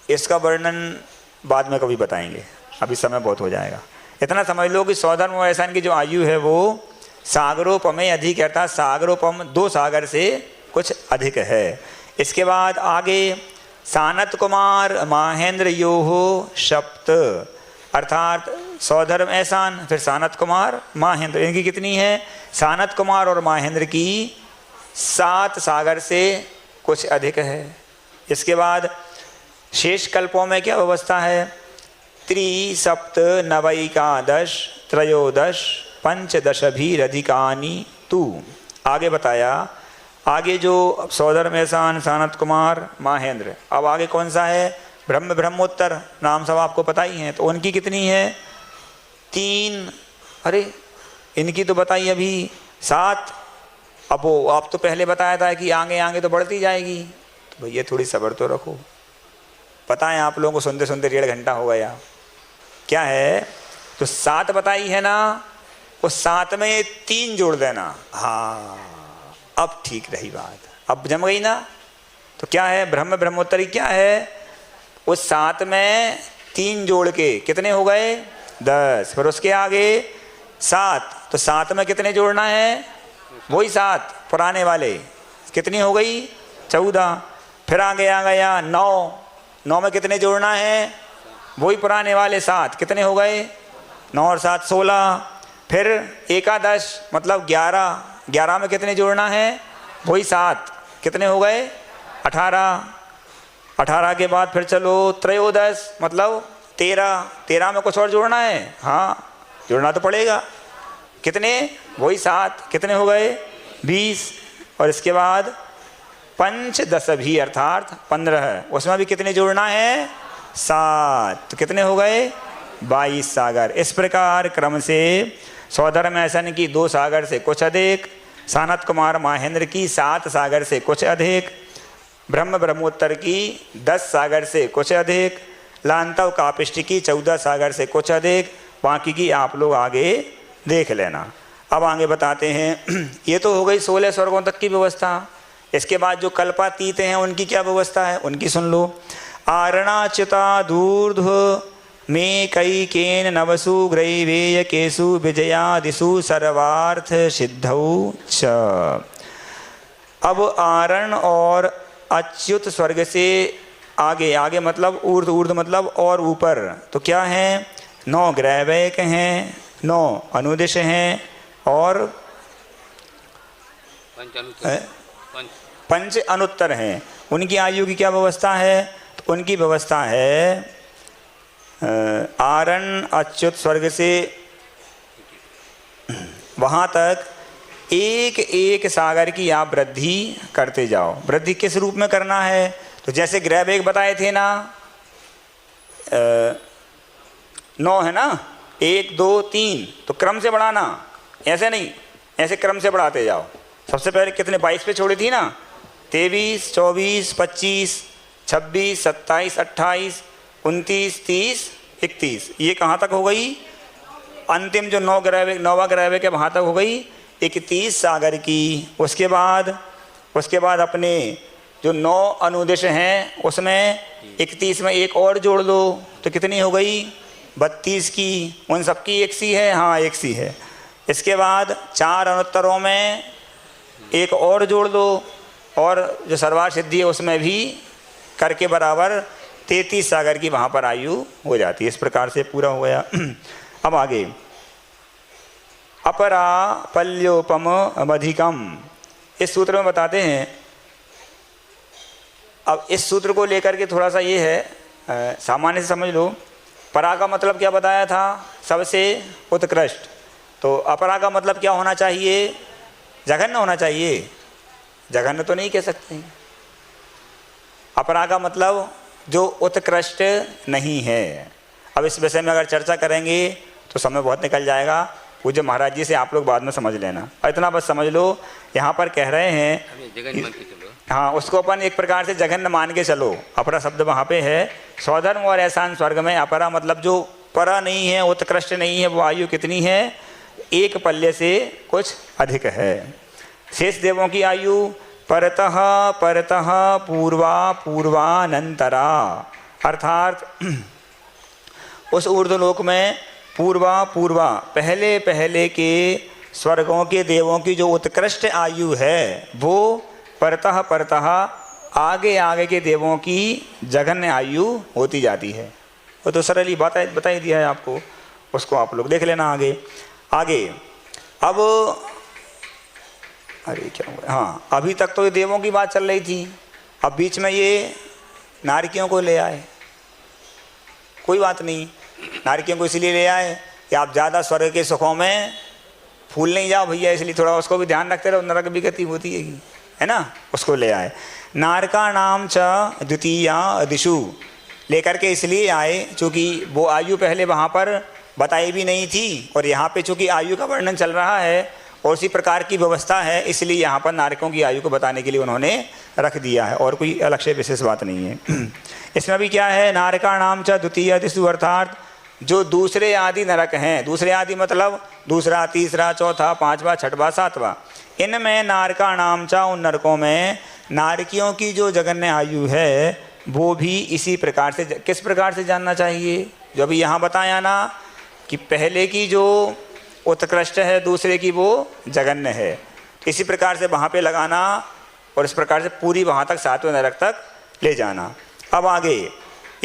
इसका वर्णन बाद में कभी बताएंगे, अभी समय बहुत हो जाएगा। इतना समझ लो कि सौधर्म और ऐसान की जो आयु है वो सागरोपमे अधिक अर्थात सागरोपम 2 सागर से कुछ अधिक है। इसके बाद आगे सानत कुमार माहेंद्र योः सप्त अर्थात सौधर्म ऐसान, फिर सानत कुमार माहेंद्र, इनकी कितनी है? सानत कुमार और माहेंद्र की 7 सागर से कुछ अधिक है। इसके बाद शेष कल्पों में क्या व्यवस्था है? 3 सप्त नवैकादश त्रयोदश पंचदशभिरधिकानि तु। आगे बताया, आगे जो सौधर्म ऐसान, सानत कुमार, माहेंद्र, अब आगे कौन सा है? ब्रह्मोत्तर, नाम सब आपको पता ही है। तो उनकी कितनी है? 3, अरे इनकी तो बताई अभी 7। अब वो आप तो पहले बताया था कि आगे आगे तो बढ़ती जाएगी, तो भैया थोड़ी सब्र तो रखो। पता है आप लोगों को सुनते सुनते 1.5 घंटा हो गया। क्या है? तो 7 बताई है ना, वो 7 में 3 जोड़ देना। हाँ, अब ठीक रही बात, अब जम गई ना। तो क्या है? ब्रह्मोत्तरी क्या है? उस 7 में 3 जोड़ के कितने हो गए? 10। फिर उसके आगे 7, तो 7 में कितने जोड़ना है? वही 7 पुराने वाले, कितनी हो गई? 14। फिर आगे आ गया 9, 9 में कितने जोड़ना है? वही पुराने वाले 7 कितने हो गए? 9 और 7 16। फिर एकादश मतलब 11, 11 में कितने जोड़ना है? वही 7, कितने हो गए? 18। 18 के बाद फिर चलो त्रयोदश मतलब 13, 13 में कुछ और जोड़ना है? हाँ जोड़ना तो पड़ेगा। कितने? वही 7, कितने हो गए? 20। और इसके बाद पंचदशभी अर्थात 15, उसमें भी कितने जोड़ना है? 7, तो कितने हो गए? 22 सागर। इस प्रकार क्रम से सौधर्म ऐसन की 2 सागर से कुछ अधिक, सानत कुमार महेंद्र की 7 सागर से कुछ अधिक, ब्रह्म ब्रह्मोत्तर की 10 सागर से कुछ अधिक, लांतव कापिष्ट की 14 सागर से कुछ अधिक। बाकी की आप लोग आगे देख लेना। अब आगे बताते हैं। ये तो हो गई 16 स्वर्गों तक की व्यवस्था। इसके बाद जो कल्पातीत हैं उनकी क्या व्यवस्था है उनकी सुन लो। आरणाच्युता दूर्ध्व में कई केन नवसु ग्रैवेय केसु विजयादिषु सर्वार्थ सिद्धौ च। अब आरण और अच्युत स्वर्ग से आगे, आगे मतलब ऊर्ध्व, ऊर्ध्व मतलब और ऊपर, तो क्या है? 9 ग्रैवैक हैं, 9 अनुदिश हैं और 5 अनुत्तर हैं। उनकी आयु की क्या व्यवस्था है? तो उनकी व्यवस्था है आरण अच्युत स्वर्ग से वहाँ तक एक एक सागर की आप वृद्धि करते जाओ। वृद्धि किस रूप में करना है? तो जैसे ग्रैवेक बताए थे ना, 9 है ना, 1 2 3, तो क्रम से बढ़ाना, ऐसे नहीं, ऐसे क्रम से बढ़ाते जाओ। सबसे पहले कितने 22 पे छोड़ी थी ना, 23 24 25 26 27 28 29 30 31, ये कहाँ तक हो गई? अंतिम जो 9 ग्रैवेक, 9वां ग्रैवेक है वहाँ तक हो गई 31 सागर की। उसके बाद अपने जो 9 अनुदिश हैं उसमें 31 में एक और जोड़ लो तो कितनी हो गई? 32 की। उन सबकी एक सी है? हाँ एक सी है। इसके बाद 4 अनुत्तरों में एक और जोड़ दो और जो सर्वार्थ सिद्धि है उसमें भी करके बराबर 33 सागर की वहाँ पर आयु हो जाती है। इस प्रकार से पूरा हो गया। अब आगे अपरा पल्योपम अधिकम, इस सूत्र में बताते हैं। अब इस सूत्र को लेकर के थोड़ा सा ये है, सामान्य से समझ लो। परा का मतलब क्या बताया था? सबसे उत्कृष्ट। तो अपरा का मतलब क्या होना चाहिए? जघन्य होना चाहिए। जघन्य तो नहीं कह सकते। अपरा का मतलब जो उत्कृष्ट नहीं है। अब इस विषय में अगर चर्चा करेंगे तो समय बहुत निकल जाएगा। पूज्य महाराज जी से आप लोग बाद में समझ लेना। और इतना बस समझ लो, यहाँ पर कह रहे हैं, हाँ उसको अपन एक प्रकार से जघन्य मान के चलो। अपरा शब्द वहाँ पे है। स्वधर्म और ऐसान स्वर्ग में अपरा मतलब जो परा नहीं है, उत्कृष्ट नहीं है, वो आयु कितनी है? एक पल्ले से कुछ अधिक है। शेष देवों की आयु परतः परतः पूर्वा पूर्वानंतरा, अर्थात उस ऊर्ध्वलोक में पूर्वा पूर्वा पहले पहले के स्वर्गों के देवों की जो उत्कृष्ट आयु है वो परतः परतः आगे आगे के देवों की जघन्य आयु होती जाती है। वो तो सरल ही बता ही दिया है आपको, उसको आप लोग देख लेना आगे। अब अरे क्या हुआ? हाँ अभी तक तो ये देवों की बात चल रही थी, अब बीच में ये नारकियों को ले आए। कोई बात नहीं, नारकियों को इसलिए ले आए कि आप ज़्यादा स्वर्ग के सुखों में फूल नहीं जाओ भैया, इसलिए थोड़ा उसको भी ध्यान रखते रहो, नरक भी गति होती है ना, उसको ले आए। नारका नाम च द्वितीया दिशु लेकर के इसलिए आए चूँकि वो आयु पहले वहाँ पर बताई भी नहीं थी और यहाँ पे चूँकि आयु का वर्णन चल रहा है और उसी प्रकार की व्यवस्था है, इसलिए यहाँ पर नारकों की आयु को बताने के लिए उन्होंने रख दिया है, और कोई अलग से विशेष बात नहीं है। इसमें भी क्या है? नारका नाम च द्वितीय दिशु, अर्थात जो दूसरे आदि नरक हैं, दूसरे आदि मतलब दूसरा, तीसरा, चौथा, पांचवा, छठवा, सातवां, इनमें नारका नाम चा, उन नरकों में नारकियों की जो जघन्य आयु है वो भी इसी प्रकार से, किस प्रकार से जानना चाहिए? जो अभी यहाँ बताया ना कि पहले की जो उत्कृष्ट है, दूसरे की वो जघन्य है, इसी प्रकार से वहाँ पे लगाना और इस प्रकार से पूरी वहाँ तक 7वें नरक तक ले जाना। अब आगे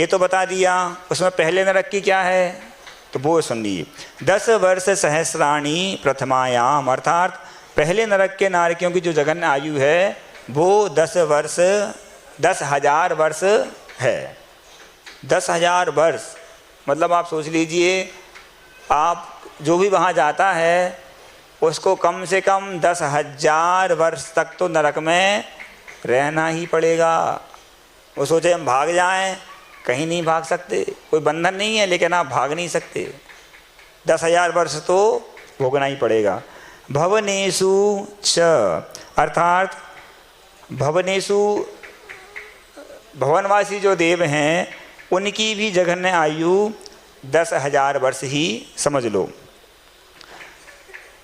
ये तो बता दिया। उसमें पहले नरक की क्या है तो वो सुन लीजिए। 10 वर्ष सहस्राणी प्रथमायाम, अर्थात पहले नरक के नारकियों की जो जघन्य आयु है वो 10,000 वर्ष है। 10,000 वर्ष मतलब आप सोच लीजिए, आप जो भी वहाँ जाता है उसको कम से कम 10,000 वर्ष तक तो नरक में रहना ही पड़ेगा। वो सोचे हम भाग जाएं, कहीं नहीं भाग सकते, कोई बंधन नहीं है, लेकिन आप भाग नहीं सकते। 10,000 वर्ष तो भोगना ही पड़ेगा। भवनेषु च, अर्थात भवनेषु भवनवासी जो देव हैं उनकी भी जघन्य आयु 10,000 वर्ष ही समझ लो।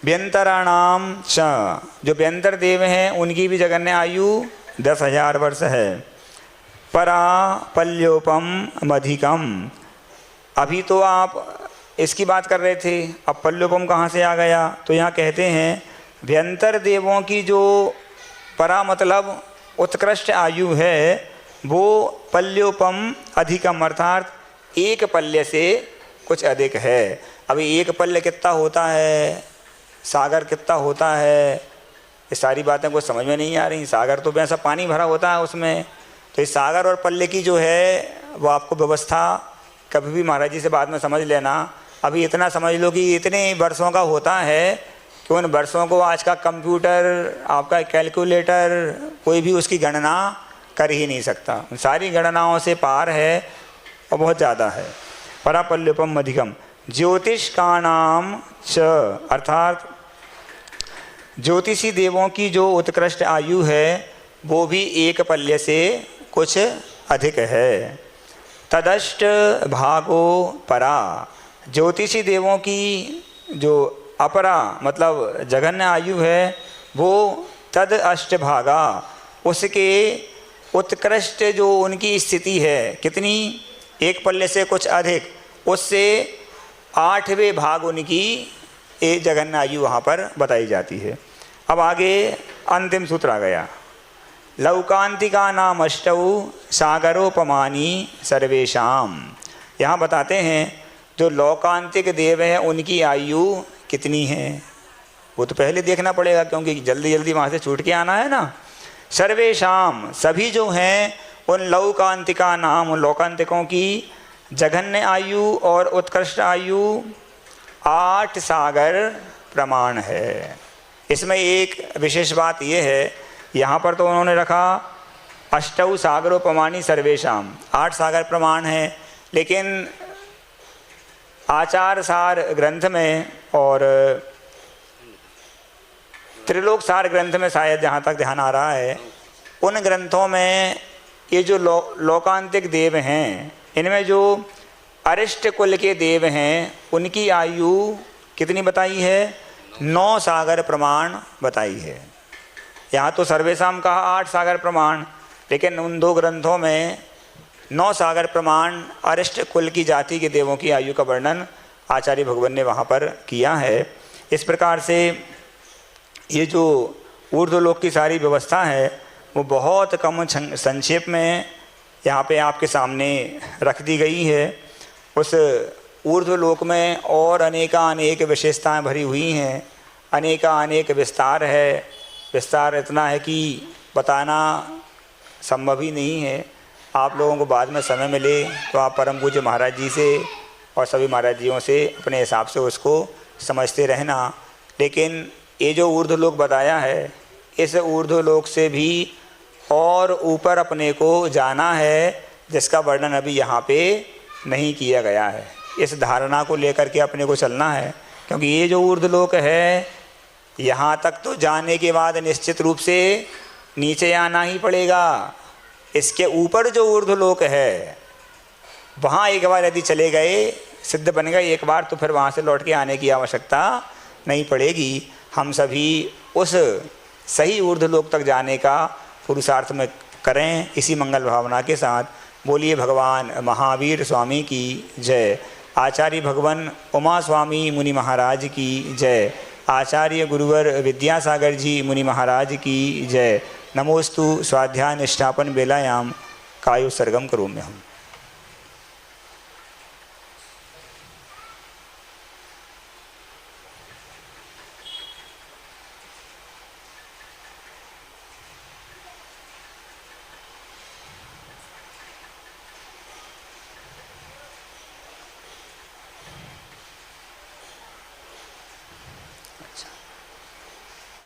व्यंतराणाम च, जो व्यंतर देव हैं उनकी भी जघन्य आयु 10,000 वर्ष है। परा पल्योपम मधिकम, अभी तो आप इसकी बात कर रहे थे, अब पल्योपम कहाँ से आ गया? तो यहाँ कहते हैं व्यंतर देवों की जो परा मतलब उत्कृष्ट आयु है वो पल्योपम अधिकम, अर्थात एक पल्य से कुछ अधिक है। अभी एक पल्य कितना होता है, सागर कितना होता है, ये सारी बातें कुछ समझ में नहीं आ रही। सागर तो वैसा पानी भरा होता है उसमें, तो इस सागर और पल्ले की जो है वो आपको व्यवस्था कभी भी महाराज जी से बाद में समझ लेना। अभी इतना समझ लो कि इतने वर्षों का होता है कि उन वर्षों को आज का कंप्यूटर, आपका कैलकुलेटर, कोई भी उसकी गणना कर ही नहीं सकता। सारी गणनाओं से पार है और बहुत ज़्यादा है। परापल्युपम अधिकम। ज्योतिष का नाम च, अर्थात ज्योतिषी देवों की जो उत्कृष्ट आयु है वो भी एक पल्य से कुछ अधिक है। तदष्ट भागो परा, ज्योतिषी देवों की जो अपरा मतलब जघन्य आयु है वो तद अष्ट भागा, उसके उत्कृष्ट जो उनकी स्थिति है कितनी, एक पल्ले से कुछ अधिक, उससे 8वें भाग उनकी एक जघन्य आयु वहाँ पर बताई जाती है। अब आगे अंतिम सूत्र आ गया। लौकांतिका नाम अष्टौ सागरोपमानी सर्वेशाम। यहाँ बताते हैं जो लौकांतिक देव हैं उनकी आयु कितनी है, वो तो पहले देखना पड़ेगा क्योंकि जल्दी जल्दी वहाँ से छूट के आना है ना। सर्वेशाम, सभी जो हैं उन लौकांतिका नाम, उन लौकांतिकों की जघन्य आयु और उत्कृष्ट आयु 8 सागर प्रमाण है। इसमें एक विशेष बात यह है, यहाँ पर तो उन्होंने रखा अष्टौ सागरोपमानी सर्वेशाम, 8 सागर प्रमाण है, लेकिन आचार सार ग्रंथ में और त्रिलोक सार ग्रंथ में शायद जहाँ तक ध्यान आ रहा है, उन ग्रंथों में ये जो लोकांतिक देव हैं इनमें जो अरिष्ट कुल के देव हैं उनकी आयु कितनी बताई है, 9 सागर प्रमाण बताई है। यहाँ तो सर्वेशाम कहा 8 सागर प्रमाण, लेकिन उन 2 ग्रंथों में 9 सागर प्रमाण अरिष्ट कुल की जाति के देवों की आयु का वर्णन आचार्य भगवान ने वहाँ पर किया है। इस प्रकार से ये जो ऊर्ध्वलोक की सारी व्यवस्था है वो बहुत कम संक्षेप में यहाँ पे आपके सामने रख दी गई है। उस ऊर्ध्वलोक में और अनेक विशेषताएं भरी हुई हैं, अनेक विस्तार है। विस्तार इतना है कि बताना संभव ही नहीं है। आप लोगों को बाद में समय मिले तो आप परम पूज्य महाराज जी से और सभी महाराज जियों से अपने हिसाब से उसको समझते रहना। लेकिन ये जो ऊर्ध्वलोक बताया है, इस ऊर्ध्वलोक से भी और ऊपर अपने को जाना है, जिसका वर्णन अभी यहाँ पे नहीं किया गया है। इस धारणा को लेकर के अपने को चलना है, क्योंकि ये जो ऊर्ध्वलोक है यहाँ तक तो जाने के बाद निश्चित रूप से नीचे आना ही पड़ेगा। इसके ऊपर जो ऊर्ध्वलोक है वहाँ एक बार यदि चले गए, सिद्ध बन गए एक बार, तो फिर वहाँ से लौट के आने की आवश्यकता नहीं पड़ेगी। हम सभी उस सही ऊर्ध्वलोक तक जाने का पुरुषार्थ में करें, इसी मंगल भावना के साथ। बोलिए भगवान महावीर स्वामी की जय। आचार्य भगवान उमा स्वामी मुनि महाराज की जय। आचार्य गुरुवर विद्यासागर जी मुनि महाराज की जय। नमोस्तु स्वाध्याय निष्ठापन बेलायाम कायो सर्गम करोम्यहम्।